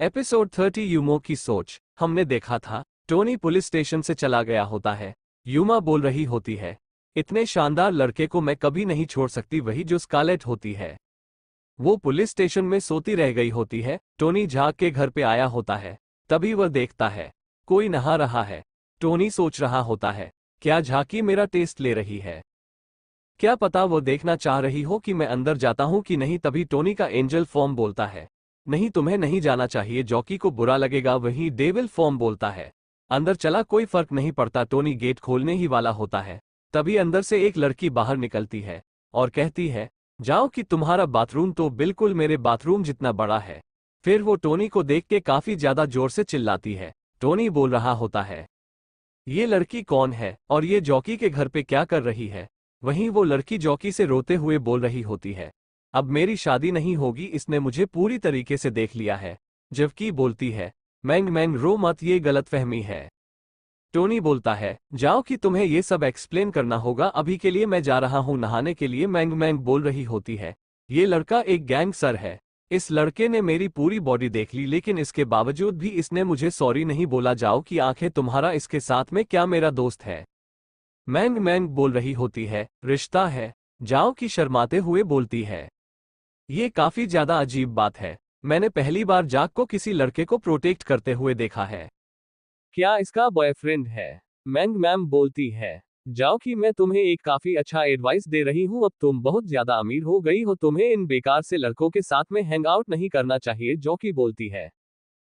एपिसोड 30 यूमो की सोच। हमने देखा था टोनी पुलिस स्टेशन से चला गया होता है। यूमा बोल रही होती है, इतने शानदार लड़के को मैं कभी नहीं छोड़ सकती। वही जो स्कारलेट होती है वो पुलिस स्टेशन में सोती रह गई होती है। टोनी झांक के घर पे आया होता है। तभी वह देखता है कोई नहा रहा है। टोनी सोच रहा होता है, क्या झांकी मेरा टेस्ट ले रही है, क्या पता वो देखना चाह रही हो कि मैं अंदर जाता हूं कि नहीं। तभी टोनी का एंजल फॉर्म बोलता है, नहीं तुम्हें नहीं जाना चाहिए, जॉकी को बुरा लगेगा। वही डेविल फॉर्म बोलता है, अंदर चला कोई फर्क नहीं पड़ता। टोनी गेट खोलने ही वाला होता है। तभी अंदर से एक लड़की बाहर निकलती है और कहती है, जाओ कि तुम्हारा बाथरूम तो बिल्कुल मेरे बाथरूम जितना बड़ा है। फिर वो टोनी को देख के काफी ज्यादा जोर से चिल्लाती है। टोनी बोल रहा होता है, ये लड़की कौन है और ये जॉकी के घर पे क्या कर रही है। वहीं वो लड़की जॉकी से रोते हुए बोल रही होती है, अब मेरी शादी नहीं होगी, इसने मुझे पूरी तरीके से देख लिया है। जबकि बोलती है, मैंग मैंग रो मत, ये गलतफहमी है। टोनी बोलता है, जाओ कि तुम्हें ये सब एक्सप्लेन करना होगा, अभी के लिए मैं जा रहा हूं नहाने के लिए। मैंग मैंग बोल रही होती है, ये लड़का एक गैंगस्टर है। इस लड़के ने मेरी पूरी बॉडी देख ली लेकिन इसके बावजूद भी इसने मुझे सॉरी नहीं बोला। जाओ कि आंखें तुम्हारा इसके साथ में क्या मेरा दोस्त है। मैंग मैंग बोल रही होती है, रिश्ता है। जाओ कि शर्माते हुए बोलती है, ये काफी ज्यादा अजीब बात है, मैंने पहली बार जाक को किसी लड़के को प्रोटेक्ट करते हुए देखा है। क्या इसका बॉयफ्रेंड है? मैंग मैम बोलती है, जाओ कि मैं तुम्हें एक काफी अच्छा एडवाइस दे रही हूँ, अब तुम बहुत ज्यादा अमीर हो गई हो, तुम्हें इन बेकार से लड़कों के साथ में हैंग आउट नहीं करना चाहिए। जॉकी बोलती है,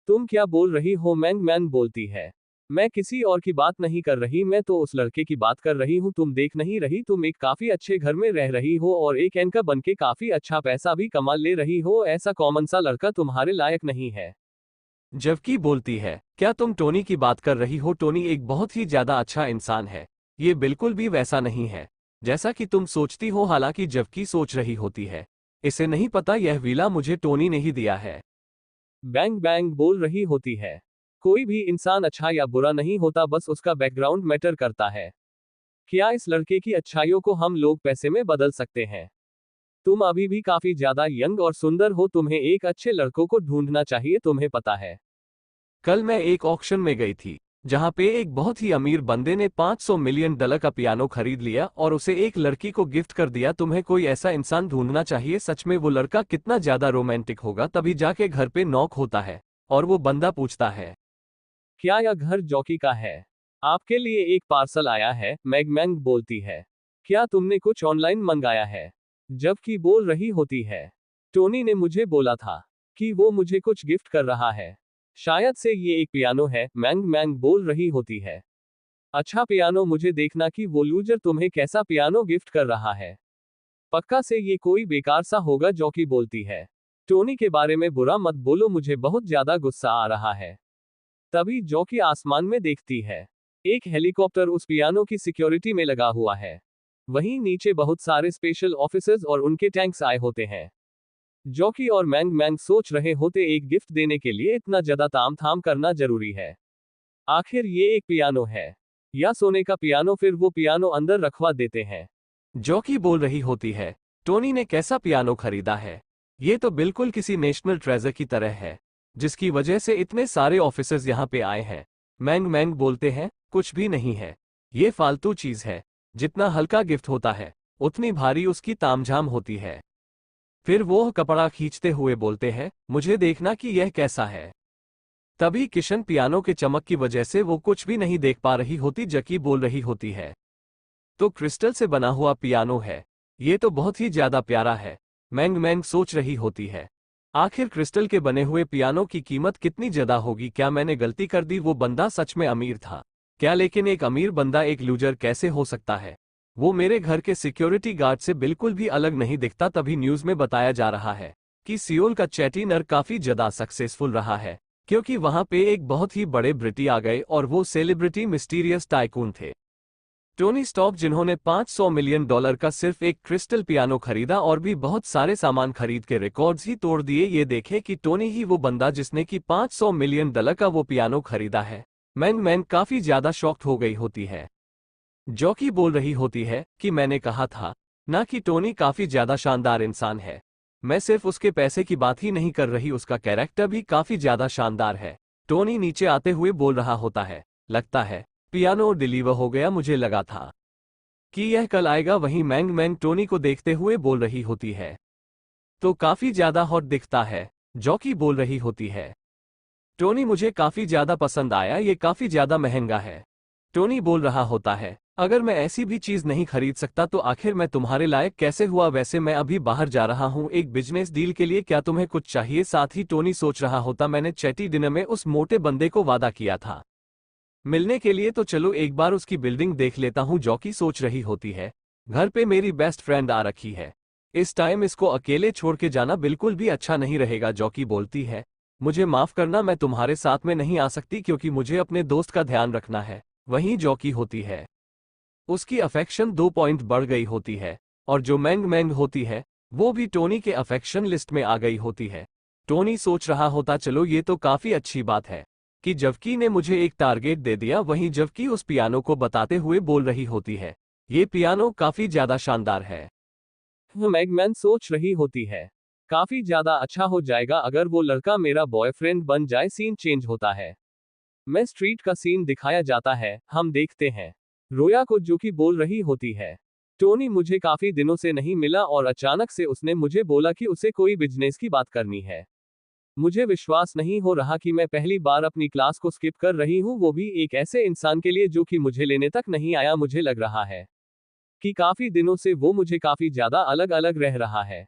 तुम क्या बोल रही हो? मैंग मैन बोलती है, मैं किसी और की बात नहीं कर रही, मैं तो उस लड़के की बात कर रही हूँ। तुम देख नहीं रही, तुम एक काफी अच्छे घर में रह रही हो और एक एंकर बनके काफी अच्छा पैसा भी कमा ले रही हो, ऐसा कॉमन सा लड़का तुम्हारे लायक नहीं है। जबकि बोलती है, क्या तुम टोनी की बात कर रही हो? टोनी एक बहुत ही ज्यादा अच्छा इंसान है, ये बिल्कुल भी वैसा नहीं है जैसा कि तुम सोचती हो। हालांकि जबकि सोच रही होती है, इसे नहीं पता यह विला मुझे टोनी ने ही दिया है। बैंग बैंग बोल रही होती है, कोई भी इंसान अच्छा या बुरा नहीं होता, बस उसका बैकग्राउंड मैटर करता है। क्या इस लड़के की अच्छाइयों को हम लोग पैसे में बदल सकते हैं? तुम अभी भी काफी ज्यादा यंग और सुंदर हो, तुम्हें एक अच्छे लड़कों को ढूंढना चाहिए, तुम्हें पता है। कल मैं एक ऑक्शन में गई थी जहां पे एक बहुत ही अमीर बंदे ने $500 मिलियन का पियानो खरीद लिया और उसे एक लड़की को गिफ्ट कर दिया। तुम्हें कोई ऐसा इंसान ढूंढना चाहिए। सच में वो लड़का कितना ज्यादा रोमांटिक होगा। तभी जाके घर पे नॉक होता है और वो बंदा पूछता है, क्या यह घर जॉकी का है? आपके लिए एक पार्सल आया है, मैग मैंग बोलती है। क्या तुमने कुछ ऑनलाइन मंगाया है? जबकि बोल रही होती है, टोनी ने मुझे बोला था कि वो मुझे कुछ गिफ्ट कर रहा है। शायद से ये एक पियानो है, मैंग मैंग बोल रही होती है। अच्छा पियानो, मुझे देखना कि वो लूजर तुम्हें कैसा पियानो गिफ्ट कर रहा है। पक्का से ये कोई बेकार सा होगा, जॉकी बोलती है। टोनी के बारे में बुरा मत बोलो, मुझे बहुत ज्यादा गुस्सा आ रहा है। तभी जॉकी आसमान में देखती है, एक हेलीकॉप्टर उस पियानो की सिक्योरिटी में लगा हुआ है। वहीं नीचे बहुत सारे स्पेशल ऑफिसर्स और उनके टैंक्स आए होते हैं। जॉकी और मैंग मैंग सोच रहे होते एक गिफ्ट देने के लिए इतना ज्यादा ताम थाम करना जरूरी है। आखिर ये एक पियानो है या सोने का पियानो? फिर वो पियानो अंदर रखवा देते हैं। जॉकी बोल रही होती है, टोनी ने कैसा पियानो खरीदा है? ये तो बिल्कुल किसी नेशनल ट्रेजर की तरह है, जिसकी वजह से इतने सारे ऑफिसर्स यहाँ पे आए हैं। मैंग मैंग बोलते हैं, कुछ भी नहीं है, ये फालतू चीज है। जितना हल्का गिफ्ट होता है उतनी भारी उसकी तामझाम होती है। फिर वो कपड़ा खींचते हुए बोलते हैं, मुझे देखना कि यह कैसा है। तभी किशन पियानो के चमक की वजह से वो कुछ भी नहीं देख पा रही होती। जकी बोल रही होती है, तो क्रिस्टल से बना हुआ पियानो है, ये तो बहुत ही ज्यादा प्यारा है। मैंग मैंग सोच रही होती है, आखिर क्रिस्टल के बने हुए पियानो की कीमत कितनी ज्यादा होगी? क्या मैंने गलती कर दी? वो बंदा सच में अमीर था क्या? लेकिन एक अमीर बंदा एक लूजर कैसे हो सकता है? वो मेरे घर के सिक्योरिटी गार्ड से बिल्कुल भी अलग नहीं दिखता। तभी न्यूज में बताया जा रहा है कि सियोल का चैटिनर काफी ज्यादा सक्सेसफुल रहा है, क्योंकि वहां पे एक बहुत ही बड़े ब्रिटी आ गए और वो सेलिब्रिटी मिस्टीरियस टाइकून थे, टोनी स्टॉक, जिन्होंने $500 मिलियन का सिर्फ एक क्रिस्टल पियानो खरीदा और भी बहुत सारे सामान खरीद के रिकॉर्ड्स ही तोड़ दिए। ये देखे कि टोनी ही वो बंदा जिसने कि $500 मिलियन का वो पियानो खरीदा है। मैंग मैंग काफी ज्यादा शॉक्ड हो गई होती है। जॉकी बोल रही होती है कि मैंने कहा था ना कि टोनी काफी ज्यादा शानदार इंसान है। मैं सिर्फ उसके पैसे की बात ही नहीं कर रही, उसका कैरेक्टर भी काफी ज्यादा शानदार है। टोनी नीचे आते हुए बोल रहा होता है, लगता है पियानो डिलीवर हो गया, मुझे लगा था कि यह कल आएगा। वहीं मैंग मैंग टोनी को देखते हुए बोल रही होती है, तो काफी ज्यादा हॉट दिखता है। जॉकी बोल रही होती है, टोनी मुझे काफी ज्यादा पसंद आया, ये काफी ज्यादा महंगा है। टोनी बोल रहा होता है, अगर मैं ऐसी भी चीज नहीं खरीद सकता तो आखिर मैं तुम्हारे लायक कैसे हुआ? वैसे मैं अभी बाहर जा रहा हूँ एक बिजनेस डील के लिए, क्या तुम्हें कुछ चाहिए? साथ ही टोनी सोच रहा होता, मैंने चैटी डिनर में उस मोटे बंदे को वादा किया था मिलने के लिए, तो चलो एक बार उसकी बिल्डिंग देख लेता हूँ। जॉकी सोच रही होती है, घर पे मेरी बेस्ट फ्रेंड आ रखी है, इस टाइम इसको अकेले छोड़ के जाना बिल्कुल भी अच्छा नहीं रहेगा। जॉकी बोलती है, मुझे माफ करना, मैं तुम्हारे साथ में नहीं आ सकती क्योंकि मुझे अपने दोस्त का ध्यान रखना है। वहीं जॉकी होती है, उसकी अफेक्शन 2 पॉइंट बढ़ गई होती है और जो मैंग मैंग होती है वो भी टोनी के अफेक्शन लिस्ट में आ गई होती है। टोनी सोच रहा होता, चलो ये तो काफी अच्छी बात है कि जबकि ने मुझे एक टारगेट दे दिया। वहीं जबकि उस पियानो को बताते हुए बोल रही होती है, ये पियानो काफी ज्यादा शानदार है। मैगमैन सोच रही होती है, काफी ज्यादा अच्छा हो जाएगा अगर वो लड़का मेरा बॉयफ्रेंड बन जाए। सीन चेंज होता है, मैं स्ट्रीट का सीन दिखाया जाता है। हम देखते हैं रोया को जो कि बोल रही होती है, टोनी मुझे काफी दिनों से नहीं मिला और अचानक से उसने मुझे बोला कि उसे कोई बिजनेस की बात करनी है। मुझे विश्वास नहीं हो रहा कि मैं पहली बार अपनी क्लास को स्किप कर रही हूँ, वो भी एक ऐसे इंसान के लिए जो कि मुझे लेने तक नहीं आया। मुझे लग रहा है कि काफी दिनों से वो मुझे काफी ज्यादा अलग अलग रह रहा है।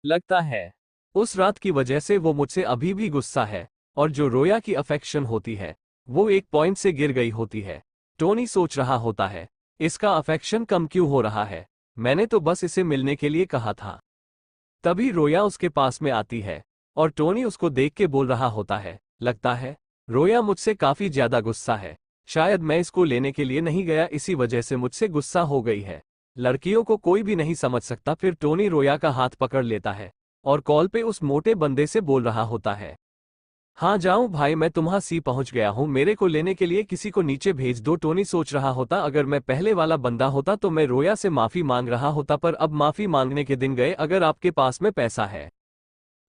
लगता है उस रात की वजह से वो मुझसे अभी भी गुस्सा है और जो रोया की अफेक्शन होती है वो 1 पॉइंट से गिर गई होती है। टोनी सोच रहा होता है, इसका अफेक्शन कम क्यों हो रहा है? मैंने तो बस इसे मिलने के लिए कहा था। तभी रोया उसके पास में आती है और टोनी उसको देख के बोल रहा होता है, लगता है रोया मुझसे काफी ज्यादा गुस्सा है, शायद मैं इसको लेने के लिए नहीं गया, इसी वजह से मुझसे गुस्सा हो गई है। लड़कियों को कोई भी नहीं समझ सकता। फिर टोनी रोया का हाथ पकड़ लेता है और कॉल पे उस मोटे बंदे से बोल रहा होता है, हाँ जाऊं भाई, मैं तुम्हां सी पहुंच गया हूं, मेरे को लेने के लिए किसी को नीचे भेज दो। टोनी सोच रहा होता, अगर मैं पहले वाला बंदा होता तो मैं रोया से माफी मांग रहा होता, पर अब माफी मांगने के दिन गए। अगर आपके पास में पैसा है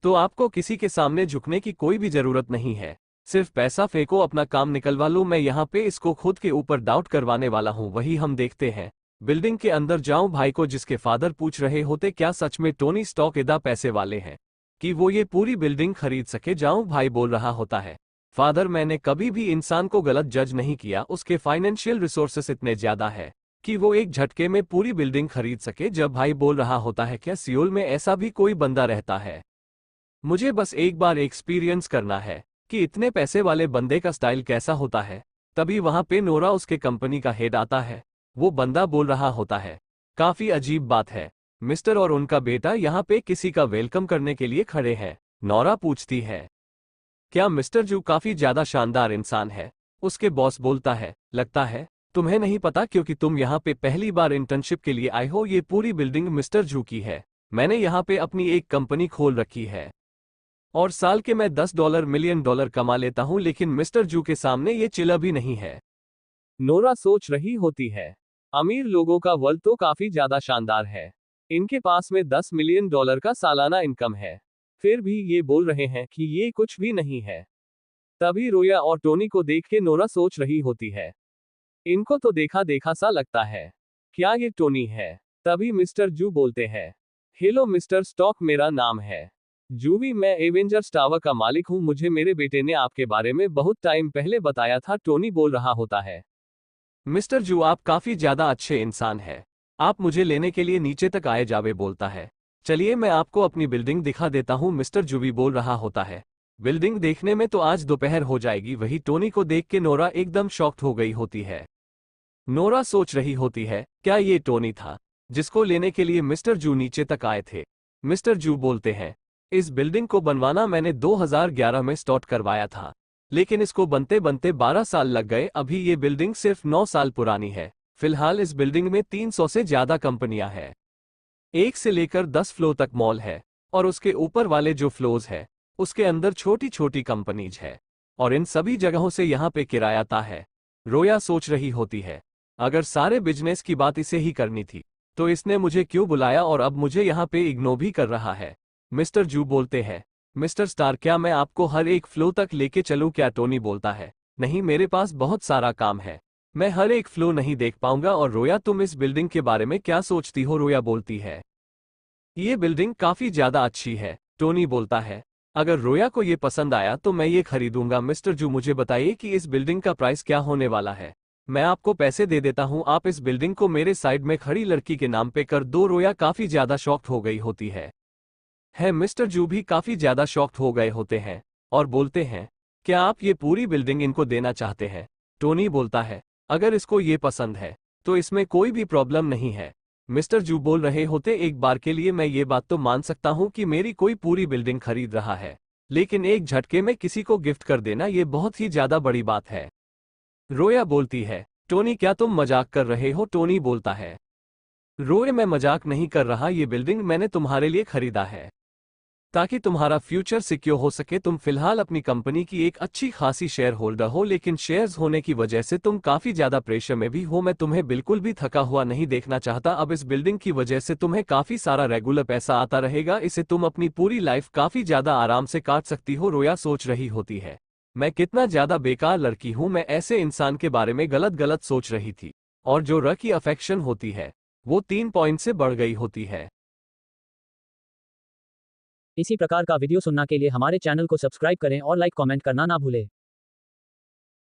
तो आपको किसी के सामने झुकने की कोई भी जरूरत नहीं है, सिर्फ पैसा फेंको, अपना काम निकलवा लो। मैं यहाँ पे इसको खुद के ऊपर डाउट करवाने वाला हूँ। वही हम देखते हैं बिल्डिंग के अंदर जाऊं भाई को, जिसके फादर पूछ रहे होते क्या सच में टोनी स्टॉक इतना पैसे वाले हैं। कि वो ये पूरी बिल्डिंग खरीद सके। जाऊं भाई बोल रहा होता है। फादर, मैंने कभी भी इंसान को गलत जज नहीं किया। उसके फाइनेंशियल रिसोर्सेस इतने ज्यादा है कि वो एक झटके में पूरी बिल्डिंग खरीद सके। जब भाई बोल रहा होता है, क्या सियोल में ऐसा भी कोई बंदा रहता है? मुझे बस एक बार एक्सपीरियंस करना है कि इतने पैसे वाले बंदे का स्टाइल कैसा होता है। तभी वहां पे नोरा, उसके कंपनी का हेड, आता है। वो बंदा बोल रहा होता है, काफी अजीब बात है, मिस्टर और उनका बेटा यहाँ पे किसी का वेलकम करने के लिए खड़े हैं। नोरा पूछती है, क्या मिस्टर जू काफी ज्यादा शानदार इंसान है? उसके बॉस बोलता है, लगता है तुम्हें नहीं पता क्योंकि तुम यहाँ पे पहली बार इंटर्नशिप के लिए आए हो। ये पूरी बिल्डिंग मिस्टर जू की है। मैंने यहाँ पे अपनी एक कंपनी खोल रखी है और साल के मैं $10 मिलियन कमा लेता हूँ, लेकिन मिस्टर जू के सामने ये चिल्ला भी नहीं है। नोरा सोच रही होती है, अमीर लोगों का वर्ल्ड तो काफी ज्यादा शानदार है। इनके पास में $10 मिलियन का सालाना इनकम है, फिर भी ये बोल रहे हैं कि ये कुछ भी नहीं है। तभी रोया और टोनी को देख के नोरा सोच रही होती है, इनको तो देखा देखा सा लगता है, क्या ये टोनी है? तभी मिस्टर जू बोलते हैं, हेलो मिस्टर स्टॉक, मेरा नाम है जूवी, मैं एवेंजर्स टावर का मालिक हूँ। मुझे मेरे बेटे ने आपके बारे में बहुत टाइम पहले बताया था। टोनी बोल रहा होता है, मिस्टर जू, आप काफी ज्यादा अच्छे इंसान हैं। आप मुझे लेने के लिए नीचे तक आए जावे बोलता है। चलिए मैं आपको अपनी बिल्डिंग दिखा देता हूँ, मिस्टर जू भी बोल रहा होता है। बिल्डिंग देखने में तो आज दोपहर हो जाएगी। वही टोनी को देख के नोरा एकदम शॉक्ड हो गई होती है। नोरा सोच रही होती है, क्या ये टोनी था जिसको लेने के लिए मिस्टर जू नीचे तक आए थे? मिस्टर जू बोलते हैं, इस बिल्डिंग को बनवाना मैंने 2011 में स्टार्ट करवाया था, लेकिन इसको बनते बनते 12 साल लग गए। अभी ये बिल्डिंग सिर्फ 9 साल पुरानी है। फिलहाल इस बिल्डिंग में 300 से ज्यादा कंपनियां हैं। 1 से लेकर 10 फ्लोर तक मॉल है और उसके ऊपर वाले जो फ्लोर्स है उसके अंदर छोटी छोटी कंपनीज है और इन सभी जगहों से यहाँ पे किराया आता है। रोया सोच रही होती है, अगर सारे बिजनेस की बात इसे ही करनी थी तो इसने मुझे क्यों बुलाया और अब मुझे यहाँ पे इग्नोर भी कर रहा है। मिस्टर जू बोलते हैं, मिस्टर स्टार, क्या मैं आपको हर एक फ्लो तक लेके चलूं क्या? टोनी बोलता है, नहीं, मेरे पास बहुत सारा काम है, मैं हर एक फ्लो नहीं देख पाऊंगा। और रोया, तुम इस बिल्डिंग के बारे में क्या सोचती हो? रोया बोलती है, ये बिल्डिंग काफी ज्यादा अच्छी है। टोनी बोलता है, अगर रोया को ये पसंद आया तो मैं ये खरीदूंगा। मिस्टर जू, मुझे बताइए कि इस बिल्डिंग का प्राइस क्या होने वाला है? मैं आपको पैसे दे देता हूं, आप इस बिल्डिंग को मेरे साइड में खड़ी लड़की के नाम पे कर दो। रोया काफी ज्यादा शॉक्ड हो गई होती है। मिस्टर जू भी काफी ज्यादा शॉक्ड हो गए होते हैं और बोलते हैं, क्या आप ये पूरी बिल्डिंग इनको देना चाहते हैं? टोनी बोलता है, अगर इसको ये पसंद है तो इसमें कोई भी प्रॉब्लम नहीं है। मिस्टर जू बोल रहे होते, एक बार के लिए मैं ये बात तो मान सकता हूं कि मेरी कोई पूरी बिल्डिंग खरीद रहा है, लेकिन एक झटके में किसी को गिफ्ट कर देना ये बहुत ही ज्यादा बड़ी बात है। रोया बोलती है, टोनी क्या तुम मजाक कर रहे हो? टोनी बोलता है, रोए, मैं मजाक नहीं कर रहा, ये बिल्डिंग मैंने तुम्हारे लिए खरीदा है ताकि तुम्हारा फ्यूचर सिक्योर हो सके। तुम फिलहाल अपनी कंपनी की एक अच्छी खासी शेयर होल्डर हो, लेकिन शेयर्स होने की वजह से तुम काफी ज्यादा प्रेशर में भी हो। मैं तुम्हें बिल्कुल भी थका हुआ नहीं देखना चाहता। अब इस बिल्डिंग की वजह से तुम्हें काफी सारा रेगुलर पैसा आता रहेगा, इसे तुम अपनी पूरी लाइफ काफी ज्यादा आराम से काट सकती हो। रोया सोच रही होती है, मैं कितना ज्यादा बेकार लड़की हूं, मैं ऐसे इंसान के बारे में गलत गलत सोच रही थी। और जो र की अफेक्शन होती है वो 3 पॉइंट से बढ़ गई होती है। इसी प्रकार का वीडियो सुनने के लिए हमारे चैनल को सब्सक्राइब करें और लाइक कमेंट करना ना भूलें।